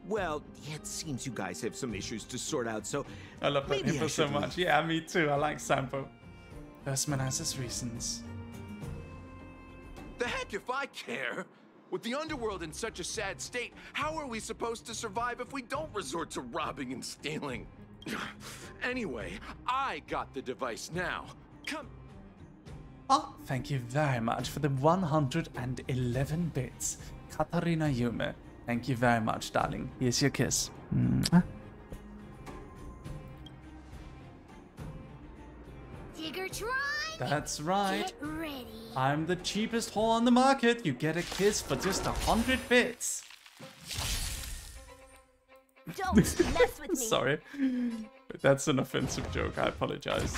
Well, it seems you guys have some issues to sort out, so I love that maybe info I so should much. leave. Yeah, me too. I like Sampo. Bursman has his reasons. The heck if I care? With the underworld in such a sad state, how are we supposed to survive if we don't resort to robbing and stealing? Anyway, I got the device now. Come. Oh, thank you very much for the 111 bits. Katarina Yume. Thank you very much, darling. Here's your kiss. Mwah. Diggertron! That's right. Get ready. I'm the cheapest whore on the market. You get a kiss for just 100 bits. Don't mess with me. Sorry. That's an offensive joke. I apologize.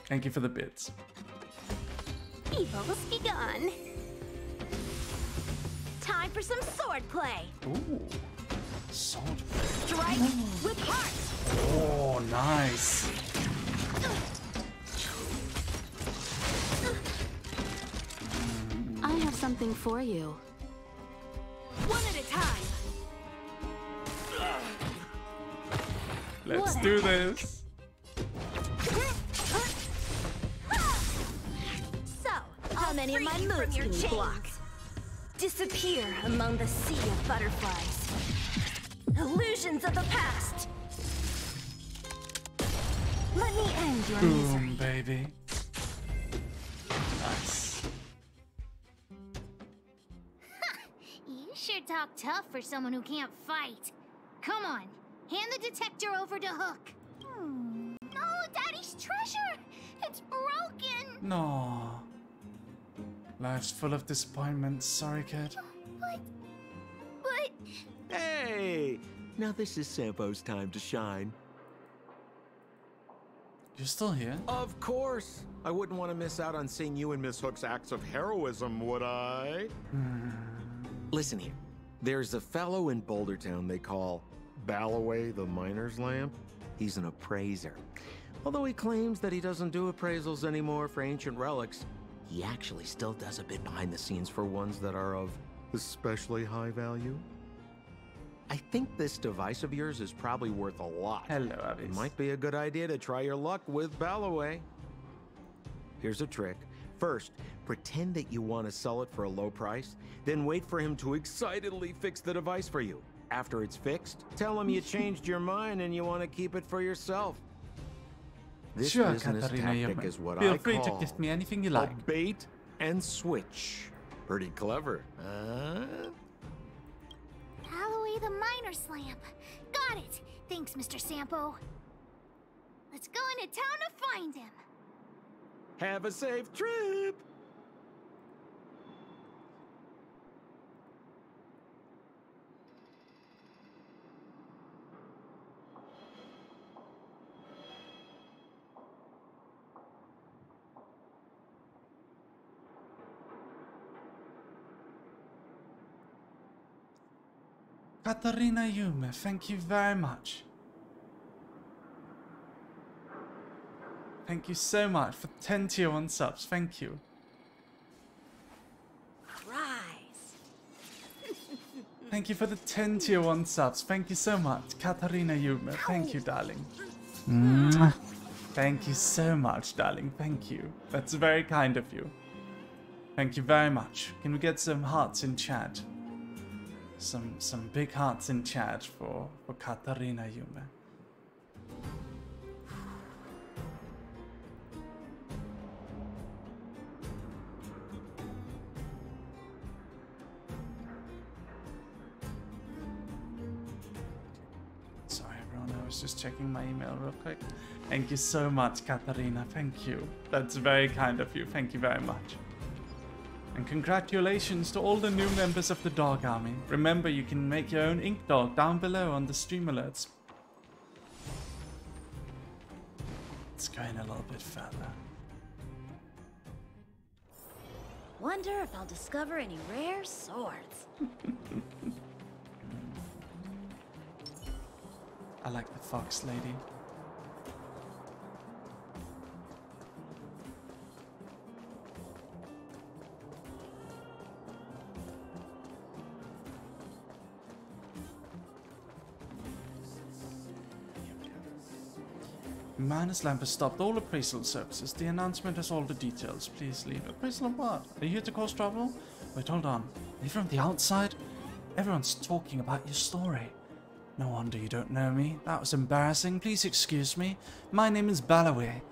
Thank you for the bits. Evil's begun. Time for some sword play. Ooh. Sword. Strike with heart. Oh, nice. I have something for you. One at a time. Let's do this. So, how many of my moves can you block? Disappear among the sea of butterflies. Illusions of the past. Let me end your misery. Boom, baby. Nice. You sure talk tough for someone who can't fight. Come on, hand the detector over to Hook. No, Daddy's treasure! It's broken! No. Life's full of disappointments. Sorry, kid. But... Hey! Now this is Sampo's time to shine. You're still here? Of course. I wouldn't want to miss out on seeing you and Miss Hook's acts of heroism, would I? Listen here. There's a fellow in Boulder Town they call Balloway the Miner's Lamp? He's an appraiser. Although he claims that he doesn't do appraisals anymore for ancient relics, he actually still does a bit behind the scenes for ones that are of especially high value? I think this device of yours is probably worth a lot. Hello, Avis. It might be a good idea to try your luck with Balloway. Here's a trick. First, pretend that you want to sell it for a low price, then wait for him to excitedly fix the device for you. After it's fixed, tell him you changed your mind and you want to keep it for yourself. This Sure, business Katarina, tactic is what feel I free call to gift me anything you a like. bait and switch. Pretty clever. Balloway the Miner's Lamp. Got it. Thanks, Mr. Sampo. Let's go into town to find him. Have a safe trip! Katarina Yume, thank you very much. Thank you so much for 10 tier 1 subs. Thank you. Rise. Thank you for the 10 tier 1 subs. Thank you so much, Katarina Yume. Thank you, darling. Mwah. Thank you so much, darling. Thank you. That's very kind of you. Thank you very much. Can we get some hearts in chat? Some big hearts in chat for Katarina Yume. Sorry everyone, I was just checking my email real quick. Thank you so much, Katarina. Thank you. That's very kind of you. Thank you very much. And congratulations to all the new members of the Dog Army. Remember, you can make your own ink dog down below on the stream alerts. Let's go in a little bit further. Wonder if I'll discover any rare swords. I like the fox lady. Minus Lamp has stopped all appraisal services. The announcement has all the details. Please leave. Appraisal of what? Are you here to cause trouble? Wait, hold on. Are you from the outside? Everyone's talking about your story. No wonder you don't know me. That was embarrassing. Please excuse me. My name is Balloway.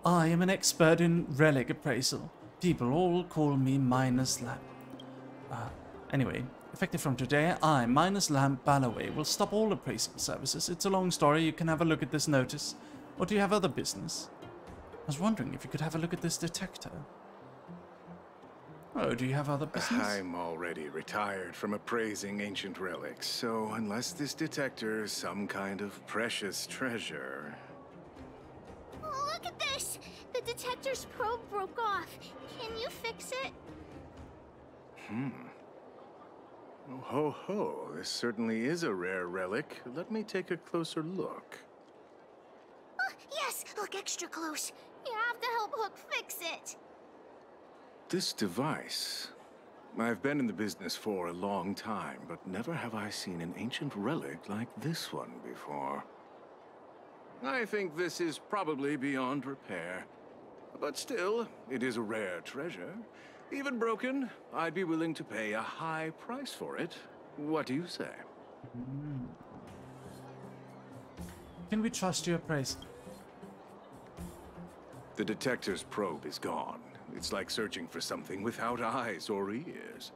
I am an expert in relic appraisal. People all call me Minus Lamp. Anyway, effective from today, I, Minus Lamp Balloway, will stop all appraisal services. It's a long story. You can have a look at this notice. Or do you have other business? I was wondering if you could have a look at this detector. Oh, do you have other business? I'm already retired from appraising ancient relics, so unless this detector is some kind of precious treasure... Oh, look at this! The detector's probe broke off. Can you fix it? Oh, ho ho, this certainly is a rare relic. Let me take a closer look. Yes, look extra close. You have to help Hook fix it. This device... I've been in the business for a long time, but never have I seen an ancient relic like this one before. I think this is probably beyond repair. But still, it is a rare treasure. Even broken, I'd be willing to pay a high price for it. What do you say? Can we trust your appraisal? The detector's probe is gone. It's like searching for something without eyes or ears.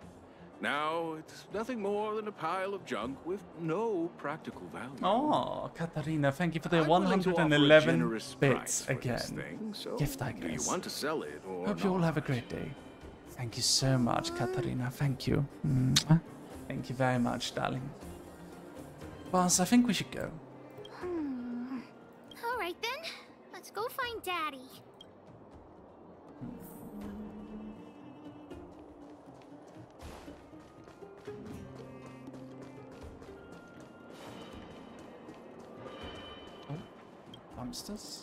Now, it's nothing more than a pile of junk with no practical value. Oh, Katarina, thank you for the 111 bits again. Gift, I guess. Do you want to sell it or Hope you all have a great day. Thank you so much, Katarina. Thank you. Mwah. Thank you very much, darling. Boss, I think we should go. All right then. Let's go find Daddy. Dumpsters.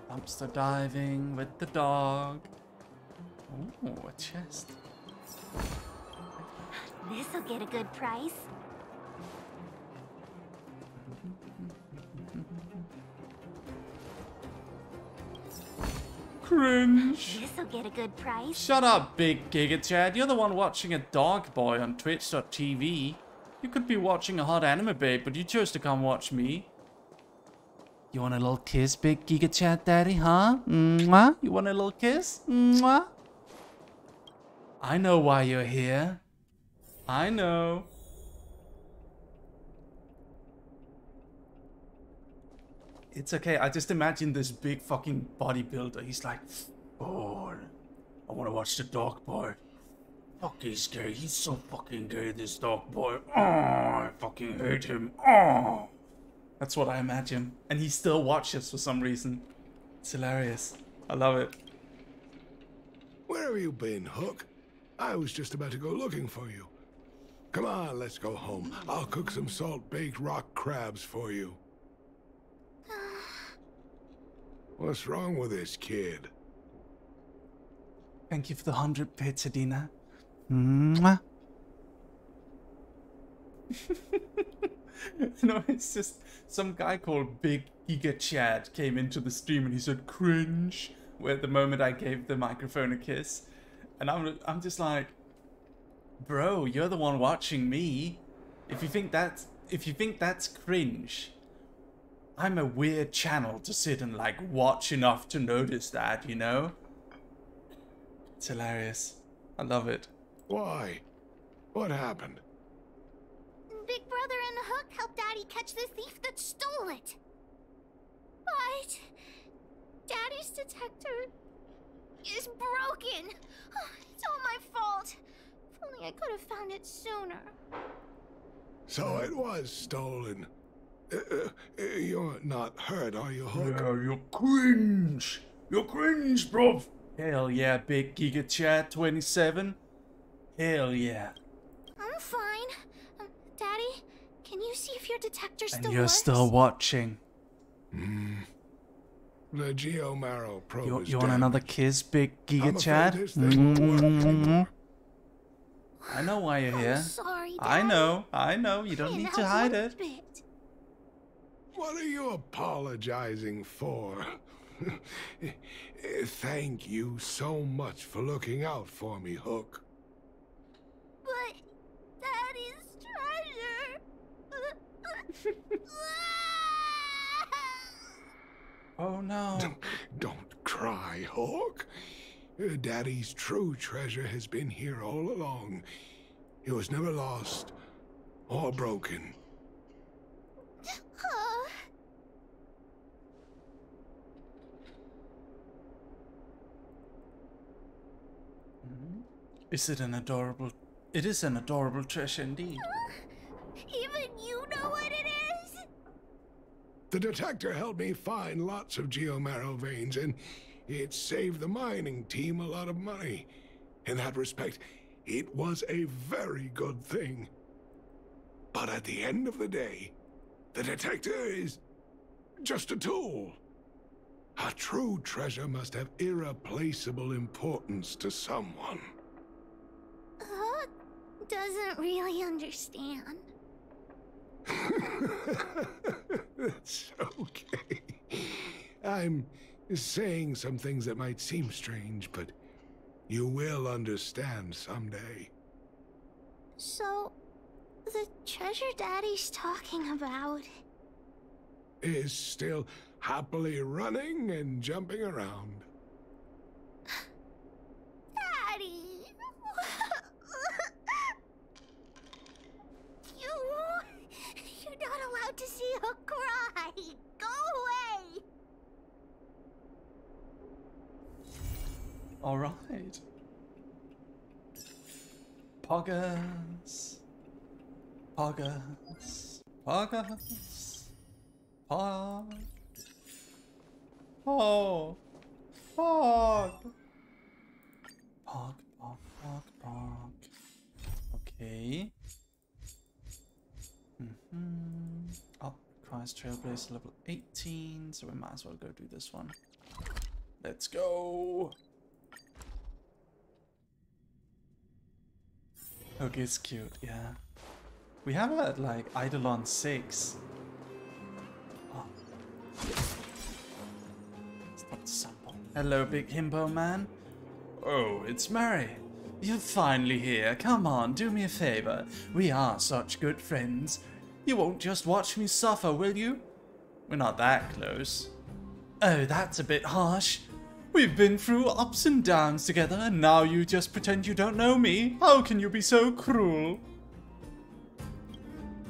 Dumpster diving with the dog. Oh, a chest. This'll get a good price. Cringe. This'll get a good price. Shut up, big Giga Chad. You're the one watching a dog boy on Twitch.tv. You could be watching a hot anime babe, but you chose to come watch me. You want a little kiss, big Giga Chad daddy, huh? Mwah? You want a little kiss? Mwah? I know why you're here. I know. It's okay. I just imagine this big fucking bodybuilder. He's like, oh, I want to watch the dog boy. Fuck, he's gay. He's so fucking gay, this dog boy. Oh, I fucking hate him. Oh. That's what I imagine. And he still watches for some reason. It's hilarious. I love it. Where have you been, Hook? I was just about to go looking for you. Come on, let's go home. I'll cook some salt-baked rock crabs for you. What's wrong with this kid? Thank you for the 100 bits, Adina. Mwah. No, it's just some guy called Big Giga Chad came into the stream and he said cringe at the moment I gave the microphone a kiss. And I'm just like, bro, you're the one watching me. If you think that's cringe, I'm a weird channel to sit and like watch enough to notice that, you know? It's hilarious. I love it. Why? What happened? Big Brother and Hook helped Daddy catch the thief that stole it. But Daddy's detector is broken. It's all my fault. If only I could have found it sooner. So it was stolen. You're not hurt, are you, Hook? Yeah, you're cringe. You're cringe, bro. Hell yeah, Big Giga Chad 27. Hell yeah. I'm fine. Daddy, can you see if your detector still works? And you're still watching. The Geo Marrow probe is You want dead. another kiss, Big Giga Chad? I know why you're here. Sorry, Daddy. I know. You don't need to hide it. What are you apologizing for? Thank you so much for looking out for me, Hook. But Daddy's treasure. Oh no. Don't cry, Hook. Daddy's true treasure has been here all along. It was never lost or broken. Is it an adorable... It is an adorable treasure indeed. Even you know what it is? The detector helped me find lots of geomarrow veins, and it saved the mining team a lot of money. In that respect, it was a very good thing. But at the end of the day, the detector is just a tool. A true treasure must have irreplaceable importance to someone. Hook doesn't really understand. That's okay. I'm saying some things that might seem strange, but you will understand someday. So, the treasure Daddy's talking about is still happily running and jumping around. Daddy! You're not allowed to see her cry! Go away! Alright. Poggers. Poggers. Poggers. Pog. Oh. Pog. Pog, pog, pog, pog. Okay. Oh, Christ Trailblazer level 18, so we might as well go do this one. Let's go. Okay, it's cute, yeah. We have it at like Eidolon 6. Oh. Stop sample. Hello, big himbo man. Oh, it's Mary. You're finally here. Come on, do me a favor. We are such good friends. You won't just watch me suffer, will you? We're not that close. Oh, that's a bit harsh. We've been through ups and downs together, and now you just pretend you don't know me? How can you be so cruel?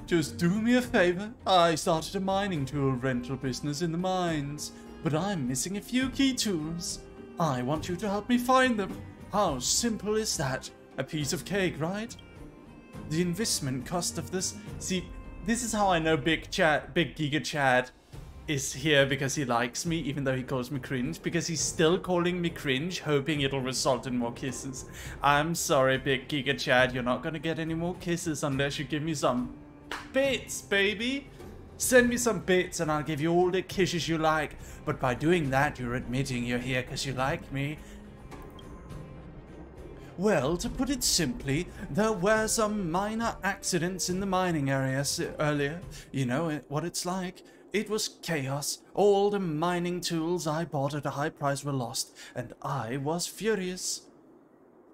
Just do me a favor. I started a mining tool rental business in the mines, but I'm missing a few key tools. I want you to help me find them. How simple is that? A piece of cake, right? The investment cost of this... See, this is how I know Big Giga Chad is here because he likes me, even though he calls me cringe, because he's still calling me cringe, hoping it'll result in more kisses. I'm sorry, Big Giga Chad, you're not gonna get any more kisses unless you give me some bits, baby. Send me some bits and I'll give you all the kisses you like, but by doing that, you're admitting you're here because you like me. Well, to put it simply, there were some minor accidents in the mining areas earlier. You know what it's like. It was chaos. All the mining tools I bought at a high price were lost, and I was furious.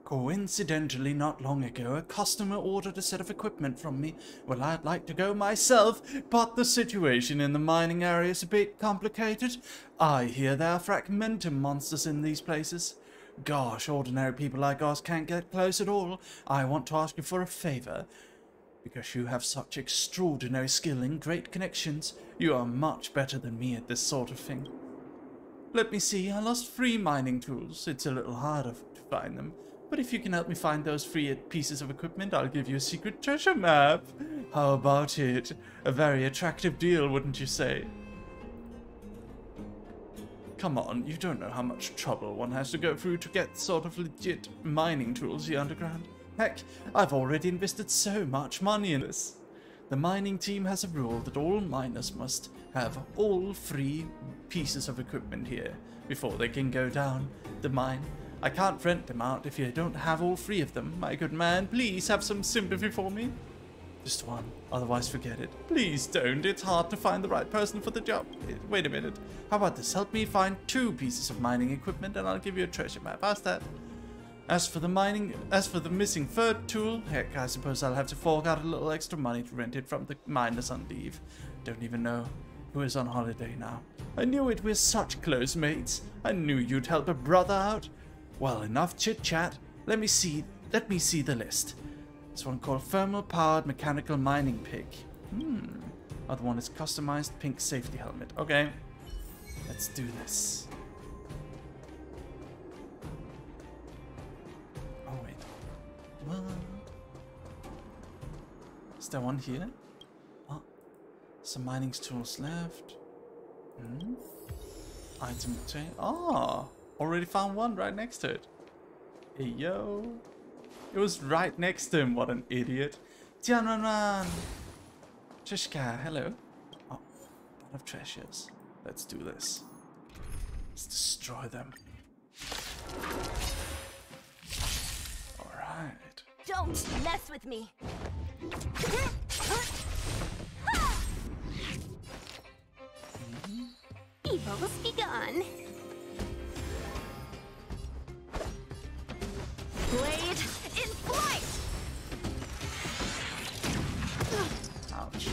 Coincidentally, not long ago, a customer ordered a set of equipment from me. Well, I'd like to go myself, but the situation in the mining area is a bit complicated. I hear there are fragmentum monsters in these places. Gosh, ordinary people like us can't get close at all. I want to ask you for a favor. Because you have such extraordinary skill and great connections, you are much better than me at this sort of thing. Let me see, I lost 3 mining tools. It's a little harder to find them. But if you can help me find those 3 pieces of equipment, I'll give you a secret treasure map. How about it? A very attractive deal, wouldn't you say? Come on, you don't know how much trouble one has to go through to get sort of legit mining tools here underground. Heck, I've already invested so much money in this. The mining team has a rule that all miners must have all 3 pieces of equipment here before they can go down the mine. I can't rent them out if you don't have all 3 of them. My good man, please have some sympathy for me. Just one, otherwise forget it. Please don't, it's hard to find the right person for the job. Wait a minute, how about this? Help me find 2 pieces of mining equipment and I'll give you a treasure map. How's that? As for the missing 3rd tool, heck, I suppose I'll have to fork out a little extra money to rent it from the miners on leave. Don't even know who is on holiday now. I knew it, we're such close mates. I knew you'd help a brother out. Well, enough chit-chat. Let me see the list. This one called Thermal Powered Mechanical Mining Pick. Other one is customized pink safety helmet. Okay, let's do this. Oh wait, what? Is there one here? Oh, some mining tools left. Item obtained. Oh, already found one right next to it. Hey yo. It was right next to him, what an idiot. Tianran! Trishka, hello. Oh, a lot of treasures. Let's do this. Let's destroy them. Alright. Don't mess with me! Evil's begun. Blade in flight! Ouch.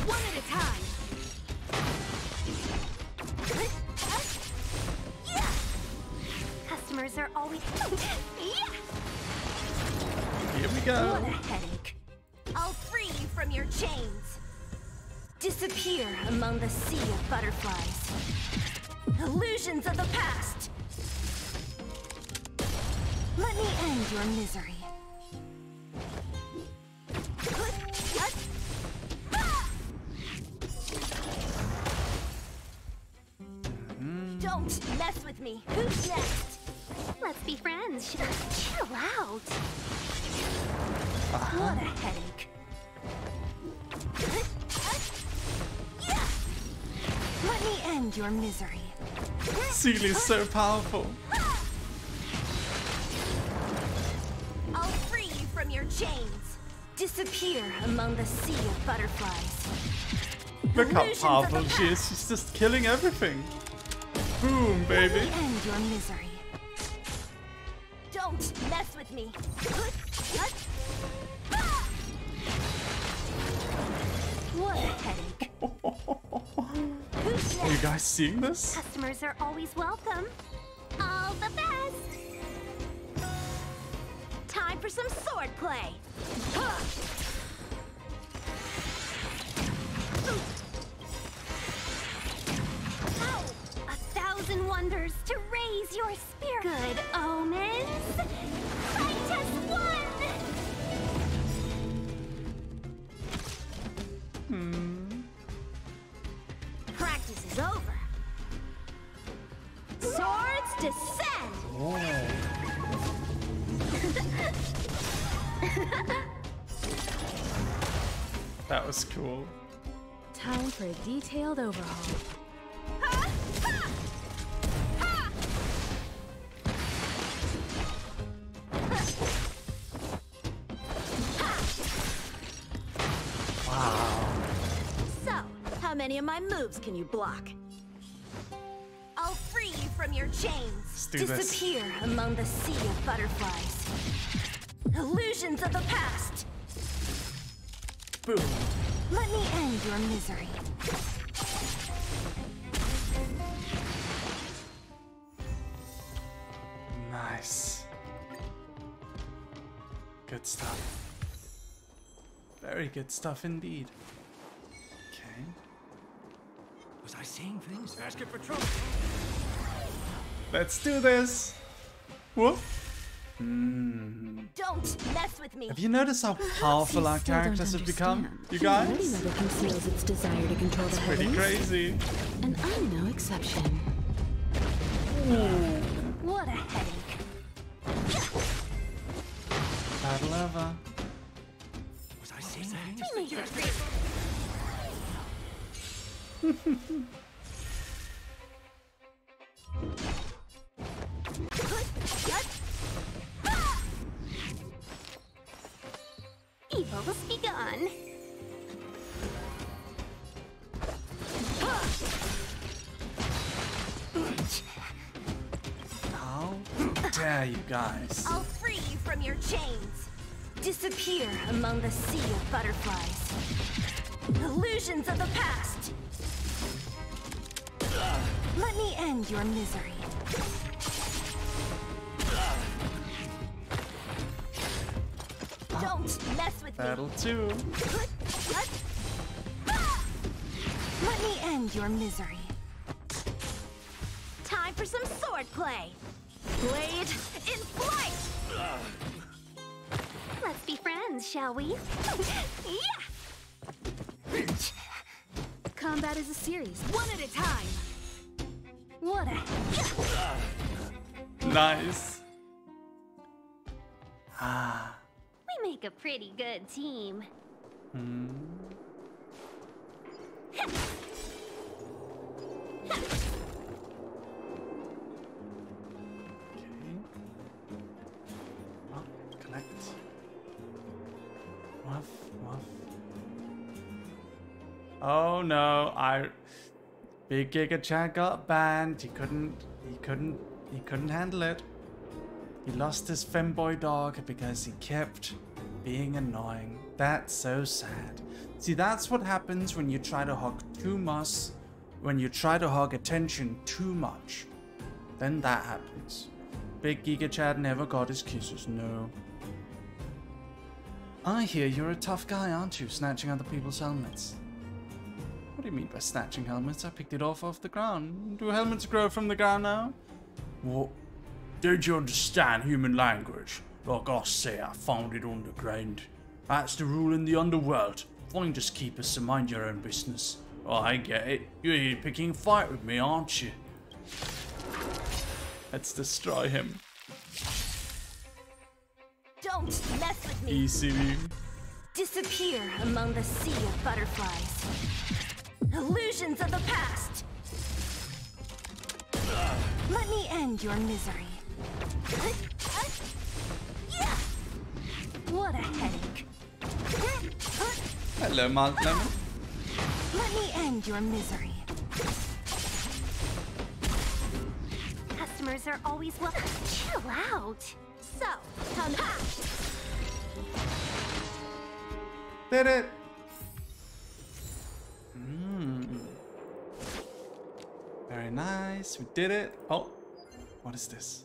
One at a time. Yeah. Customers are always. Yeah. Here we go. What a headache. I'll free you from your chains. Disappear among the sea of butterflies. Illusions of the past! Let me end your misery. Don't mess with me. Who's next? Let's be friends. Should I chill out? What a headache. Yeah! Let me end your misery. Seely's so powerful. I'll free you from your chains. Disappear among the sea of butterflies. Look how powerful she is. She's just killing everything. Boom, baby. Let me end your misery. Don't mess with me. What a headache. Are you guys seeing this? Customers are always welcome. All the best. Time for some sword play. Ow! 1,000 wonders to raise your spirit. Good omens. Fight as one. Practice is over. Swords descend! That was cool. Time for a detailed overhaul. How many of my moves can you block? I'll free you from your chains. Disappear among the sea of butterflies. Illusions of the past. Boom. Let me end your misery. Nice. Good stuff. Very good stuff indeed. Okay. Was I saying things? Ask it for trouble. Let's do this. Whoop. Don't mess with me. Have you noticed how powerful our characters have become, you guys? Never conceals its desire to control the heavens. Pretty crazy. And I'm no exception. What a headache. Battle over. Was I saying things? We made it. dare you guys? I'll free you from your chains. Disappear among the sea of butterflies. Illusions of the past. Let me end your misery. Don't mess with me. Battle 2. Let me end your misery. Time for some swordplay. Blade in flight! Let's be friends, shall we? Yeah! Combat is a series, one at a time. What a... Nice. Ah. We make a pretty good team. Collect. Woof, woof. Oh no, Big Giga Chad got banned. He couldn't handle it. He lost his femboy dog because he kept being annoying. That's so sad. See, that's what happens when you try to hog too much. When you try to hog attention too much, then that happens. Big Giga Chad never got his kisses, no. I hear you're a tough guy, aren't you, snatching other people's helmets? What do you mean by snatching helmets? I picked it off the ground. Do helmets grow from the ground now? What? Don't you understand human language? Like I say, I found it on the ground. That's the rule in the underworld. Finders keepers, so mind your own business. Oh, I get it. You're here picking a fight with me, aren't you? Let's destroy him. Don't mess with me. Easy. Disappear among the sea of butterflies. Illusions of the past. Let me end your misery. What a headache. Hello, Mark Lemon. Let me end your misery. Customers are always welcome. Chill out. So, come back. Did it. Very nice. We did it. Oh, what is this?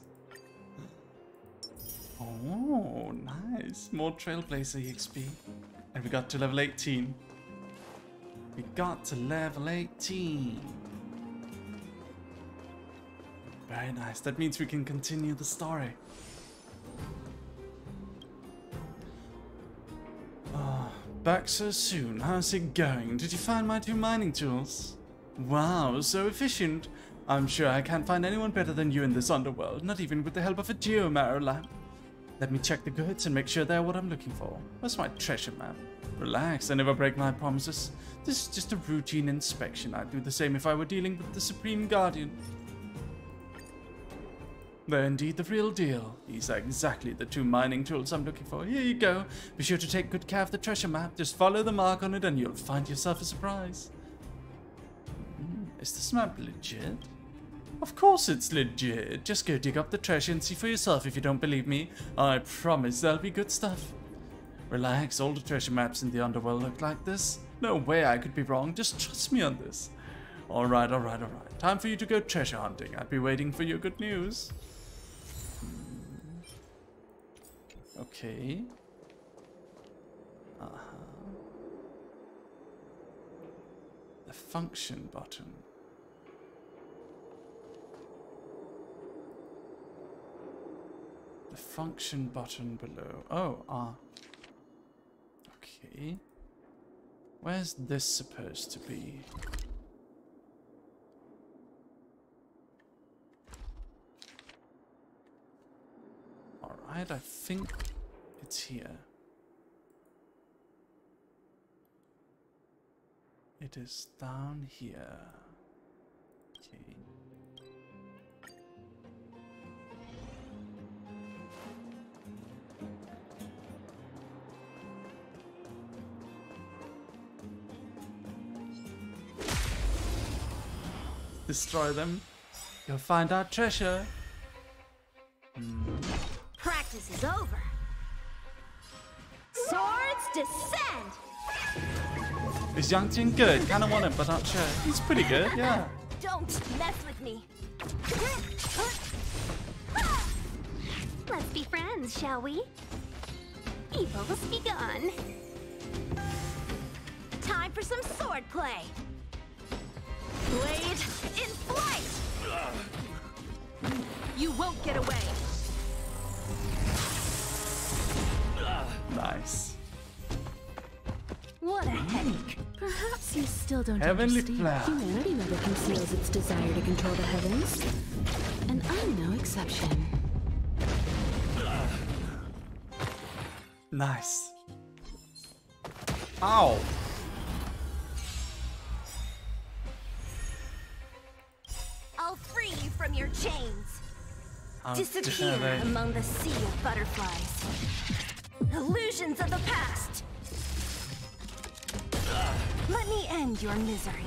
Oh, nice. More Trailblazer EXP. And we got to level 18. We got to level 18. Very nice. That means we can continue the story. Back so soon. How's it going? Did you find my 2 mining tools? Wow, so efficient. I'm sure I can't find anyone better than you in this underworld, not even with the help of a geomarrow lamp. Let me check the goods and make sure they're what I'm looking for. Where's my treasure map? Relax, I never break my promises. This is just a routine inspection. I'd do the same if I were dealing with the Supreme Guardian. They're indeed the real deal. These are exactly the 2 mining tools I'm looking for. Here you go. Be sure to take good care of the treasure map. Just follow the mark on it and you'll find yourself a surprise. Is this map legit? Of course it's legit. Just go dig up the treasure and see for yourself if you don't believe me. I promise there'll be good stuff. Relax, all the treasure maps in the underworld look like this. No way I could be wrong. Just trust me on this. Alright. Time for you to go treasure hunting. I'd be waiting for your good news. Okay. The function button. The function button below. Oh, okay. Where's this supposed to be? Alright, I think it's here. It is down here. Okay. Destroy them. You'll find our treasure. this is over. Swords descend! Is Yang Jin good? Kinda want him, but not sure. He's pretty good, yeah. Don't mess with me. Let's be friends, shall we? Evil's begun. Time for some sword play. Blade in flight! You won't get away. Nice. What a headache. Perhaps you still don't Heavenly understand. flower. Humanity never conceals its desire to control the heavens. And I'm no exception. Nice. Ow. I'll free you from your chains. How Disappear dare they. among the sea of butterflies. Illusions of the past. Let me end your misery.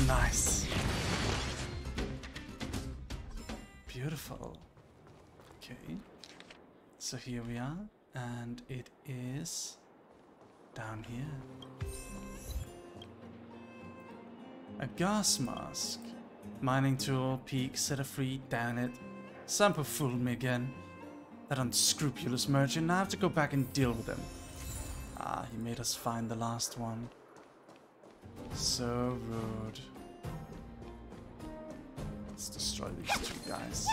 Nice. Beautiful. Okay. So here we are, and it is down here. A gas mask. Mining tool, peak, set it free, down it. Sampo fooled me again. That unscrupulous merchant. Now I have to go back and deal with him. Ah, he made us find the last one. So rude. Let's destroy these two guys.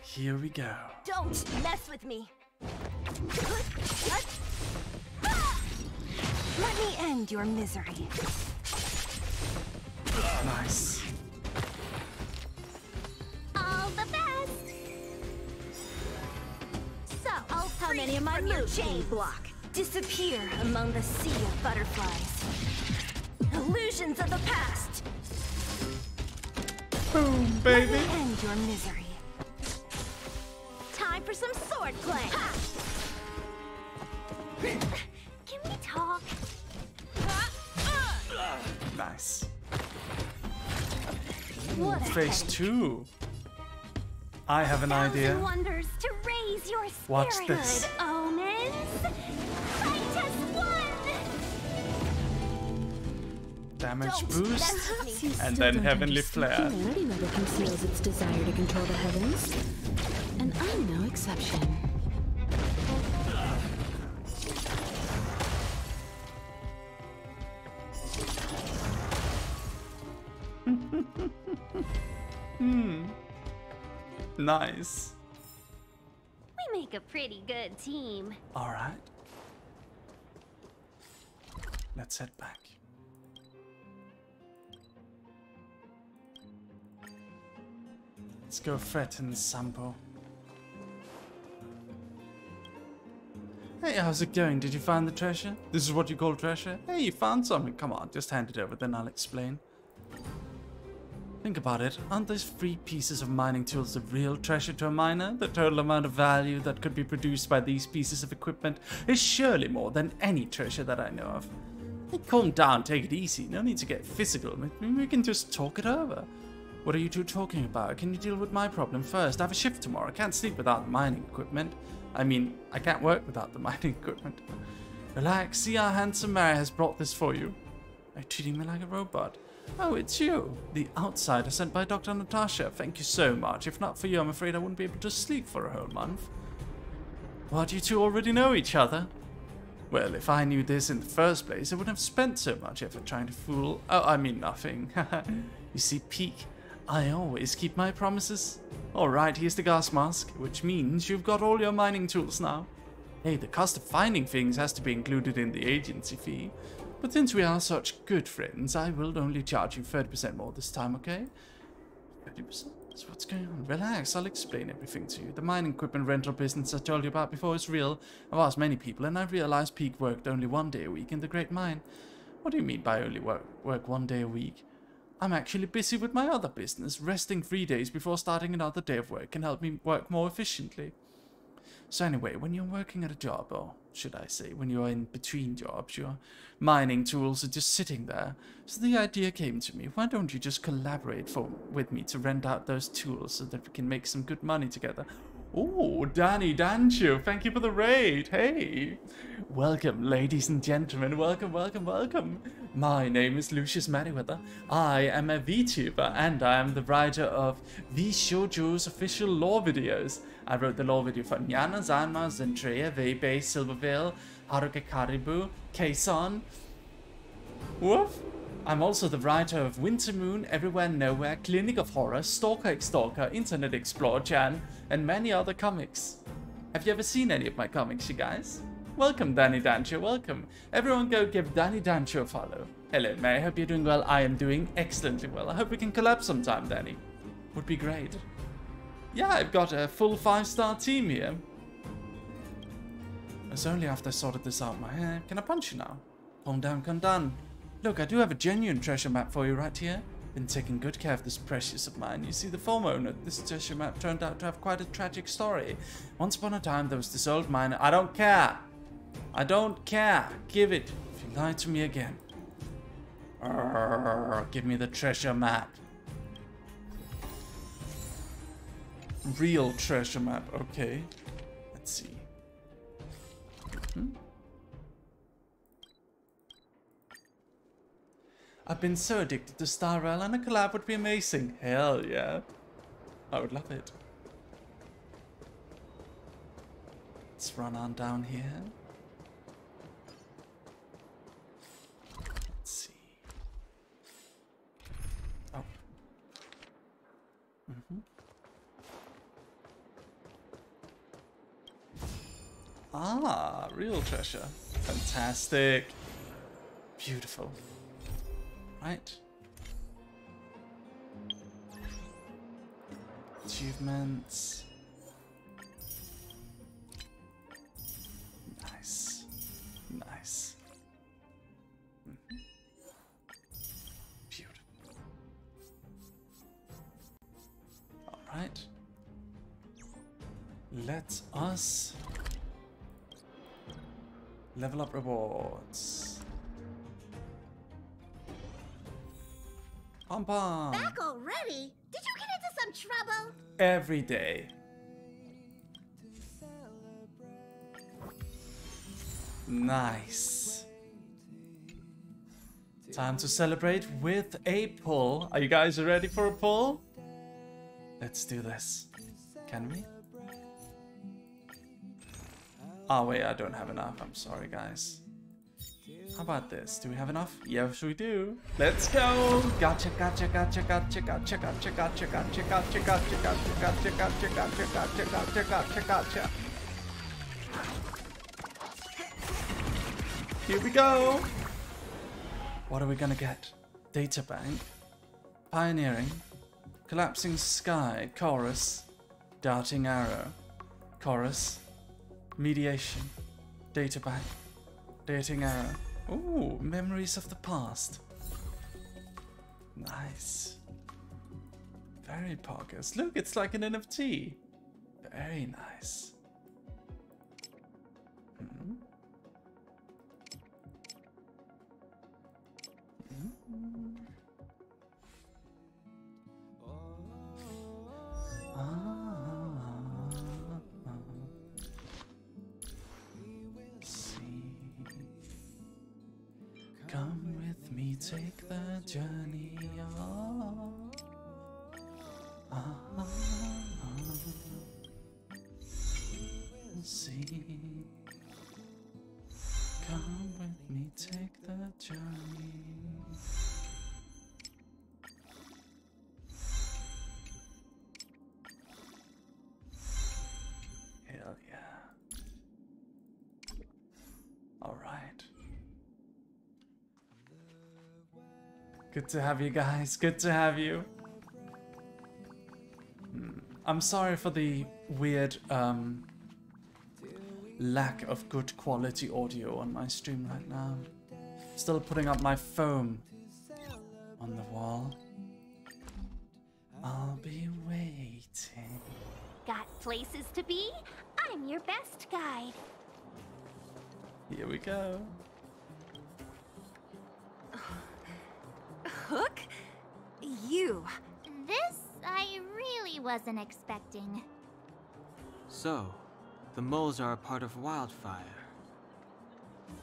Here we go. Don't mess with me. Let me end your misery. Nice. All the best! So, How many of my moves can you block? Disappear among the sea of butterflies. Illusions of the past. Boom, baby. Let me end your misery. time for some sword play! Ha! Can we talk? Nice. What a Phase headache. 2. I have an idea. Wonders to raise your spirit. Watch this. Good omens. Fight us one. Damage boost, Perhaps you and still then don't Heavenly understand. Flare. Humanity never conceals its desire to control the heavens. And I'm no exception. Nice. We make a pretty good team. Alright. Let's head back. Let's go threaten Sampo. Hey, how's it going? Did you find the treasure? This is what you call treasure? Hey, you found something. Come on, just hand it over, then I'll explain. Think about it. Aren't those 3 pieces of mining tools the real treasure to a miner? The total amount of value that could be produced by these pieces of equipment is surely more than any treasure that I know of. Hey, calm down, take it easy. No need to get physical. We can just talk it over. What are you two talking about? Can you deal with my problem first? I have a shift tomorrow. I can't sleep without the mining equipment. I mean, I can't work without the mining equipment. Relax. See, our handsome Mary has brought this for you. Are you treating me like a robot? Oh, it's you, the outsider sent by Dr. Natasha. Thank you so much. If not for you, I'm afraid I wouldn't be able to sleep for a whole month. What, you two already know each other? Well, if I knew this in the first place, I wouldn't have spent so much effort trying to fool... Oh, I mean nothing. You see, Peak, I always keep my promises. Alright, here's the gas mask, which means you've got all your mining tools now. Hey, the cost of finding things has to be included in the agency fee. But since we are such good friends, I will only charge you 30% more this time, okay? 30%? So what's going on? Relax, I'll explain everything to you. The mining equipment rental business I told you about before is real. I've asked many people, and I've realized Peak worked only 1 day a week in the Great Mine. What do you mean by only work 1 day a week? I'm actually busy with my other business. Resting 3 days before starting another day of work can help me work more efficiently. So anyway, when you're working at a job, or should I say, when you're in between jobs, your mining tools are just sitting there. So the idea came to me, why don't you just collaborate with me to rent out those tools so that we can make some good money together? Oh, Danny Dancho, thank you for the raid. Hey, welcome, ladies and gentlemen. Welcome, welcome, welcome. My name is Lucius Merryweather. I am a VTuber, and I am the writer of VShojo's official lore videos. I wrote the lore video for Nyana, Zanma, Zentrea, Vebe, Silvervale, Haruka Karibu, Kason. Woof. I'm also the writer of Winter Moon, Everywhere Nowhere, Clinic of Horror, Stalker x Stalker, Internet Explorer Chan, and many other comics. Have you ever seen any of my comics, you guys? Welcome, Danny Dancho, welcome. Everyone go give Danny Dancho a follow. Hello, May, I hope you're doing well. I am doing excellently well. I hope we can collab sometime, Danny. Would be great. Yeah, I've got a full 5-star team here. It's only after I sorted this out my hair. Can I punch you now? Calm down, calm down. Look, I do have a genuine treasure map for you right here. Been taking good care of this precious of mine. You see, the former owner of this treasure map turned out to have quite a tragic story. Once upon a time, there was this old miner. I don't care. I don't care. Give it. If you lie to me again. Give me the treasure map. Real treasure map. Okay. Let's see. I've been so addicted to Star Rail, and a collab would be amazing. Hell yeah. I would love it. Let's run on down here. Let's see. Oh. Ah, real treasure. Fantastic. Beautiful. Right. Achievements. Nice. Nice. Beautiful. Alright. Let us level up rewards. Back already? Did you get into some trouble? Every day. Nice. Time to celebrate with a pull. Are you guys ready for a pull? Let's do this. Can we? Oh wait, I don't have enough. I'm sorry, guys. How about this? Do we have enough? Yes, we do. Let's go! Gotcha, gotcha, gotcha, gotcha, gotcha, gotcha, gotcha, gotcha, gotcha, gotcha, gotcha, gotcha, gotcha, gotcha, gotcha, gotcha, gotcha, gotcha. Here we go! What are we gonna get? Data bank, pioneering, collapsing sky, chorus, darting arrow, chorus, mediation, data bank, dating arrow. Ooh, memories of the past. Nice. Very poggers. Look, it's like an NFT. Very nice. Come with me, take the journey on. See. Come with me, take the journey. Hell yeah. All right. Good to have you guys. Good to have you. I'm sorry for the weird lack of good quality audio on my stream right now. Still putting up my foam on the wall. I'll be waiting. Got places to be? I'm your best guide. Here we go. Hook? You. This I really wasn't expecting. So, the moles are a part of Wildfire.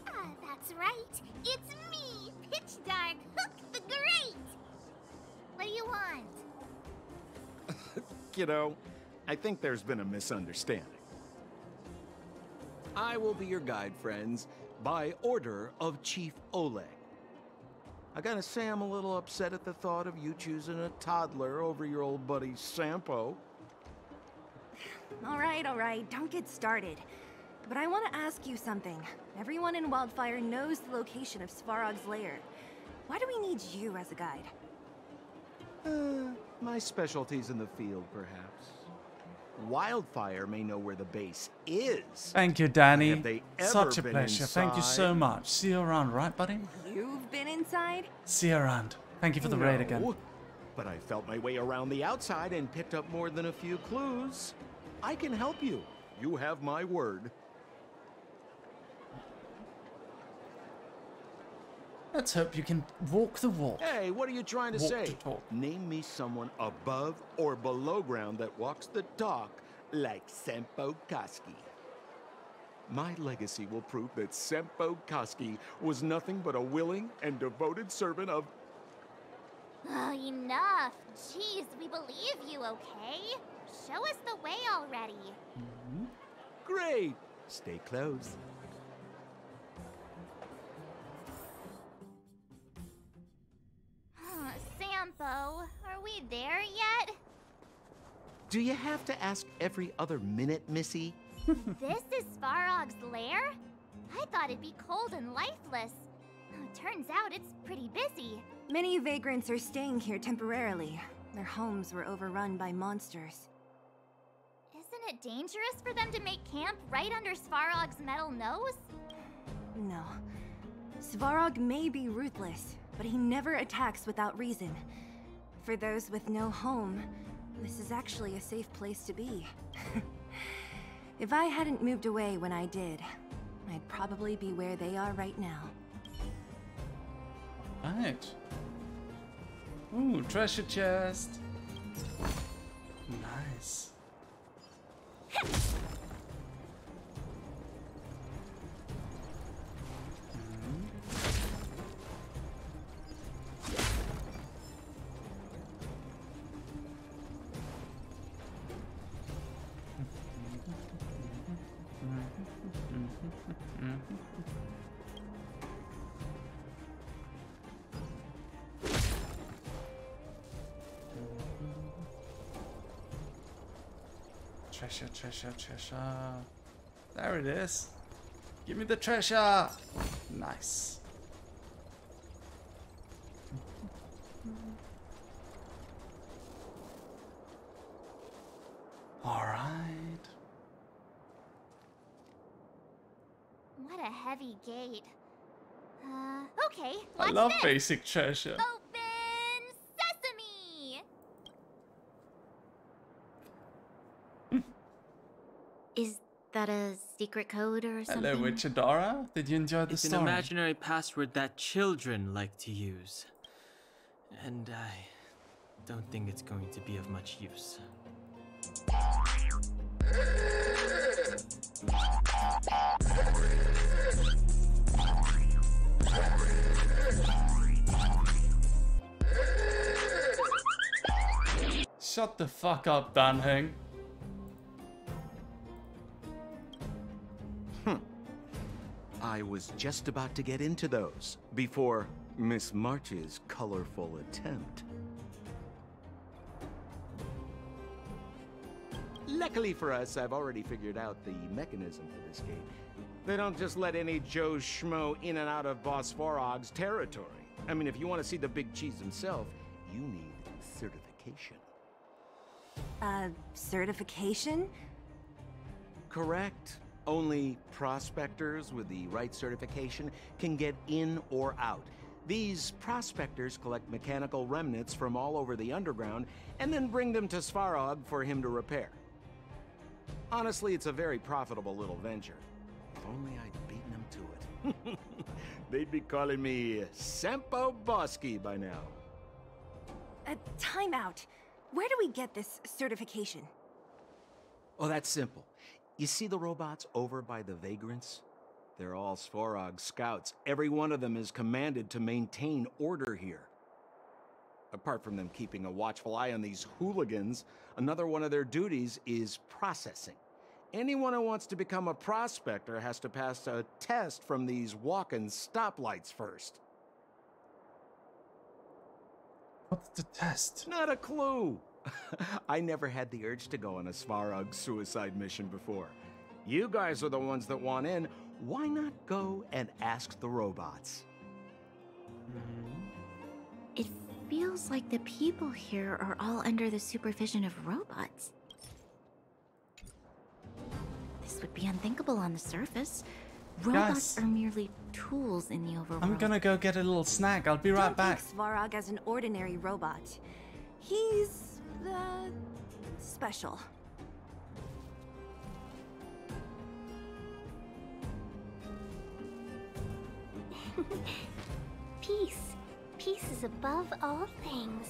That's right. It's me, Pitch Dark Hook the Great. What do you want? Kiddo, I think there's been a misunderstanding. I will be your guide, friends, by order of Chief Oleg. I gotta say I'm a little upset at the thought of you choosing a toddler over your old buddy Sampo. All right, don't get started. But I want to ask you something. Everyone in Wildfire knows the location of Svarog's lair. Why do we need you as a guide? My specialty's in the field, perhaps. Wildfire may know where the base is. Thank you, Danny. Have they ever Such a been pleasure. Thank you so inside? much. See you around, right, buddy? You've been inside? See you around. Thank you for the raid again. No, but I felt my way around the outside and picked up more than a few clues. I can help you. You have my word. Let's hope you can walk the walk. Hey, what are you trying to Walk say? the talk. Name me someone above or below ground that walks the talk like Sempo Koski. My legacy will prove that Sempo Koski was nothing but a willing and devoted servant of... Oh, enough. Jeez, we believe you, okay? Show us the way already. Great. Stay close. Sampo, are we there yet? Do you have to ask every other minute, Missy? This is Svarog's lair? I thought it'd be cold and lifeless. Turns out it's pretty busy. Many vagrants are staying here temporarily. Their homes were overrun by monsters. Isn't it dangerous for them to make camp right under Svarog's metal nose? No. Svarog may be ruthless, but he never attacks without reason. For those with no home, this is actually a safe place to be. If I hadn't moved away when I did, I'd probably be where they are right now. Right. Ooh, treasure chest. Nice. Treasure, treasure, treasure. There it is. Give me the treasure. Nice. All right. What a heavy gate. Okay, I what's love this? basic treasure. Open sesame! Is that a secret code or something? Hello, Witchadora. Did you enjoy the It's story? an imaginary password that children like to use. And I don't think it's going to be of much use. Shut the fuck up, Dan Heng. I was just about to get into those before Miss March's colorful attempt. Luckily for us, I've already figured out the mechanism for this gate. They don't just let any Joe Schmo in and out of Boss Svarog's territory. I mean, if you want to see the big cheese himself, you need certification. Certification? Correct. Only prospectors with the right certification can get in or out. These prospectors collect mechanical remnants from all over the underground and then bring them to Svarog for him to repair. Honestly, it's a very profitable little venture. If only I'd beaten him to it. They'd be calling me Sampo Bosky by now. Time out. Where do we get this certification? Oh, that's simple. You see the robots over by the Vagrants? They're all Svarog scouts. Every one of them is commanded to maintain order here. Apart from them keeping a watchful eye on these hooligans, another one of their duties is processing. Anyone who wants to become a prospector has to pass a test from these walk-in stoplights first. What's the test? Not a clue. I never had the urge to go on a Svarog suicide mission before. You guys are the ones that want in. Why not go and ask the robots? It feels like the people here are all under the supervision of robots. This would be unthinkable on the surface. Robots are merely tools in the overworld. I'm gonna go get a little snack. I'll be right back. Don't take Svarog as an ordinary robot. He's, special. Peace. Peace is above all things.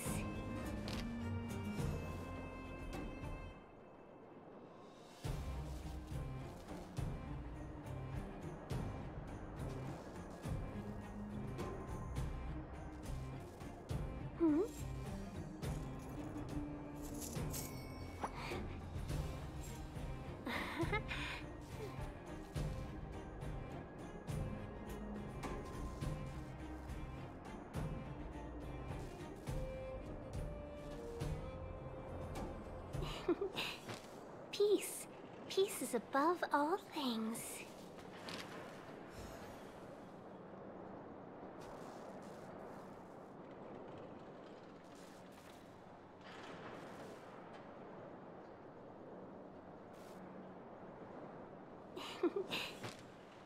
Peace. Peace is above all things.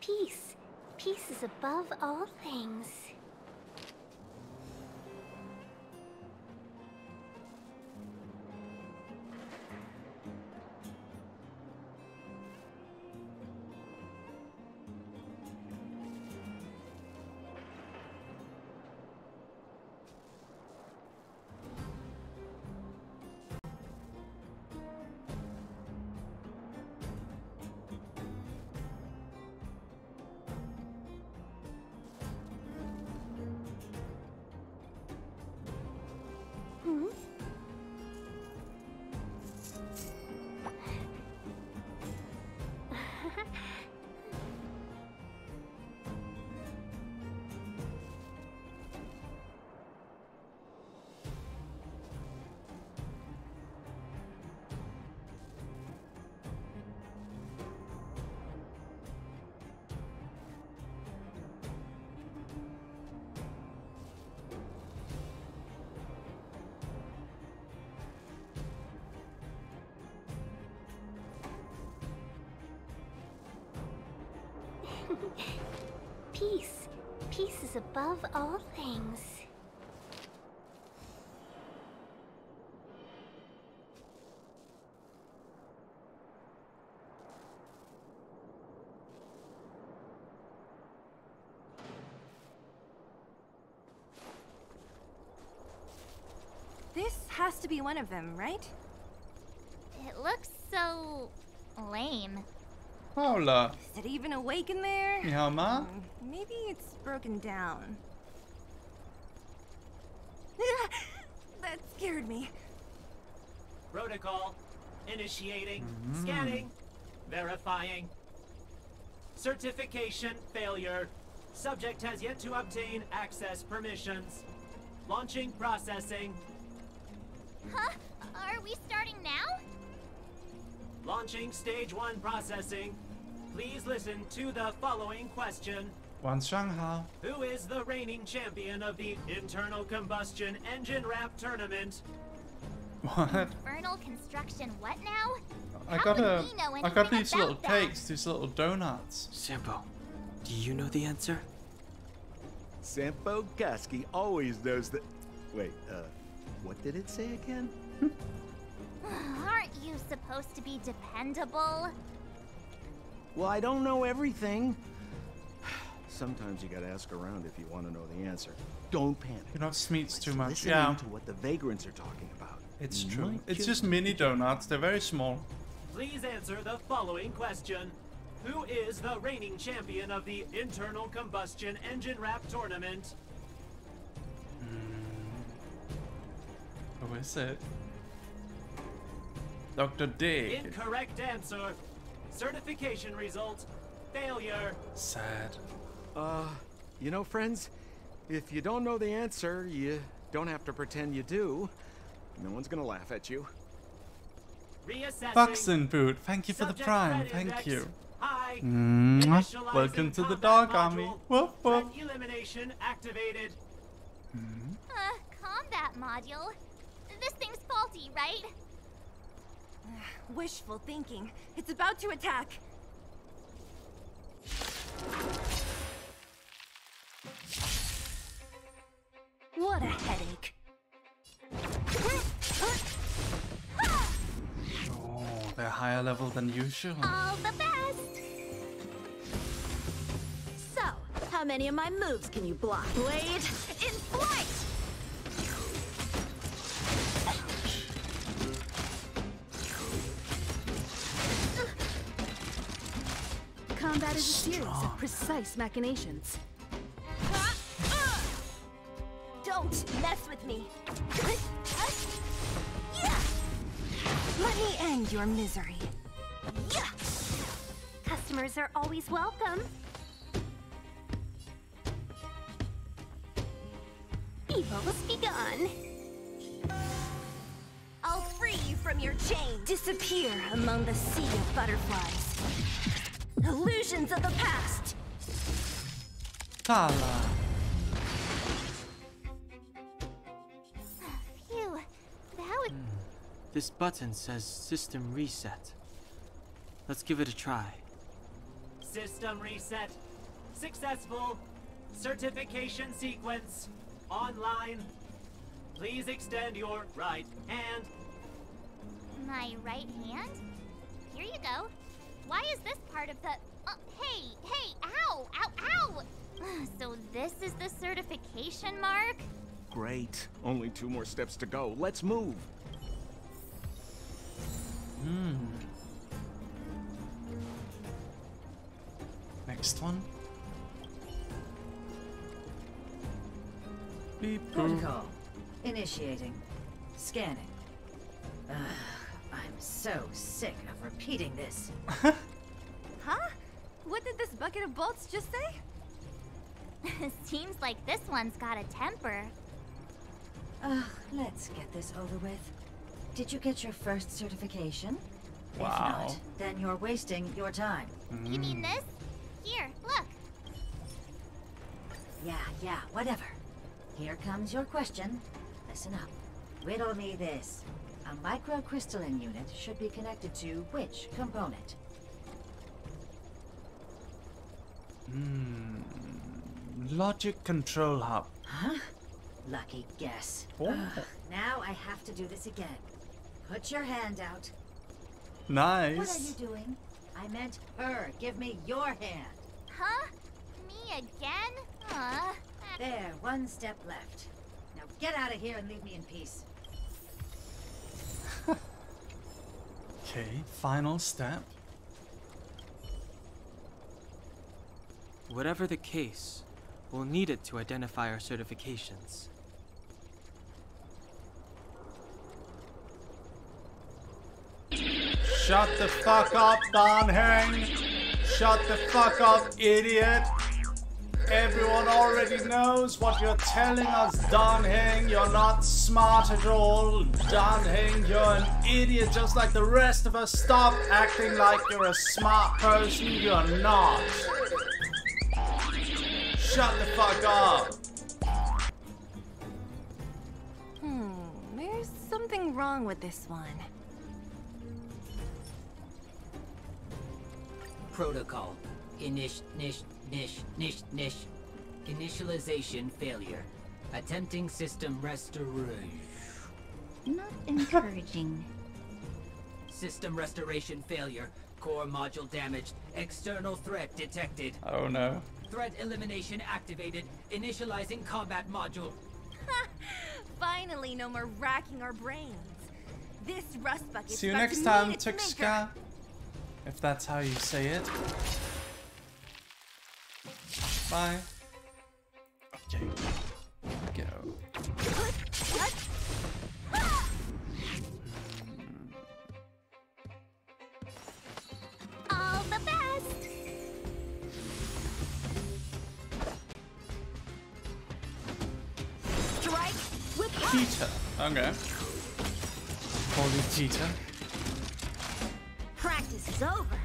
Peace. Peace is above all things. Peace. Peace is above all things. This has to be one of them, right? It looks so lame. Hola. Is it even awake in there? Ja, ma? Maybe it's broken down. That scared me. Protocol. Initiating. Scanning. Verifying. Certification failure. Subject has yet to obtain access permissions. Launching processing. Huh? Are we starting now? Launching stage 1 processing. Please listen to the following question. Who is the reigning champion of the Internal Combustion Engine Wrap Tournament? What? Infernal construction what now? I got these little cakes, these little donuts. Sampo, do you know the answer? Sampo Bosky always knows that. Wait, what did it say again? Aren't you supposed to be dependable? Well, I don't know everything. Sometimes you gotta ask around if you want to know the answer. Don't panic. You know, Smeets too much. Listen Yeah. to what the vagrants are talking about. It's You true. might It's just mini donuts. They're very small. Please answer the following question. Who is the reigning champion of the Internal Combustion Engine Wrap Tournament? Who is it? Dr. Dig. Incorrect answer. Certification result. Failure. Sad. You know, friends, if you don't know the answer, you don't have to pretend you do. No one's gonna laugh at you. Reassessing. Buxton Boot, thank you for the Subject prime. threat Thank index you. high. Mwah. Initializing Welcome to the combat dog army. module. Woof woof. Threat elimination activated. Combat module? This thing's faulty, right? Wishful thinking. It's about to attack. What a headache. Oh, they're higher level than usual. All the best! So, how many of my moves can you block? Blade in flight! Combat is a series of precise machinations. Don't mess with me. Let me end your misery. Customers are always welcome. Evil's begun. I'll free you from your chain. Disappear among the sea of butterflies. Illusions of the past. Tala. Phew, that would... This button says system reset. Let's give it a try. System reset. Successful. Certification sequence. Online. Please extend your right hand. My right hand? Here you go. Why is this part of the... hey, ow, ow, ow! So this is the certification mark? Great. Only 2 more steps to go. Let's move. Next one. Beep boop. Protocol. Initiating. Scanning. I'm so sick of repeating this. Huh? What did this bucket of bolts just say? Seems like this one's got a temper. Let's get this over with. Did you get your first certification? Wow. If not, then you're wasting your time. You mean this? Here, look. Yeah, whatever. Here comes your question. Listen up. Riddle me this. A microcrystalline unit should be connected to which component? Logic control hub. Huh? Lucky guess. Oh. Now I have to do this again. Put your hand out. Nice. What are you doing? I meant her. Give me your hand. Huh? Me again? There, 1 step left. Now get out of here and leave me in peace. Okay, final step. Whatever the case, we'll need it to identify our certifications. Shut the fuck up, Dan Heng! Shut the fuck up, idiot! Everyone already knows what you're telling us, Dan Heng. You're not smart at all. Dan Heng, you're an idiot just like the rest of us. Stop acting like you're a smart person. You're not. Shut the fuck up. There's something wrong with this one. Protocol. Initialization failure. Attempting system restoration. Not encouraging. System restoration failure. Core module damaged. External threat detected. Oh no. Threat elimination activated. Initializing combat module. Finally, no more racking our brains. This rust bucket. See you next time, Tuxka. If that's how you say it. Bye. Okay. Go. All the best. Strike with Cheetah. Okay. Holy cheetah. Practice is over.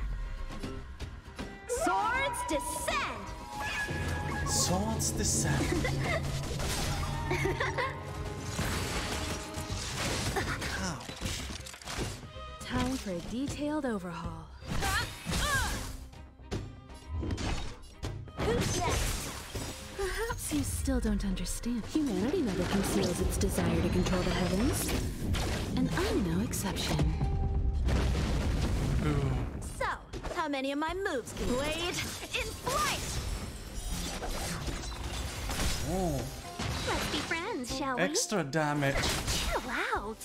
Swords descend. Swords descend. Time for a detailed overhaul. Perhaps you still don't understand. Humanity never conceals its desire to control the heavens. And I'm no exception. So, how many of my moves can blade in flight? Oh. Let's be friends, shall we? Extra damage. Chill out.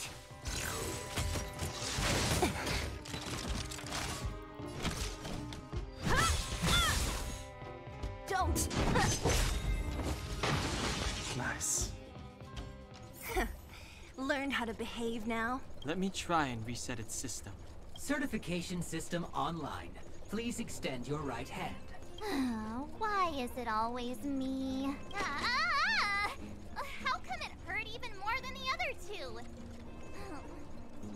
Don't. Nice. Learn how to behave now. Let me try and reset its system. Certification system online. Please extend your right hand. Why is it always me? How come it hurt even more than the other two?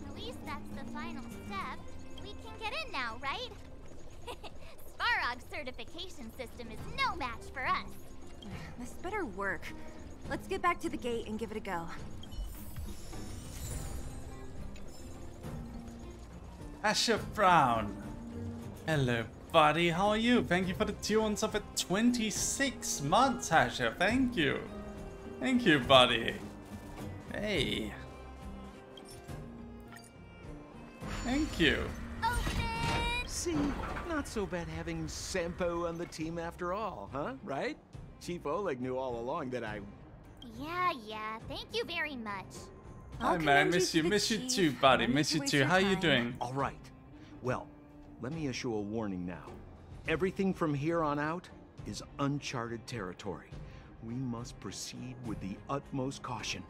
At least that's the final step. We can get in now, right? Svarog's certification system is no match for us. This better work. Let's get back to the gate and give it a go. Asher Brown. Hello, buddy. How are you? Thank you for the 2 months of it. 26 months, Asher. Thank you. Thank you, buddy. Hey. Thank you. See, not so bad having Sampo on the team after all, huh? Right? Chief Oleg knew all along that I... Yeah. Thank you very much. Hi, man. Miss you too, buddy. Miss you too. How you doing? All right. Well, let me issue a warning now. Everything from here on out is uncharted territory. We must proceed with the utmost caution.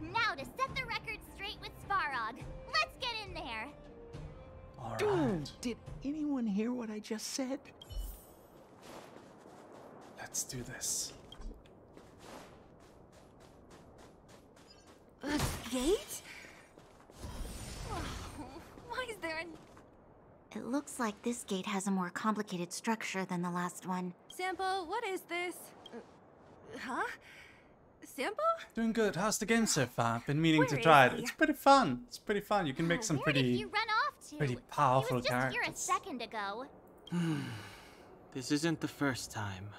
Now to set the record straight with Svarog. Let's get in there. All Dude, right. did anyone hear what I just said? Let's do this. A gate? Why is there an... It looks like this gate has a more complicated structure than the last one. Sampo, what is this? Huh? Sampo? Doing good. How's the game so far? Been meaning to Where try is it. he? It's pretty fun. It's pretty fun. You can make some Where did pretty, you run off to? pretty powerful He was just here a characters. second ago. This isn't the first time.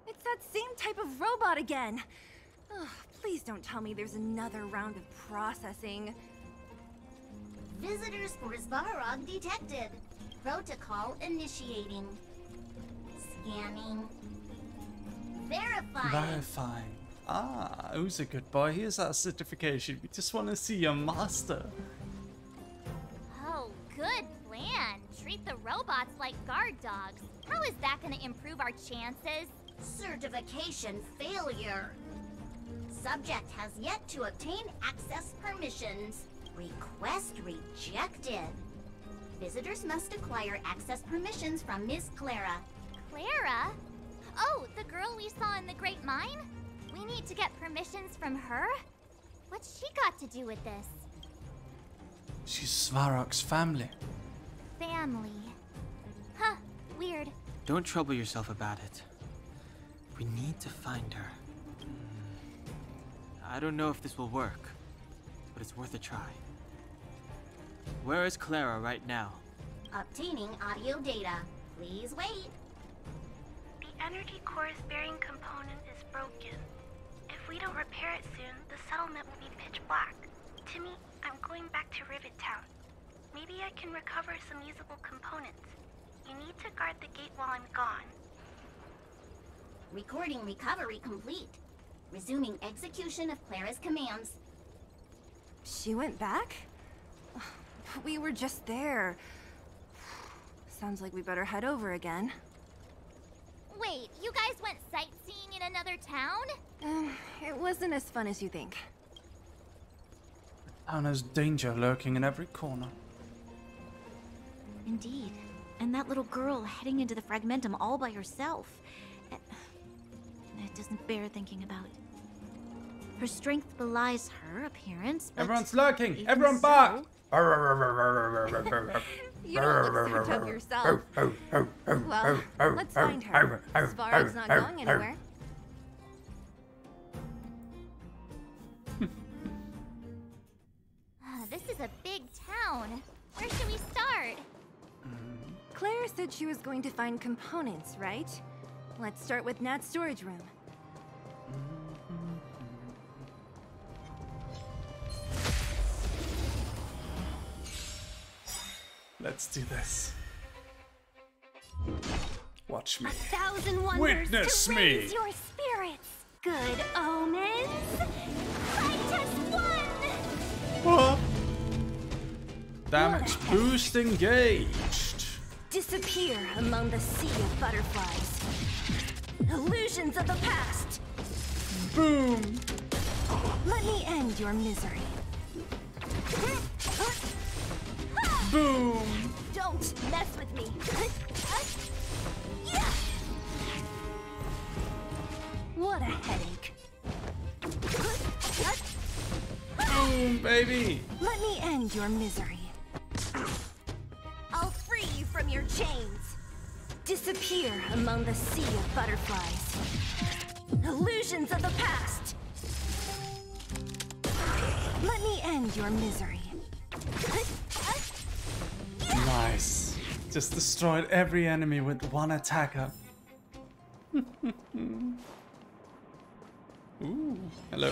It's that same type of robot again. Ugh, please don't tell me there's another round of processing. Visitors for Svarog detected. Protocol initiating. Scanning. Verifying. Verifying. Ah, who's a good boy? Here's our certification. We just want to see your master. Oh, good plan. Treat the robots like guard dogs. How is that going to improve our chances? Certification failure. Subject has yet to obtain access permissions. Request rejected. Visitors must acquire access permissions from Ms. Clara. Clara? Oh, the girl we saw in the Great Mine? We need to get permissions from her? What's she got to do with this? She's Svarog's family. Family. Huh, weird. Don't trouble yourself about it. We need to find her. I don't know if this will work, but it's worth a try. Where is Clara right now? Obtaining audio data. Please wait. The energy core's bearing component is broken. If we don't repair it soon, the settlement will be pitch black. Timmy, I'm going back to Rivet Town. Maybe I can recover some usable components. You need to guard the gate while I'm gone. Recording recovery complete. Resuming execution of Clara's commands. She went back? We were just there. Sounds like we better head over again. Wait, you guys went sightseeing in another town? It wasn't as fun as you think. And there's danger lurking in every corner. Indeed. And that little girl heading into the Fragmentum all by herself. It doesn't bear thinking about. Her strength belies her appearance, but Everyone's lurking! even Everyone so- back! You don't look so tough yourself. Well, let's find her. Svarog's not going anywhere. This is a big town. Where should we start? Claire said she was going to find components, right? Let's start with Nat's storage room. Let's do this. Watch me. 1,000 wonders Witness to me. raise your spirits. Good omens. Titus won. Damage boost engaged. Disappear among the sea of butterflies. Illusions of the past. Boom. Let me end your misery. Boom. Don't mess with me. What a headache. Boom, baby. Let me end your misery. I'll free you from your chains. Disappear among the sea of butterflies. Illusions of the past. Let me end your misery. Nice. Just destroyed every enemy with one attacker. Ooh, hello.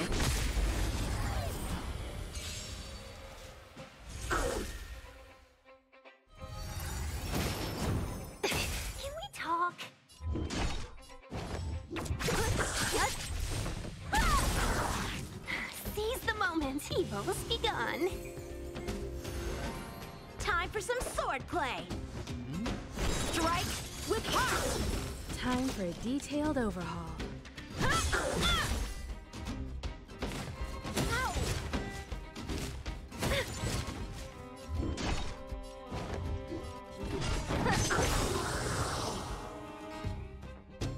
Can we talk? Seize the moment. Evil's begun. Time for some swordplay. Strike with heart. Time for a detailed overhaul.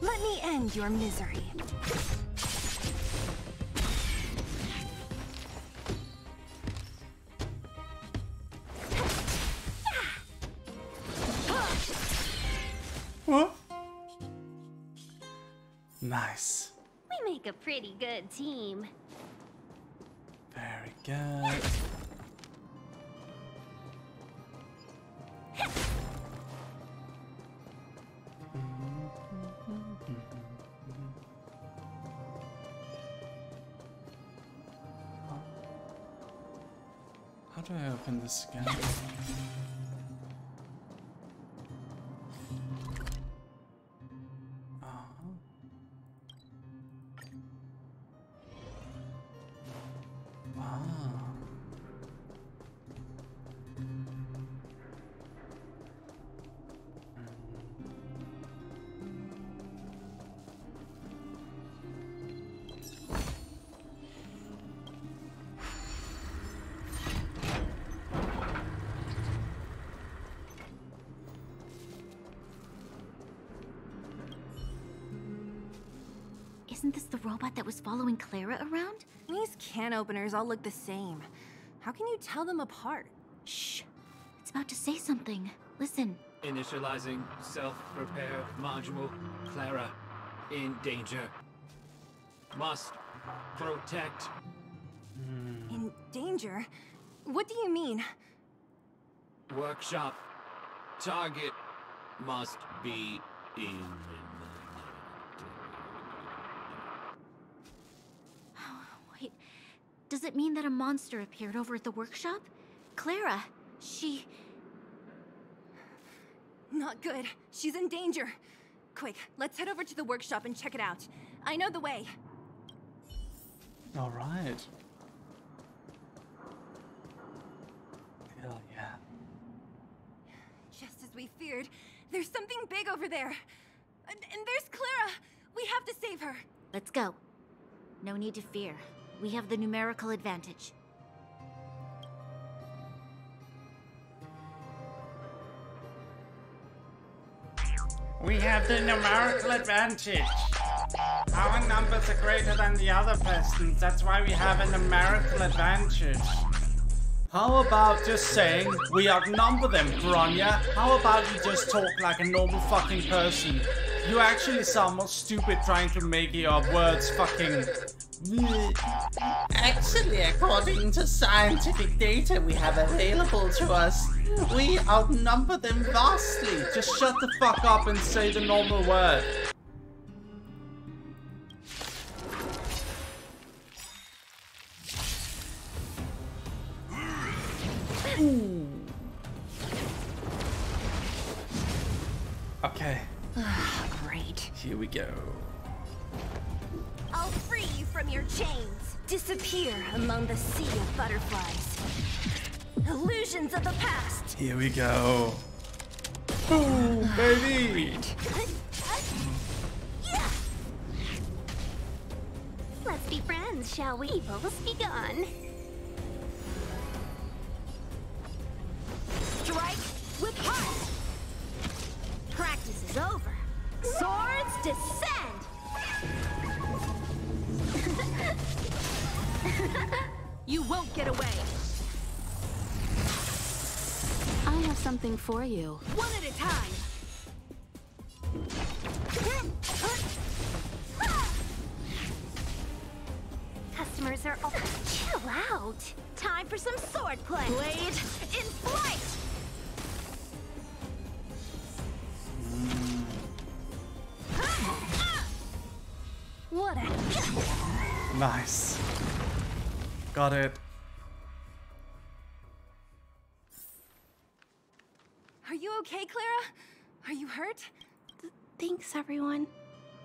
Let me end your misery. What? Nice. We make a pretty good team. Very good. How do I open this again? Isn't this the robot that was following Clara around? These can openers all look the same. How can you tell them apart? Shh. It's about to say something. Listen. Initializing self-repair module. Clara, in danger. Must protect. In danger? What do you mean? Workshop. Target must be eliminated. Wait, does it mean that a monster appeared over at the workshop? Clara, She... Not good. She's in danger. Quick, let's head over to the workshop and check it out. I know the way. All right. Hell yeah. Just as we feared, there's something big over there. And there's Clara. We have to save her. Let's go. No need to fear. We have the numerical advantage. We have the numerical advantage. Our numbers are greater than the other person's. That's why we have a numerical advantage. How about just saying we outnumber them, Bronya? How about you just talk like a normal fucking person? You actually sound more stupid trying to make your words fucking... Actually, according to scientific data we have available to us, we outnumber them vastly. Just shut the fuck up and say the normal word. Ooh. Okay. Great. Here we go. I'll free you from your chains. Disappear among the sea of butterflies. Illusions of the past. Here we go. Boom, baby. Let's be friends, shall we? Evil's begun. Strike with heart. Practice is over. Swords descend. You won't get away. I have something for you. One at a time. Customers are all... Chill out. Time for some sword play. Blade in flight. What a... Nice. Got it. Are you okay, Clara? Are you hurt? Thanks, everyone.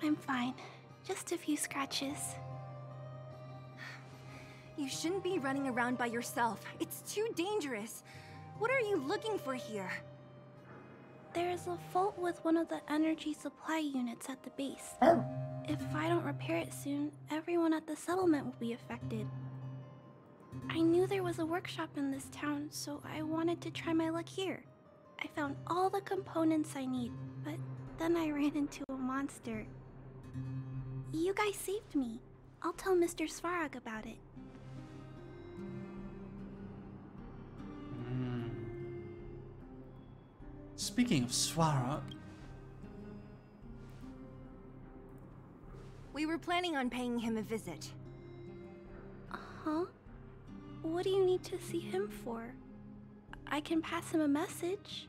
I'm fine. Just a few scratches. You shouldn't be running around by yourself. It's too dangerous. What are you looking for here? There's a fault with one of the energy supply units at the base. If I don't repair it soon, everyone at the settlement will be affected. I knew there was a workshop in this town, so I wanted to try my luck here. I found all the components I need, but then I ran into a monster. You guys saved me. I'll tell Mr. Svarog about it. Speaking of Svarog... We were planning on paying him a visit. Huh? What do you need to see him for? I can pass him a message.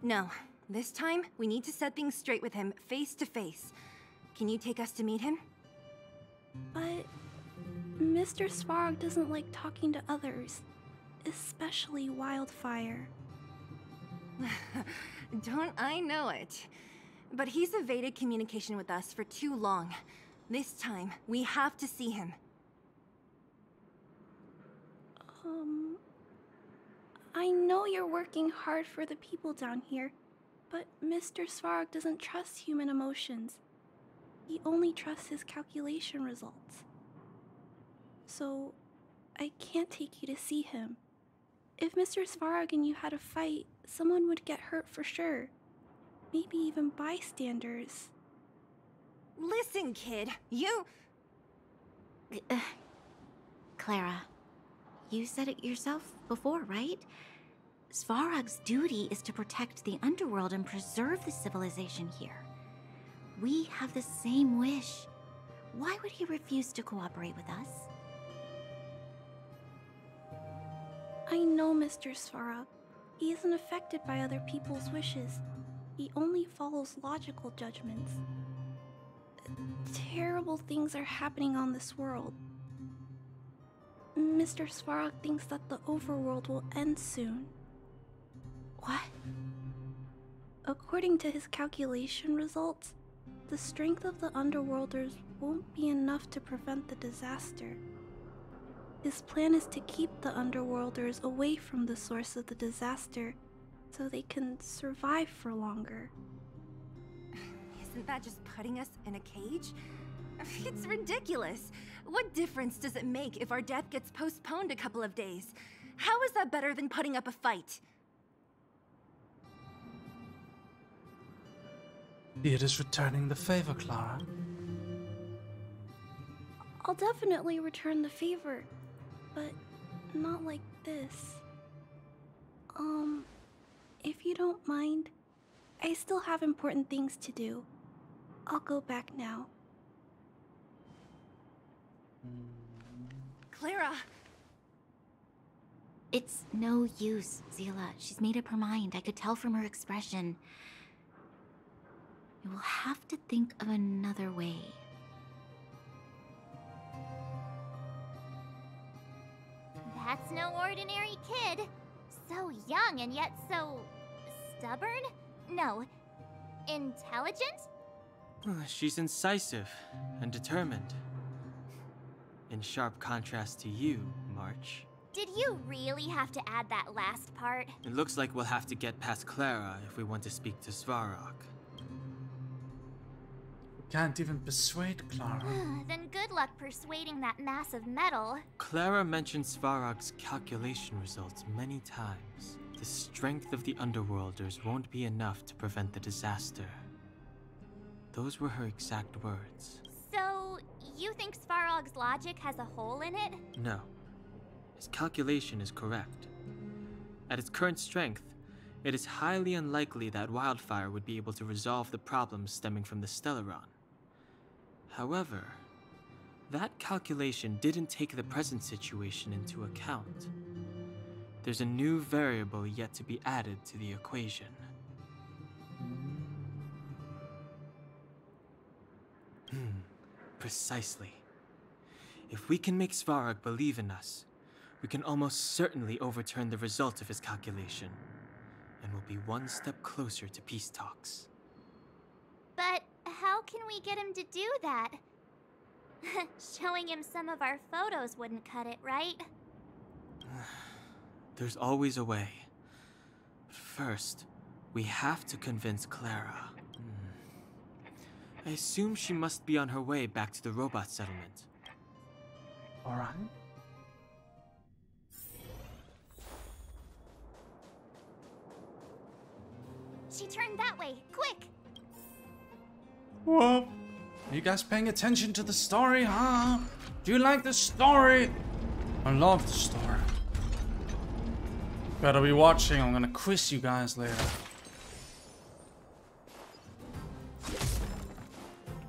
No. This time, we need to set things straight with him, face to face. Can you take us to meet him? But... Mr. Svarog doesn't like talking to others. Especially Wildfire. Don't I know it? But he's evaded communication with us for too long. This time, we have to see him. I know you're working hard for the people down here, but Mr. Svarog doesn't trust human emotions. He only trusts his calculation results. So, I can't take you to see him. If Mr. Svarog and you had a fight, someone would get hurt for sure. Maybe even bystanders. Listen, kid, you... Clara, you said it yourself before, right? Svarog's duty is to protect the underworld and preserve the civilization here. We have the same wish. Why would he refuse to cooperate with us? I know Mr. Svarog. He isn't affected by other people's wishes. He only follows logical judgments. Terrible things are happening on this world. Mr. Svarog thinks that the overworld will end soon. What? According to his calculation results, the strength of the Underworlders won't be enough to prevent the disaster. His plan is to keep the Underworlders away from the source of the disaster so they can survive for longer. Isn't that just putting us in a cage? It's ridiculous. What difference does it make if our death gets postponed a couple of days? How is that better than putting up a fight? It is returning the favor, Clara. I'll definitely return the favor, but not like this. If you don't mind, I still have important things to do. I'll go back now. Clara! It's no use, Seele. She's made up her mind. I could tell from her expression. You will have to think of another way. That's no ordinary kid. So young and yet so... stubborn? No. Intelligent? She's incisive and determined. In sharp contrast to you, March. Did you really have to add that last part? It looks like we'll have to get past Clara if we want to speak to Svarog. Can't even persuade Clara. Then good luck persuading that mass of metal. Clara mentioned Svarog's calculation results many times. The strength of the Underworlders won't be enough to prevent the disaster. Those were her exact words. So, you think Svarog's logic has a hole in it? No. His calculation is correct. At its current strength, it is highly unlikely that Wildfire would be able to resolve the problems stemming from the Stellaron. However, that calculation didn't take the present situation into account. There's a new variable yet to be added to the equation. Precisely. If we can make Svarog believe in us, we can almost certainly overturn the result of his calculation, and we'll be one step closer to peace talks. But how can we get him to do that? Showing him some of our photos wouldn't cut it, right? There's always a way. But first, we have to convince Clara. I assume she must be on her way back to the robot settlement. Alright. She turned that way, quick! Whoa. Are you guys paying attention to the story, huh? Do you like the story? I love the story. Better be watching, I'm gonna quiz you guys later.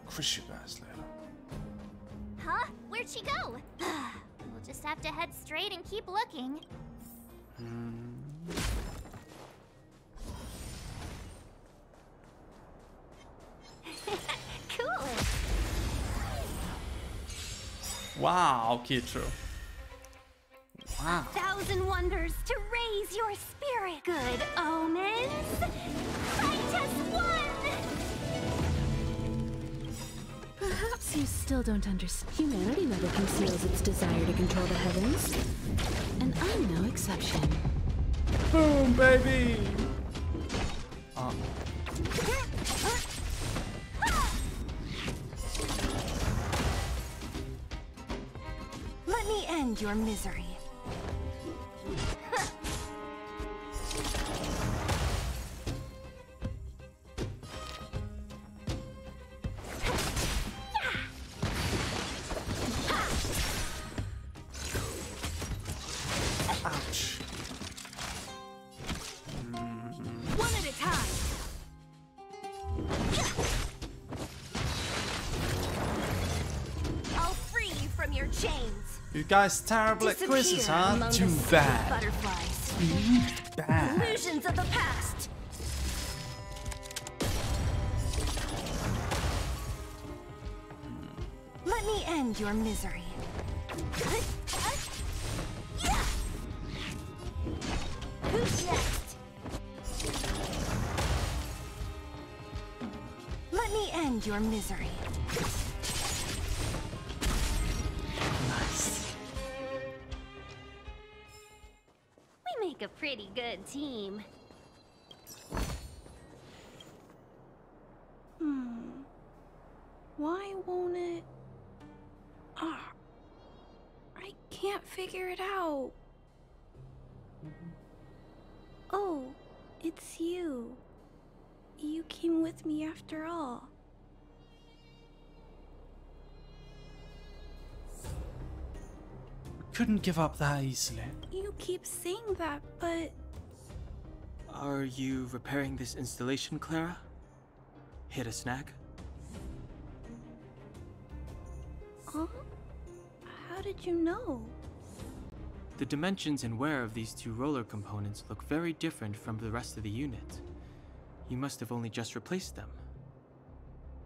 Quiz you guys later. Huh? Where'd she go? We'll just have to head straight and keep looking. Cool. Wow, Kitro. Wow. 1,000 wonders to raise your spirit. Good omens. Titus won! Perhaps you still don't understand. Humanity never conceals its desire to control the heavens. And I'm no exception. Boom, baby! Let me end your misery. Ouch. One at a time. I'll free you from your chains. You guys terrible at quizzes, huh? Too bad. Butterflies. Too bad. Illusions of the past. Let me end your misery. end your misery. Nice. We make a pretty good team. Why won't it? I can't figure it out. Oh, it's you. You came with me after all. Couldn't give up that easily. You keep saying that, but... Are you repairing this installation, Clara? Hit a snag? Huh? How did you know? The dimensions and wear of these two roller components look very different from the rest of the unit. You must have only just replaced them.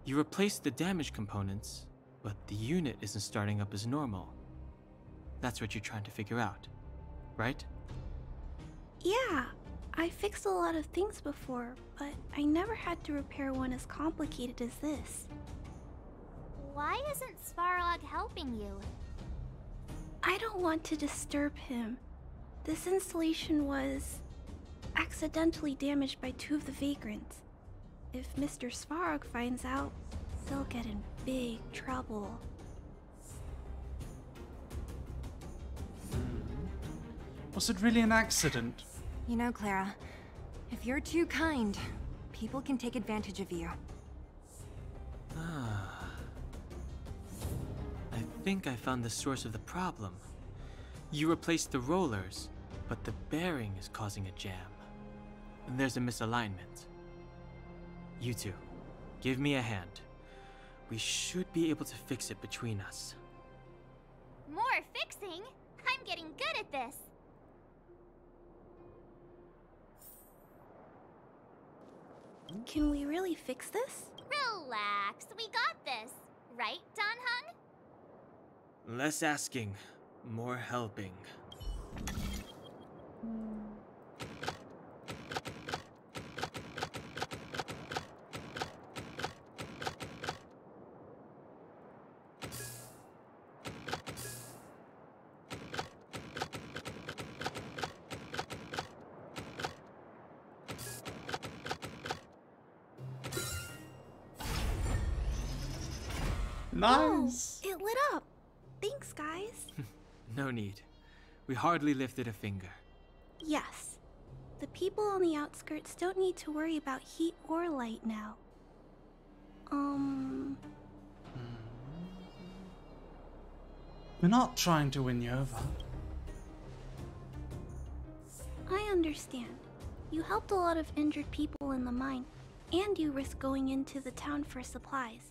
You replaced the damaged components, but the unit isn't starting up as normal. That's what you're trying to figure out, right? Yeah, I fixed a lot of things before, but I never had to repair one as complicated as this. Why isn't Svarog helping you? I don't want to disturb him. This installation was accidentally damaged by two of the vagrants. If Mr. Svarog finds out, they'll get in big trouble. Was it really an accident? You know, Clara, if you're too kind, people can take advantage of you. I think I found the source of the problem. You replaced the rollers, but the bearing is causing a jam. And there's a misalignment. You two, give me a hand. We should be able to fix it between us. More fixing? I'm getting good at this. Can we really fix this? Relax, we got this. Right, Dan Heng? Less asking, more helping. Nice! Oh, it lit up! Thanks, guys. No need. We hardly lifted a finger. Yes. The people on the outskirts don't need to worry about heat or light now. We're not trying to win you over. I understand. You helped a lot of injured people in the mine, and you risked going into the town for supplies.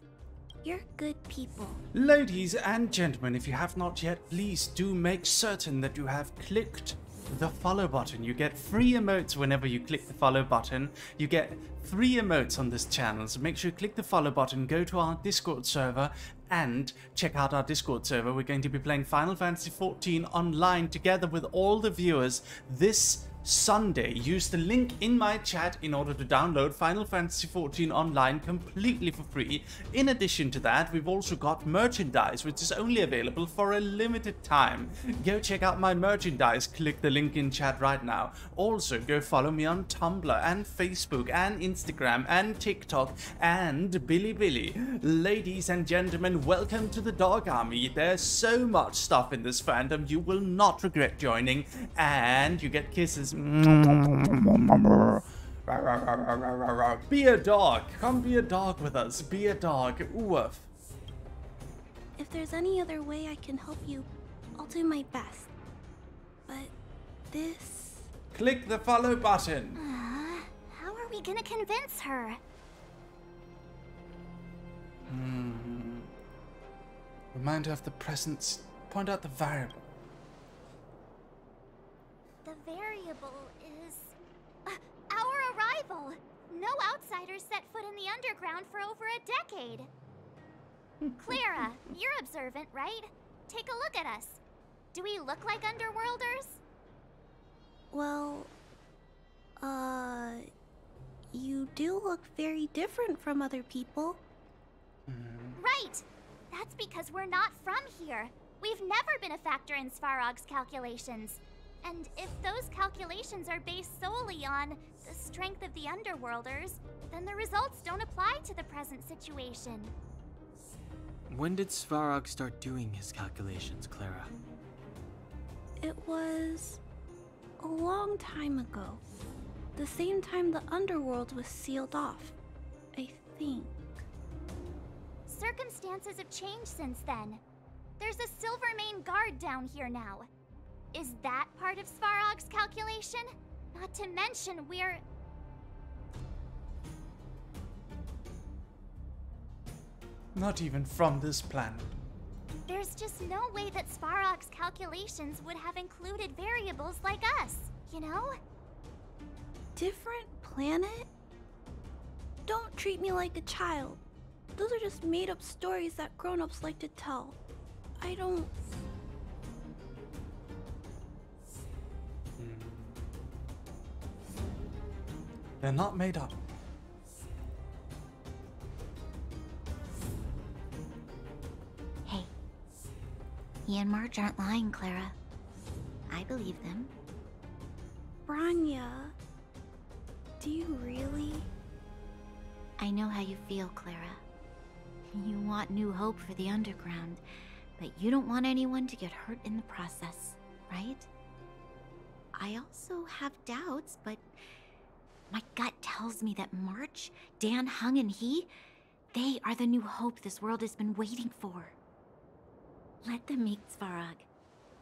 You're good people. Ladies and gentlemen, if you have not yet, please do make certain that you have clicked the follow button. You get free emotes whenever you click the follow button. You get 3 emotes on this channel, so make sure you click the follow button, go to our Discord server, and check out our Discord server. We're going to be playing Final Fantasy XIV online together with all the viewers this Sunday. Use the link in my chat in order to download Final Fantasy XIV Online completely for free. In addition to that, we've also got merchandise, which is only available for a limited time. Go check out my merchandise, click the link in chat right now. Also, go follow me on Tumblr and Facebook and Instagram and TikTok and Bilibili. Ladies and gentlemen, welcome to the Dog Army. There's so much stuff in this fandom you will not regret joining, and you get kisses. Be a dog. Come be a dog with us. Be a dog. Woof. If there's any other way I can help you, I'll do my best. But this... Click the follow button. How are we gonna convince her? Remind her of the presence. Point out the variable. The variable is... our arrival! No outsiders set foot in the underground for over a decade. Clara, you're observant, right? Take a look at us. Do we look like underworlders? Well... you do look very different from other people. right! That's because we're not from here. We've never been a factor in Svarog's calculations. And if those calculations are based solely on the strength of the Underworlders, then the results don't apply to the present situation. When did Svarog start doing his calculations, Clara? It was a long time ago. The same time the Underworld was sealed off, I think. Circumstances have changed since then. There's a Silvermane guard down here now. Is that part of Svarog's calculation? Not to mention we're... Not even from this planet. There's just no way that Svarog's calculations would have included variables like us, you know? Different planet? Don't treat me like a child. Those are just made-up stories that grown-ups like to tell. I don't... They're not made up. Hey, he and Marge aren't lying, Clara. I believe them. Bronya, do you really? I know how you feel, Clara. You want new hope for the underground, but you don't want anyone to get hurt in the process, right? I also have doubts, but my gut tells me that March, Dan Heng, and they are the new hope this world has been waiting for. Let them meet Svarog,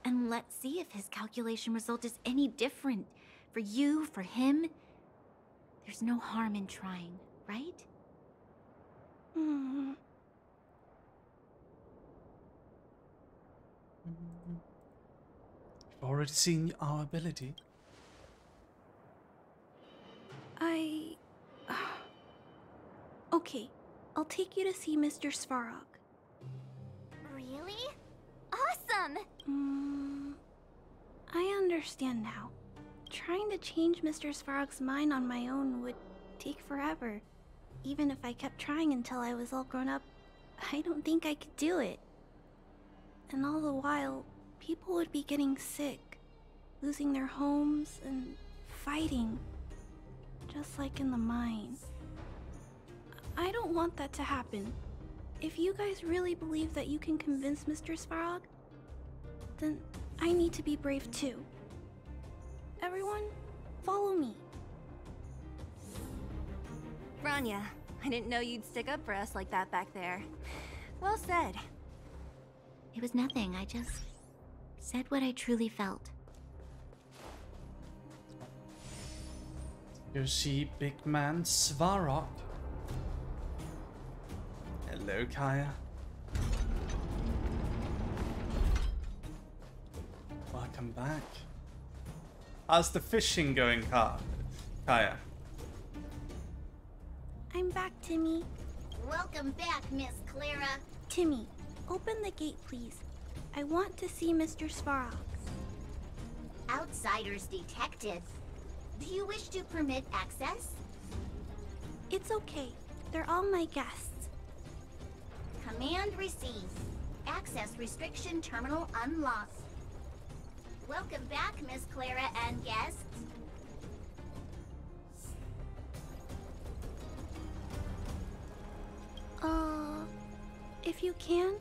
and let's see if his calculation result is any different. For you, for him, there's no harm in trying, right? You've already seen our ability. Okay, I'll take you to see Mr. Svarog. Really? Awesome! I understand now. Trying to change Mr. Svarog's mind on my own would take forever. Even if I kept trying until I was all grown up, I don't think I could do it. And all the while, people would be getting sick, losing their homes, and fighting. Just like in the mine. I don't want that to happen. If you guys really believe that you can convince Mr. Svarog, then I need to be brave too. Everyone, follow me. Bronya, I didn't know you'd stick up for us like that back there. Well said. It was nothing, I just said what I truly felt. You see big man Svarog. Hello, Kaya. Welcome back. How's the fishing going, Kaya? I'm back, Timmy. Welcome back, Miss Clara. Timmy, open the gate, please. I want to see Mr. Svarog. Outsiders detected. Do you wish to permit access? It's okay. They're all my guests. Command received. Access restriction terminal unlocked. Welcome back, Miss Clara and guests. If you can,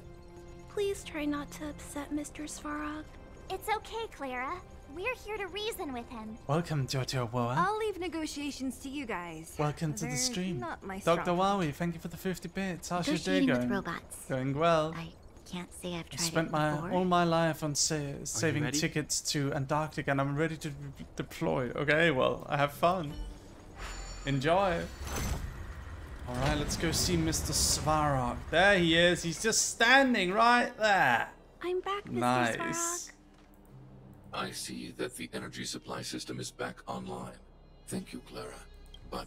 please try not to upset Mr. Svarog. It's okay, Clara. We're here to reason with him. Welcome, Jojo Woa. I'll leave negotiations to you guys. Welcome to the They're stream. not my Dr. strong Wowie, thank you for the 50 bits. How's your day Negotiating going? with robots. Going well. I can't say I've I tried spent it before. all my life on saving ready? tickets to Antarctica, and I'm ready to deploy. Okay, well, I have fun. Enjoy. All right, let's go see Mr. Svarog. There he is. He's just standing right there. I'm back, Mr. Nice. Svarog. I see that the energy supply system is back online. Thank you, Clara. But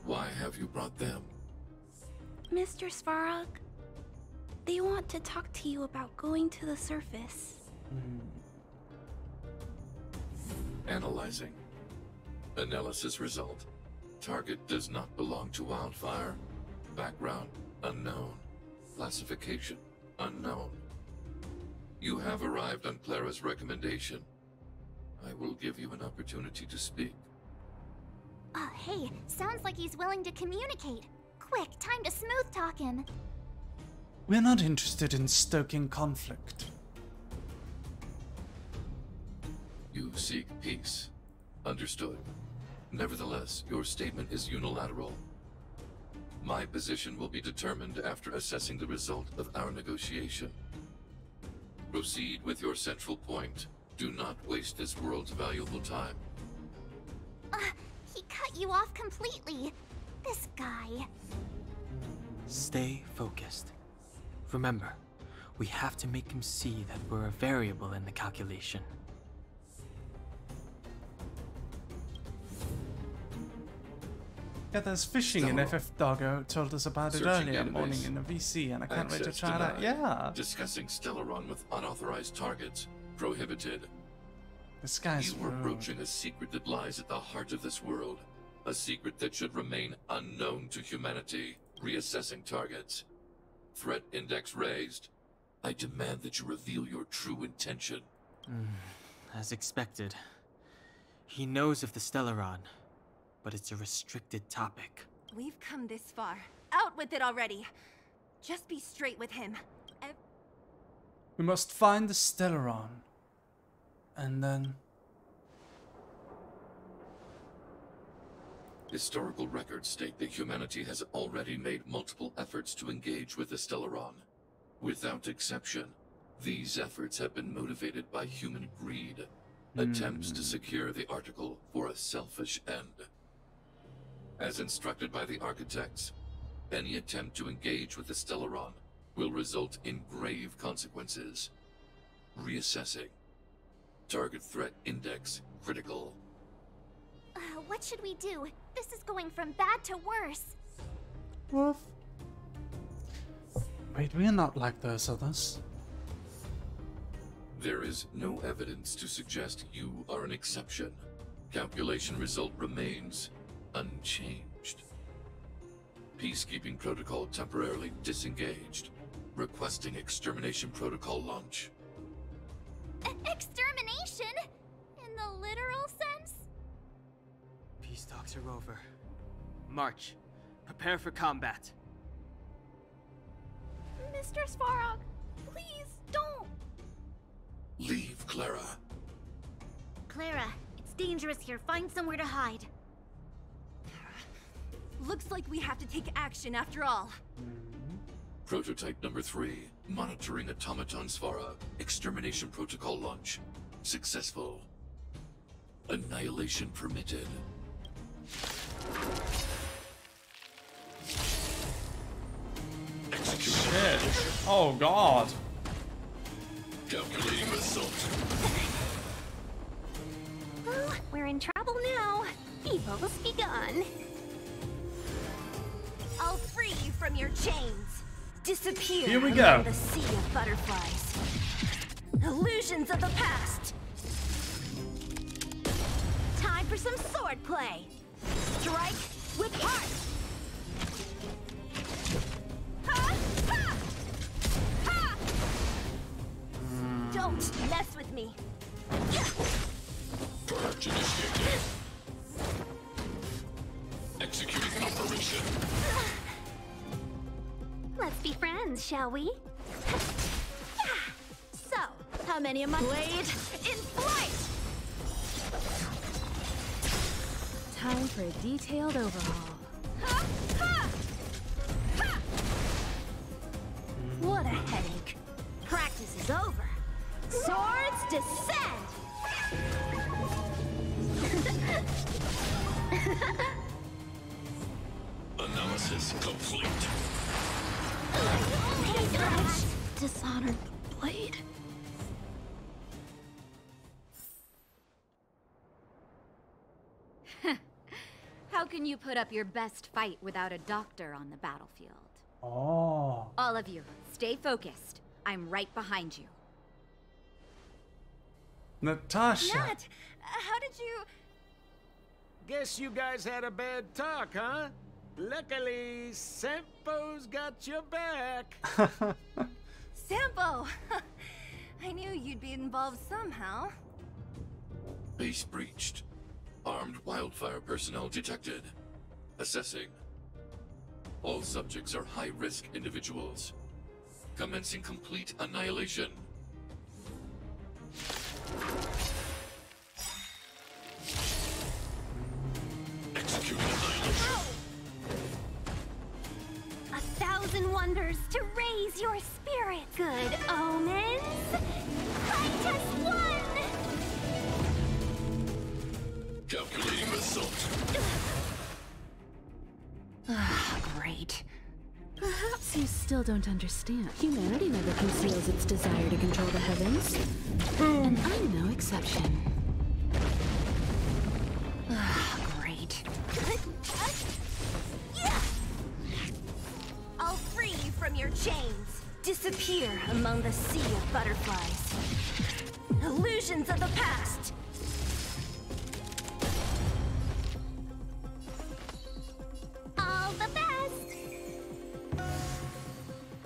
why have you brought them? Mr. Svarog, they want to talk to you about going to the surface. Analyzing. Analysis result. Target does not belong to Wildfire. Background unknown. Classification unknown. You have arrived on Clara's recommendation. I will give you an opportunity to speak. Oh, hey, sounds like he's willing to communicate. Quick, time to smooth talk him. We're not interested in stoking conflict. You seek peace. Understood. Nevertheless, your statement is unilateral. My position will be determined after assessing the result of our negotiation. Proceed with your central point. Do not waste this world's valuable time. He cut you off completely. This guy. Stay focused. Remember, we have to make him see that we're a variable in the calculation. Yeah, there's fishing in FF Doggo. Told us about it earlier in the morning in the VC, and I can't wait to try that. Yeah. Discussing Stellaron with unauthorized targets. Prohibited. This guy's You were broaching a secret that lies at the heart of this world. A secret that should remain unknown to humanity. Reassessing targets. Threat index raised. I demand that you reveal your true intention. As expected. He knows of the Stellaron, but it's a restricted topic. We've come this far. Out with it already. Just be straight with him. We must find the Stellaron. And then... Historical records state that humanity has already made multiple efforts to engage with the Stellaron. Without exception, these efforts have been motivated by human greed. Attempts to secure the article for a selfish end. As instructed by the architects, any attempt to engage with the Stellaron will result in grave consequences. Reassessing. Target threat index critical. What should we do? This is going from bad to worse. Woof. Wait, we're not like those others. There is no evidence to suggest you are an exception. Calculation result remains unchanged. Peacekeeping protocol temporarily disengaged. Requesting extermination protocol launch. Extermination? In the literal sense? Peace talks are over. March. Prepare for combat. Mr. Svarog, please don't. Leave, Clara. Clara, it's dangerous here. Find somewhere to hide. Looks like we have to take action after all. Prototype number 3. Monitoring Automaton Svara. Extermination protocol launch. Successful. Annihilation permitted. Shit. Oh god. Calculating result. Well, we're in trouble now. Evil's begun. I'll free you from your chains. Disappear Here we go. in the sea of butterflies. Illusions of the past. Time for some sword play. Strike with heart. Ha! Ha! Ha! Don't mess with me. Purge initiated. Executing operation. Let's be friends, shall we? So, how many of my blade in flight? Time for a detailed overhaul. Ha! Ha! Ha! What a headache. Practice is over. Swords descend. Analysis complete. Dishonored blade. How can you put up your best fight without a doctor on the battlefield? Oh. All of you, stay focused. I'm right behind you. Natasha. Nat, how did you... Guess you guys had a bad talk, huh? Luckily, Sampo's got your back. Sampo! I knew you'd be involved somehow. Base breached. Armed wildfire personnel detected. Assessing. All subjects are high-risk individuals. Commencing complete annihilation. Executing annihilation. 1,000 wonders to raise your spirit. Good omens. Fight us one. Calculating assault. Great. Perhaps you still don't understand. Humanity never conceals its desire to control the heavens. And I'm no exception. Great. I'll free you from your chains. Disappear among the sea of butterflies. Illusions of the past. All the best.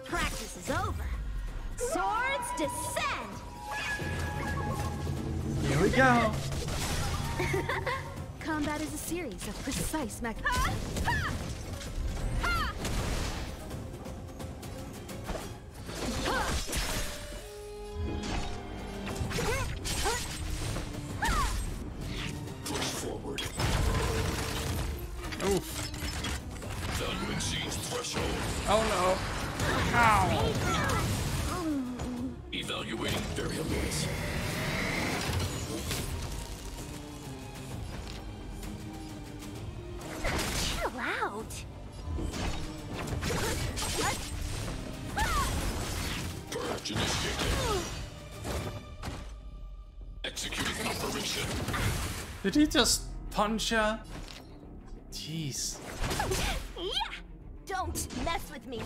Practice is over. Swords descend. Here we go. Combat is a series of precise Push forward. Oof. Value exceeds threshold. Oh no. Ow. Evaluating variables. Chill out. Purge initiated. Executing operation. Did he just punch her? Jeez. Yeah! Don't mess with me.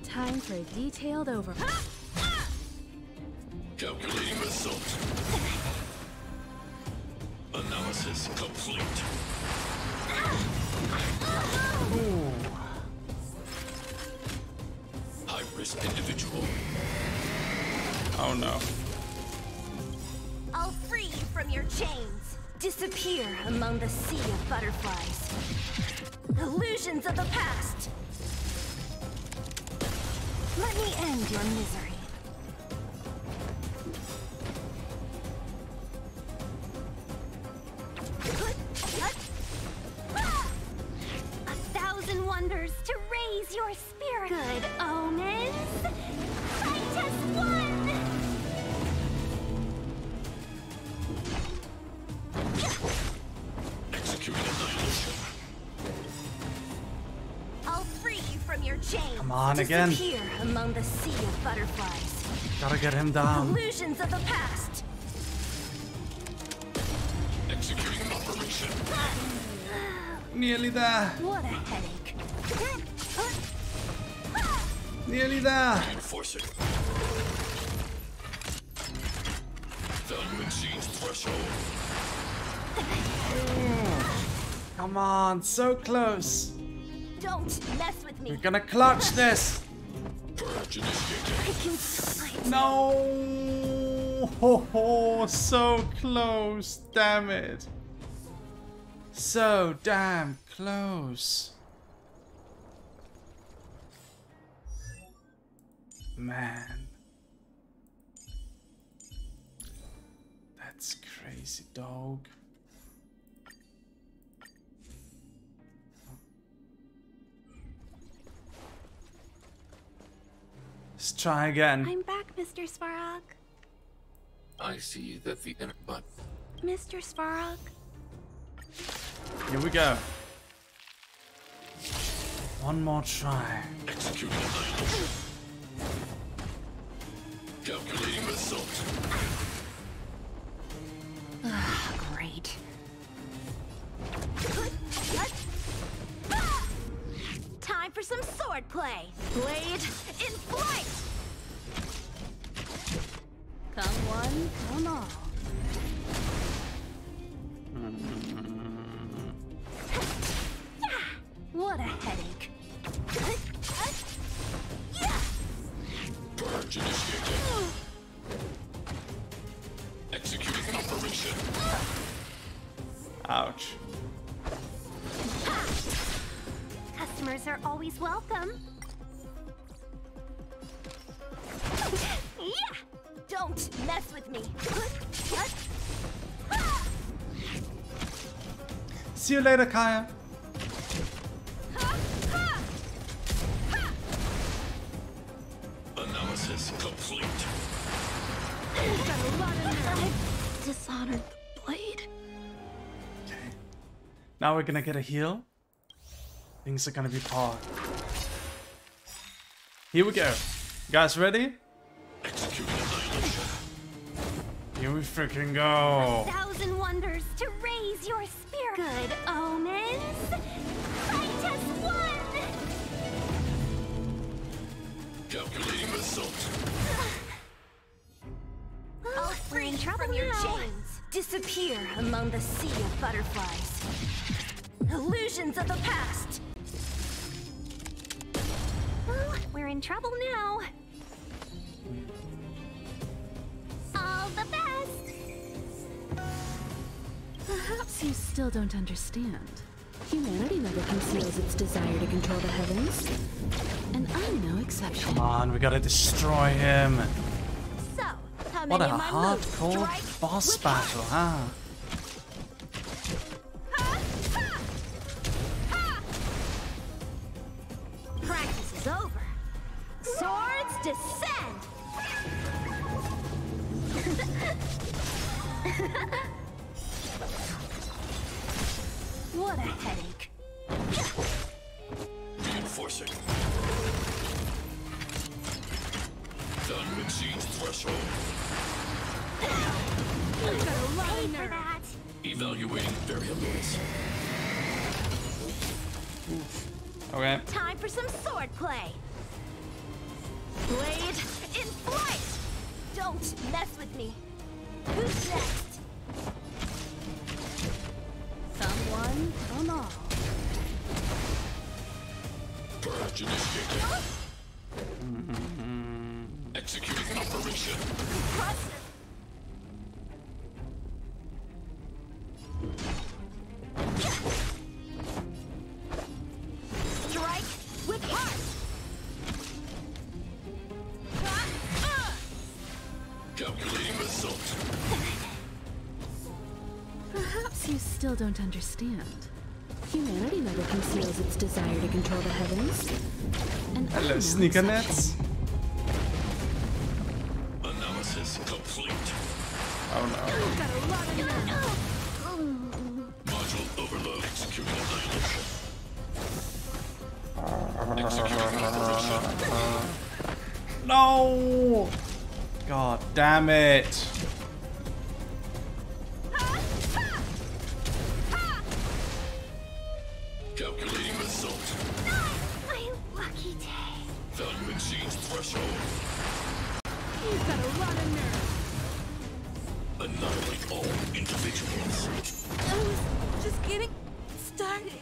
Time for a detailed overhaul. Calculating assault. Analysis complete. Ooh. High-risk individual. Oh no. I'll free you from your chains. Disappear among the sea of butterflies. Illusions of the past. Let me end your misery. A 1,000 wonders to raise your spirit. Good omens. Fight us one. Executing annihilation. I'll free you from your chains. Come on again. Disappear among the sea of butterflies. Gotta get him down. Illusions of the past. Executing operation. Nearly there. What a headache. Nearly there. Reinforcing. Value exceeds threshold. Come on, so close. Don't mess with me. We're gonna clutch this. Purge initiated. I can feel it. No. Ho ho, so close. Damn it. So damn close. Man. That's crazy, dog. Let's try again. I'm back, Mr. Svarog. I see that the but Mr. Svarog. Here we go. One more try. Executing annihilation. Calculating assault. Great. Time for some sword play. Blade in flight. Come one, come all. Ouch. Customers are always welcome. Yeah! Don't mess with me. See you later, Kaya. Analysis complete. I've dishonored the blade. Now we're gonna get a heal. Things are gonna be par. Here we go. You guys ready? Here we freaking go. 1,000 wonders to raise your spirit. Good omens. I just won. Calculating result. I'll free you from your chains. Disappear among the sea of butterflies. Illusions of the past. Well, we're in trouble now. All the best. Perhaps you still don't understand. Humanity never conceals its desire to control the heavens. And I'm no exception. Come on, we gotta destroy him. So, come What a in my hardcore boss battle, huh? Practice is over. Swords descend. What a headache. Reinforcing. Done exceeds threshold. I'm gonna run for that. Evaluating variables. Okay. Time for some sword play. Blade in flight. Don't mess with me. Who's next? Someone come on. Purge initiated. Executing operation. Strike with heart. Calculating result. Perhaps you still don't understand. Humanity never conceals its desire to control the heavens. And I'm Hello, no sneaker exception. nets. Analysis complete. Oh no. Module overload. Executing annihilation. Executing operation. No! God damn it. Calculating result. My lucky day. Value exceeds threshold. You better run a nerve. Annihilate all individuals. I was just getting started.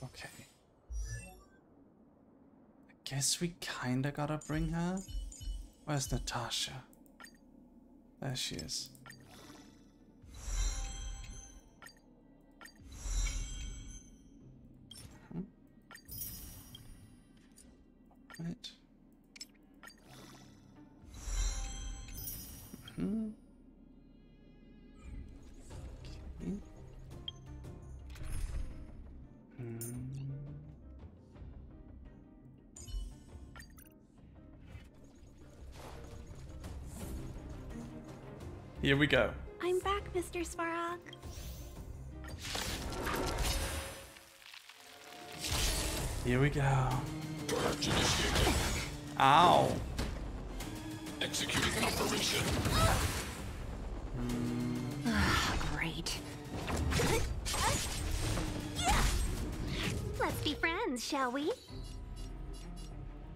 Okay. I guess we kinda gotta bring her. Where's Natasha? There she is. Right. Okay. Here we go. I'm back, Mr. Svarog. Here we go. Purge initiated. Ow. Executing operation. Great. Let's be friends, shall we?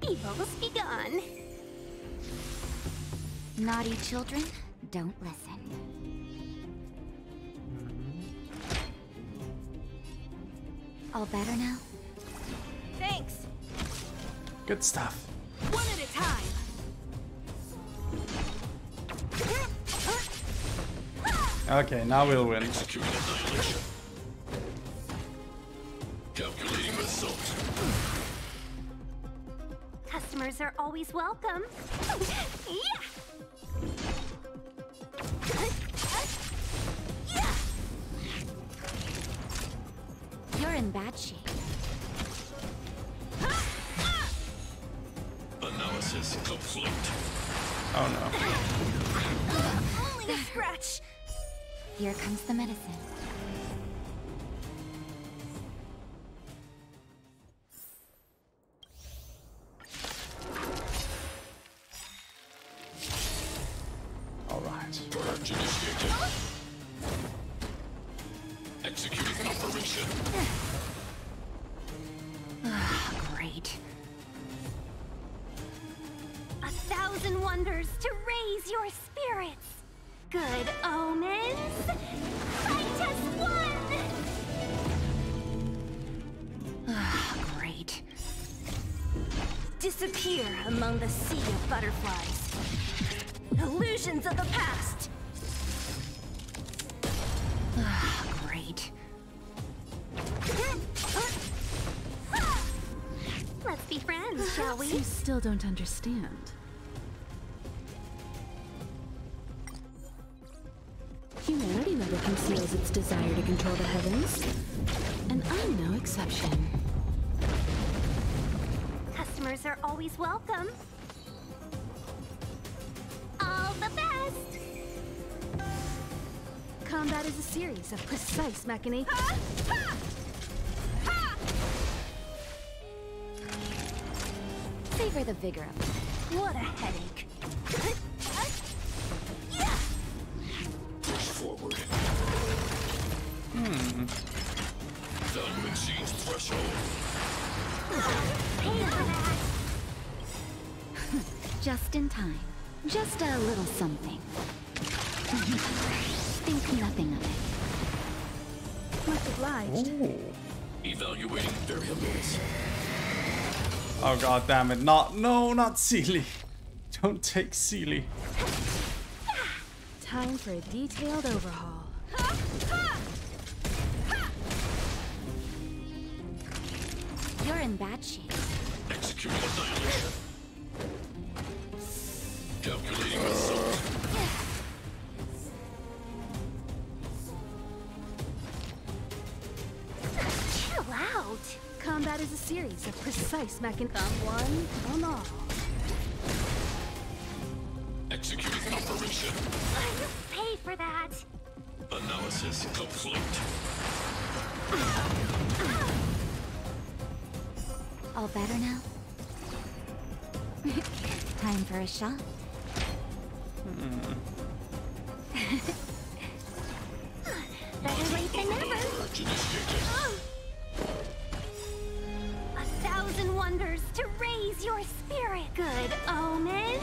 Evil's begun. Naughty children, don't listen. All better now? Thanks. Good stuff. One at a time. Okay, now we'll win. Calculating result. Customers are always welcome. Yeah! You're in bad shape. Analysis complete. Oh no. Only a scratch. Here comes the medicine. All right. Purge initiated. Executing operation. Great. 1,000 wonders to raise your spirits. Good omens. Fight as one. Great. Disappear among the sea of butterflies. Illusions of the past. Great. Let's be friends, shall we? You still don't understand. Humanity never conceals its desire to control the heavens, and I'm no exception. Customers are always welcome. All the best! Combat is a series of precise machinations. Savor the vigor of it. What a headache. Push forward. Done exceeds threshold. Just in time. Just a little something. Think nothing of it. Much obliged. Ooh. Evaluating variables. Oh god damn it. Not Seelie. Don't take Seelie. Time for a detailed overhaul. You're in bad shape. Executing annihilation. Calculating result. Chill out. Combat is a series of precise machinations. Thumb one, thumb all. Executing operation. You pay for that. Analysis complete. All better now? Time for a shot. Better late than never. Purge initiated. 1,000 wonders to raise your spirit. Good omens.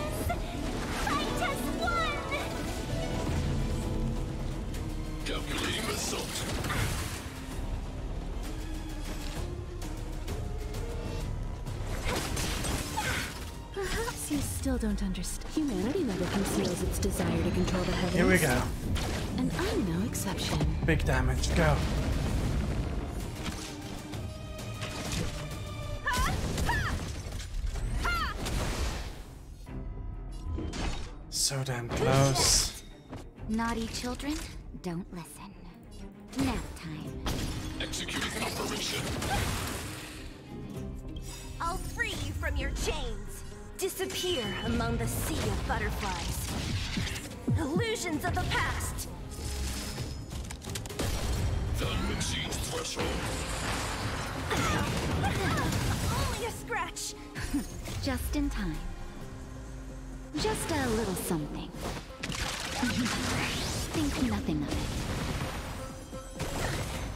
Fight as one. Calculating result. Perhaps you still don't understand. Humanity never conceals its desire to control the heavens. Here we go. And I'm no exception. Big damage. Go. So damn close. Naughty children, don't listen. Nap time. Executing operation. I'll free you from your chains. Disappear among the sea of butterflies. Illusions of the past. Done exceeds threshold. Only a scratch. Just in time. Just a little something. Think nothing of it.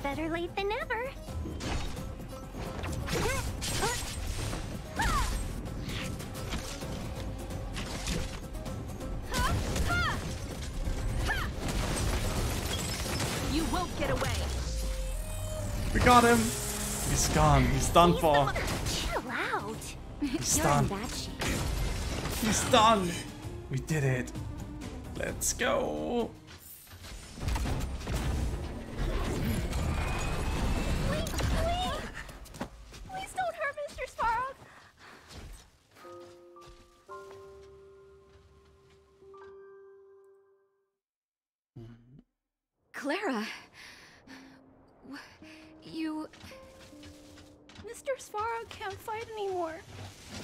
Better late than never. You won't get away. We got him. He's gone. He's done for. Chill out. He's You're in done. bad shape. He's done. We did it. Let's go. Clara... You... Mr. Svarog can't fight anymore.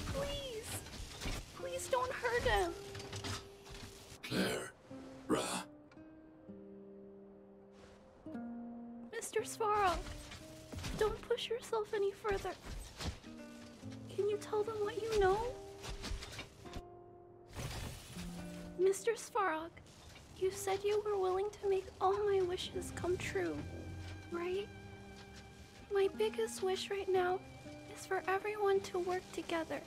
Please. Please don't hurt him. Clara... Mr. Svarog, don't push yourself any further. Can you tell them what you know? Mr. Svarog, you said you were willing to make all my wishes come true, right? My biggest wish right now is for everyone to work together.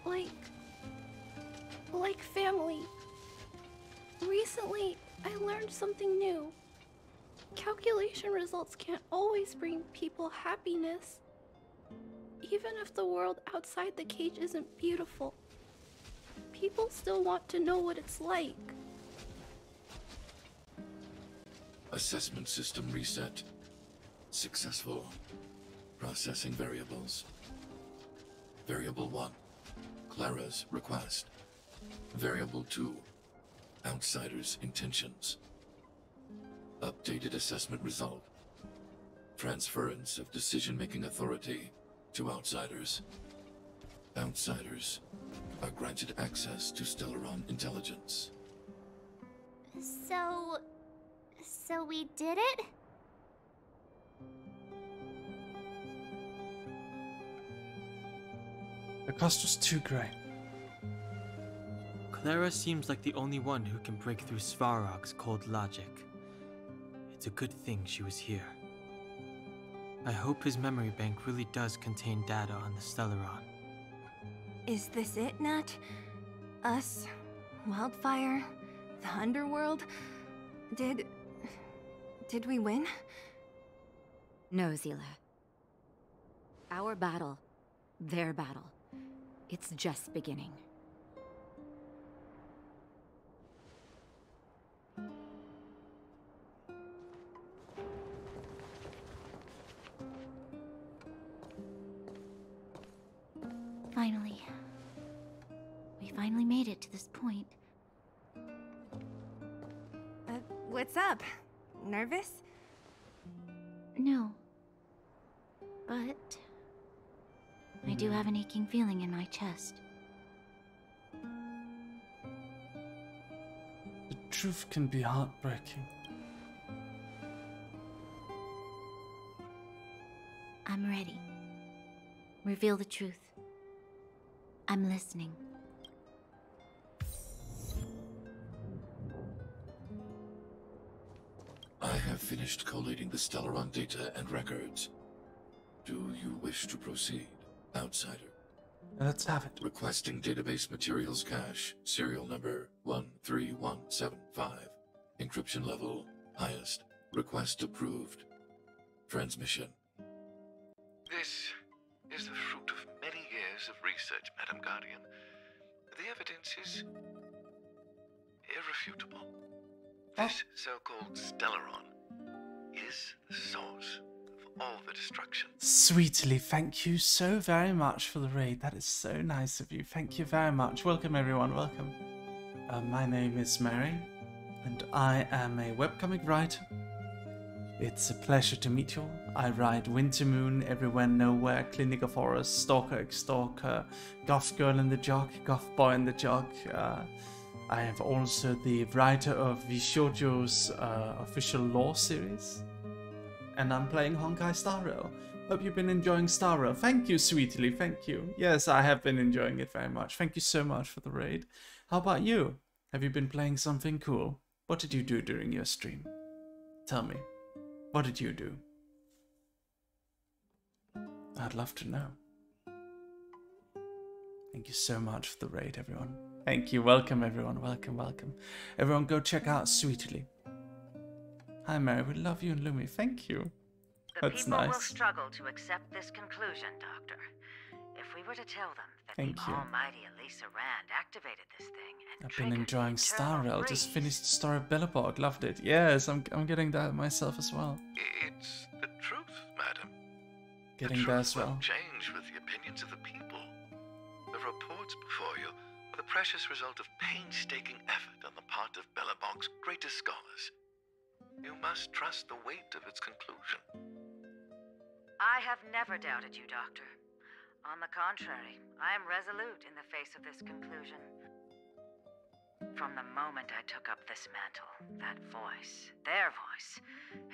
Like family. Recently, I learned something new. Calculation results can't always bring people happiness. Even if the world outside the cage isn't beautiful, people still want to know what it's like. Assessment system reset. Successful. Processing variables. Variable 1. Clara's request. Variable 2. Outsider's intentions. Updated assessment result. Transference of decision-making authority to outsiders. Outsiders are granted access to Stellaron intelligence. So we did it? The cost was too great. Clara seems like the only one who can break through Svarog's cold logic. It's a good thing she was here. I hope his memory bank really does contain data on the Stellaron. Is this it, Nat? Us? Wildfire? The Underworld? Did we win? No, Zila. Our battle, their battle, it's just beginning. Finally. We finally made it to this point. What's up? Nervous? No. But... I do have an aching feeling in my chest. The truth can be heartbreaking. I'm ready. Reveal the truth. I'm listening. I have finished collating the Stellaron data and records. Do you wish to proceed, outsider? Let's have it. Requesting database materials cache, serial number 13175. Encryption level, highest. Request approved. Transmission. This is the fruit of many years of research, Madam Guardian. The evidence is irrefutable. This so-called Stellaron is the source of all the destruction. Sweetly, thank you so very much for the raid. That is so nice of you. Thank you very much. Welcome, everyone. Welcome. My name is Mary, and I am a webcomic writer. It's a pleasure to meet you all. I write Wintermoon, Everywhere Nowhere, Clinic of Horrors, Stalker X Stalker, Goth Girl in the Jog, Goth Boy in the Jog. I am also the writer of Vishoujo's official lore series. And I'm playing Honkai Star Rail. Hope you've been enjoying Star Rail. Thank you, Sweetly, thank you. Yes, I have been enjoying it very much. Thank you so much for the raid. How about you? Have you been playing something cool? What did you do during your stream? Tell me. What did you do? I'd love to know. Thank you so much for the raid, everyone. Thank you. Welcome, everyone. Welcome, welcome. Everyone go check out Sweetly. Hi, Mary. We love you and Lumi. Thank you. That's people nice. will struggle to accept this conclusion, Doctor. If we were to tell them that Thank the you. almighty Elisa Rand activated this thing and I've been enjoying Star Rail. Just finished the story of Billabog. Loved it. Yes, I'm getting that myself as well. It's the truth, madam. Getting there as well. Will change with the opinions of the people. The reports before you are the precious result of painstaking effort on the part of Billabog's greatest scholars. You must trust the weight of its conclusion. I have never doubted you, Doctor. On the contrary, I am resolute in the face of this conclusion. From the moment I took up this mantle, that voice, their voice,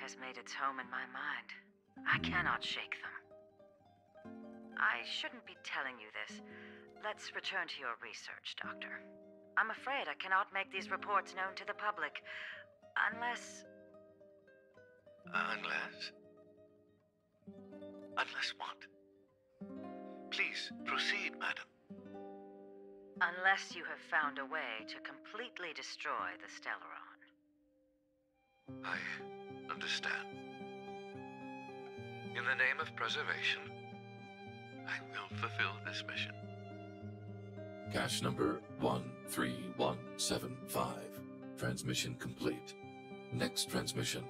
has made its home in my mind. I cannot shake them. I shouldn't be telling you this. Let's return to your research, Doctor. I'm afraid I cannot make these reports known to the public, unless... Unless what? Please, proceed, madam. Unless you have found a way to completely destroy the Stellaron. I understand. In the name of preservation, I will fulfill this mission. Cache number 13175. Transmission complete. Next transmission.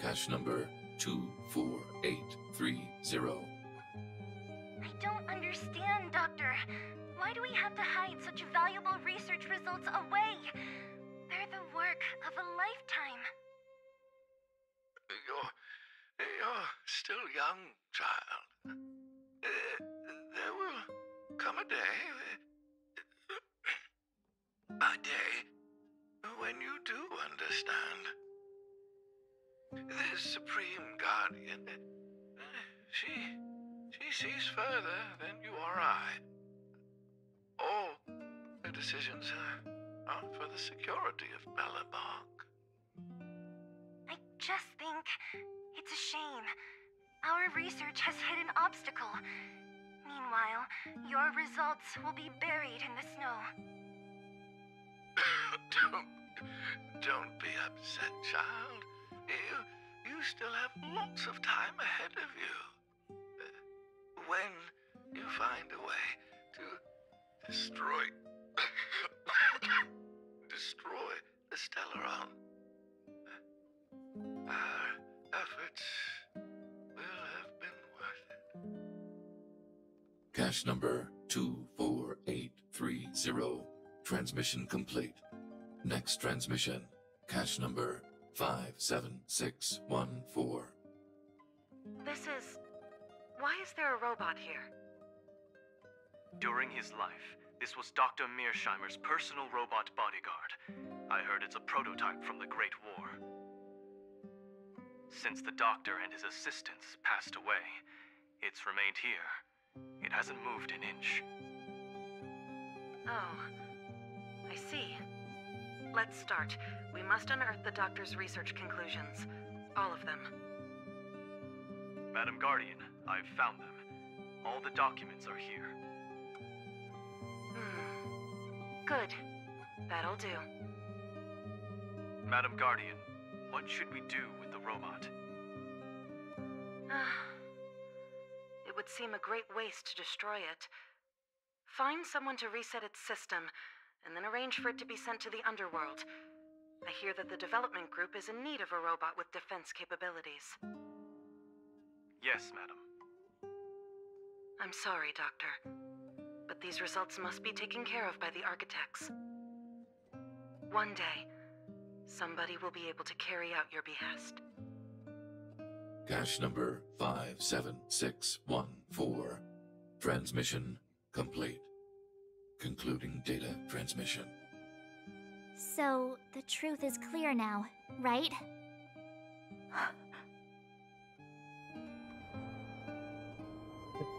Cache number 24830. I don't understand, Doctor. Why do we have to hide such valuable research results away? They're the work of a lifetime. You're still young, child. There will come a day, when you do understand. This Supreme Guardian, she sees further than you or I. All her decisions are for the security of Belobog. I just think it's a shame. Our research has hit an obstacle. Meanwhile, your results will be buried in the snow. Don't be upset, child. You still have lots of time ahead of you. When you find a way to destroy the Stellaron, our efforts will have been worth it. Cache number 24830. Transmission complete. Next transmission. Cache number 57614. Why is there a robot here? During his life, this was Dr. Mearsheimer's personal robot bodyguard. I heard it's a prototype from the Great War. Since the doctor and his assistants passed away, it's remained here. It hasn't moved an inch. Oh, I see. Let's start. We must unearth the doctor's research conclusions. All of them. Madam Guardian, I've found them. All the documents are here. Good. That'll do. Madam Guardian, what should we do with the robot? It would seem a great waste to destroy it. Find someone to reset its system, and then arrange for it to be sent to the underworld. I hear that the development group is in need of a robot with defense capabilities. Yes, madam. I'm sorry, Doctor, but these results must be taken care of by the architects. One day, somebody will be able to carry out your behest. Cache number 57614. Transmission complete. Concluding data transmission. So, the truth is clear now, right?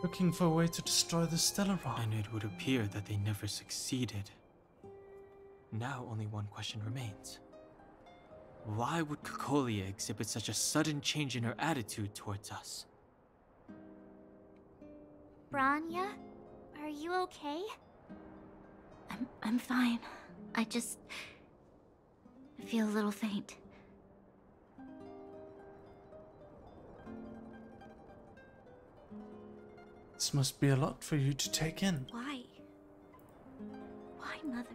Looking for a way to destroy the Stellaron. And it would appear that they never succeeded. Now only one question remains. Why would Cocolia exhibit such a sudden change in her attitude towards us? Bronya, are you okay? I'm fine. I feel a little faint. This must be a lot for you to take in. Why? Why, Mother?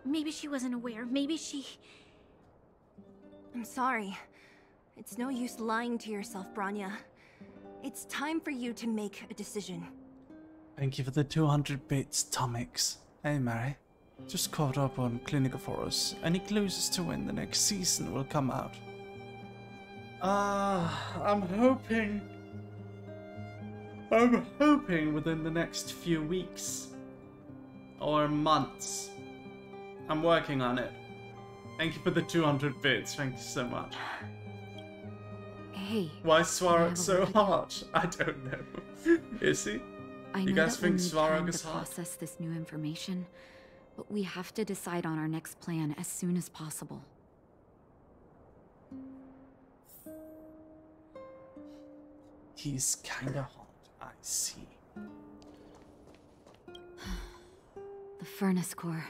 Maybe she wasn't aware. Maybe she... I'm sorry. It's no use lying to yourself, Bronya. It's time for you to make a decision. Thank you for the 200 bits, Tomix. Hey, Mary. Just caught up on Clinical Force. Any clues as to when the next season will come out? I'm hoping within the next few weeks or months. I'm working on it. Thank you for the 200 bits. Thank you so much. Hey. Why is Svarog so hard? I don't know. Is he? You guys think Svarog is hard? Process this new information, but we have to decide on our next plan as soon as possible. He's kinda hot, I see. The furnace core.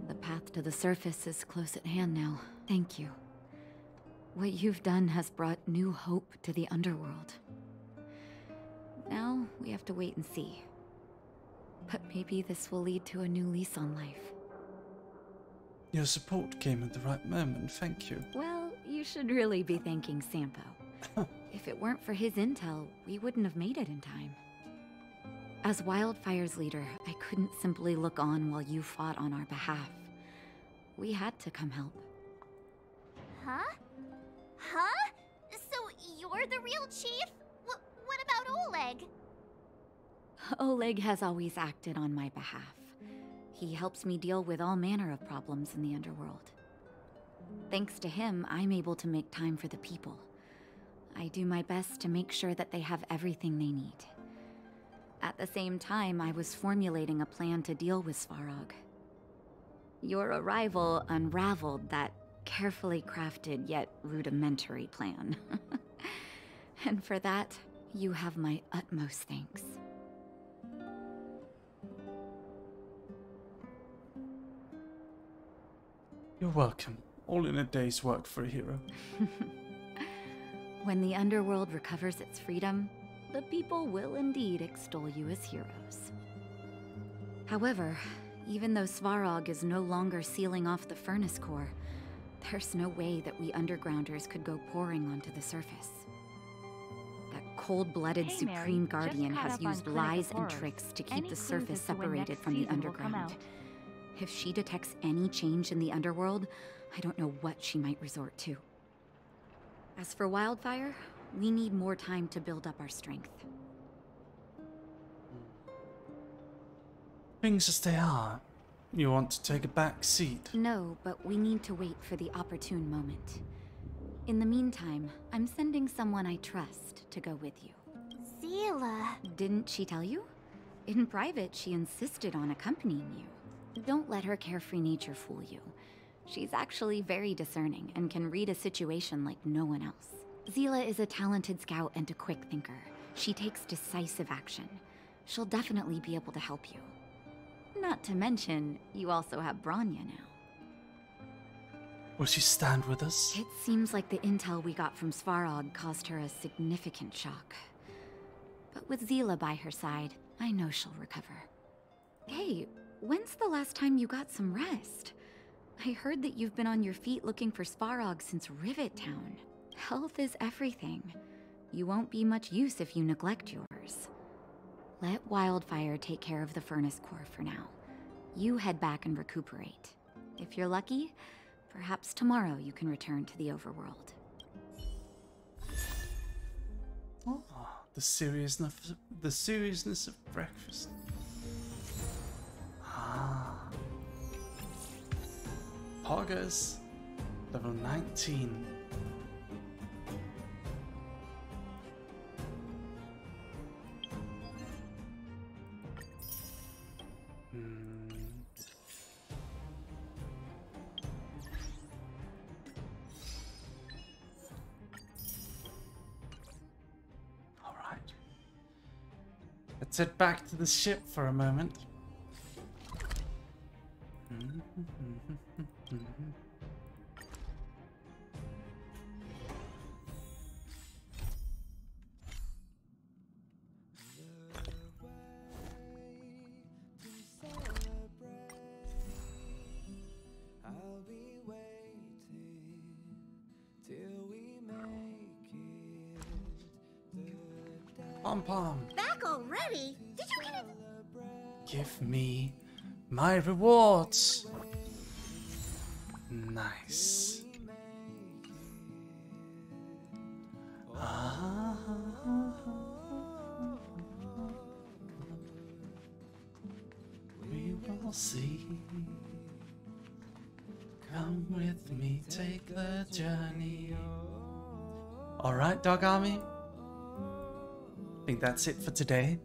The path to the surface is close at hand now. Thank you. What you've done has brought new hope to the underworld. Now, we have to wait and see. But maybe this will lead to a new lease on life. Your support came at the right moment, thank you. Well, you should really be thanking Sampo. If it weren't for his intel, we wouldn't have made it in time. As Wildfire's leader, I couldn't simply look on while you fought on our behalf. We had to come help. Huh? Huh? So you're the real chief? What about Oleg? Oleg has always acted on my behalf. He helps me deal with all manner of problems in the underworld. Thanks to him, I'm able to make time for the people. I do my best to make sure that they have everything they need. At the same time, I was formulating a plan to deal with Svarog. Your arrival unraveled that carefully crafted yet rudimentary plan. And for that, you have my utmost thanks. You're welcome. All in a day's work for a hero. When the underworld recovers its freedom, the people will indeed extol you as heroes. However, even though Svarog is no longer sealing off the furnace core, there's no way that we undergrounders could go pouring onto the surface. That cold-blooded Supreme Guardian has used lies and tricks to keep the surface separated from the underground. If she detects any change in the underworld, I don't know what she might resort to. As for Wildfire, we need more time to build up our strength. Things as they are. You want to take a back seat? No, but we need to wait for the opportune moment. In the meantime, I'm sending someone I trust to go with you. Zila. Didn't she tell you? In private, she insisted on accompanying you. Don't let her carefree nature fool you. She's actually very discerning and can read a situation like no one else. Zila is a talented scout and a quick thinker. She takes decisive action. She'll definitely be able to help you. Not to mention, you also have Bronya now. Will she stand with us? It seems like the intel we got from Svarog caused her a significant shock. But with Zila by her side, I know she'll recover. Hey, when's the last time you got some rest? I heard that you've been on your feet looking for Svarog since Rivet Town. Health is everything. You won't be much use if you neglect yours. Let Wildfire take care of the furnace core for now. You head back and recuperate. If you're lucky, perhaps tomorrow you can return to the overworld. Oh, the seriousness of breakfast. Poggers, level 19. All right. Let's head back to the ship for a moment. Pom Pom. Back already? Did you get it? Give me My rewards. Nice. We will see. Come with me, take the journey. Alright, Dog Army. I think that's it for today.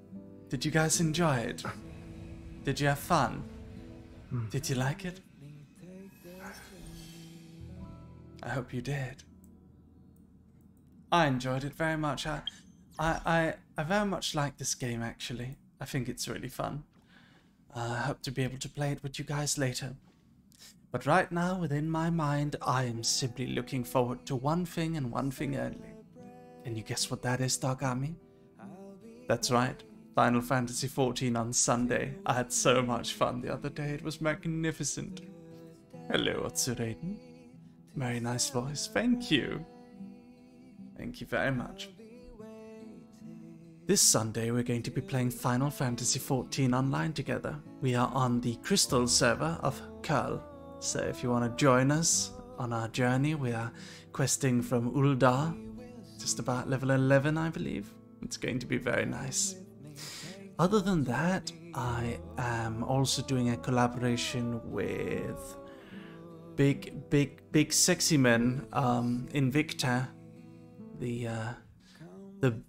Did you guys enjoy it? Did you have fun? Did you like it? I hope you did. I enjoyed it very much. I very much like this game, actually. I think it's really fun. I hope to be able to play it with you guys later. But right now, within my mind, I am simply looking forward to one thing and one thing only. Can you guess what that is, Dog Army? That's right. Final Fantasy XIV on Sunday. I had so much fun the other day. It was magnificent. Hello, Otsuraden. Very nice voice. Thank you. Thank you very much. This Sunday we're going to be playing Final Fantasy XIV online together. We are on the Crystal server of Curl. So if you want to join us on our journey, we are questing from Uldar. Just about level 11, I believe. It's going to be very nice. Other than that, I am also doing a collaboration with Big Sexy Men, Invicta, the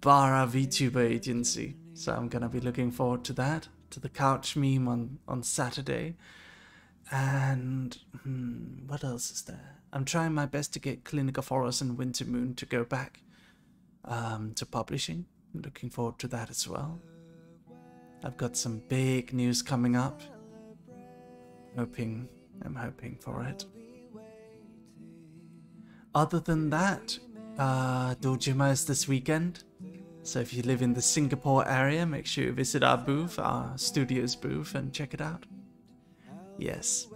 Bara VTuber agency. So I'm gonna be looking forward to that, to the couch meme on Saturday. And what else is there? I'm trying my best to get Clinic of Horrors and Winter Moon to go back to publishing. I'm looking forward to that as well. I've got some big news coming up. I'm hoping for it. Other than that, Dojima is this weekend. So if you live in the Singapore area, make sure you visit our booth, our studio's booth, and check it out. Yes.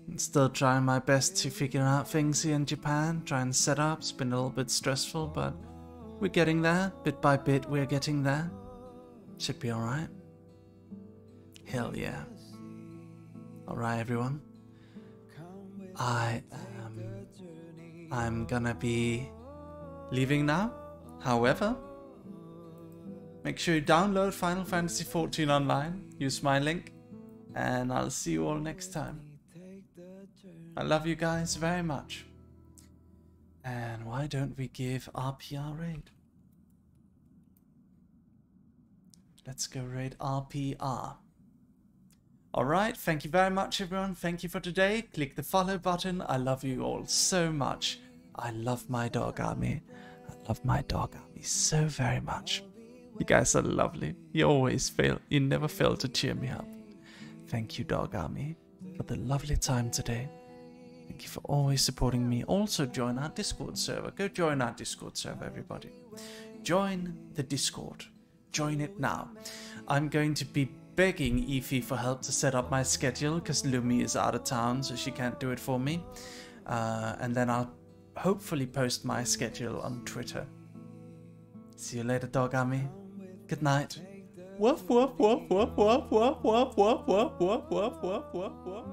I'm still trying my best to figure out things here in Japan, trying to set up. It's been a little bit stressful, but we're getting there. Bit by bit, we're getting there. Should be alright. Hell yeah. Alright, everyone. I'm gonna be leaving now. However, make sure you download Final Fantasy XIV online. Use my link. And I'll see you all next time. I love you guys very much. And why don't we give RPR raid? Let's go raid RPR. Alright, thank you very much everyone. Thank you for today. Click the follow button. I love you all so much. I love my Dog Army. I love my Dog Army so very much. You guys are lovely. You never fail to cheer me up. Thank you, Dog Army, for the lovely time today. Thank you for always supporting me. Also join our Discord server. Go join our Discord server, everybody. Join the Discord. Join it now. I'm going to be begging Efi for help to set up my schedule because Lumi is out of town, so she can't do it for me. And then I'll hopefully post my schedule on Twitter. See you later, Dog Army. Good night. Woof woof woof woof woof woof woof woof woof woof woof woof woof.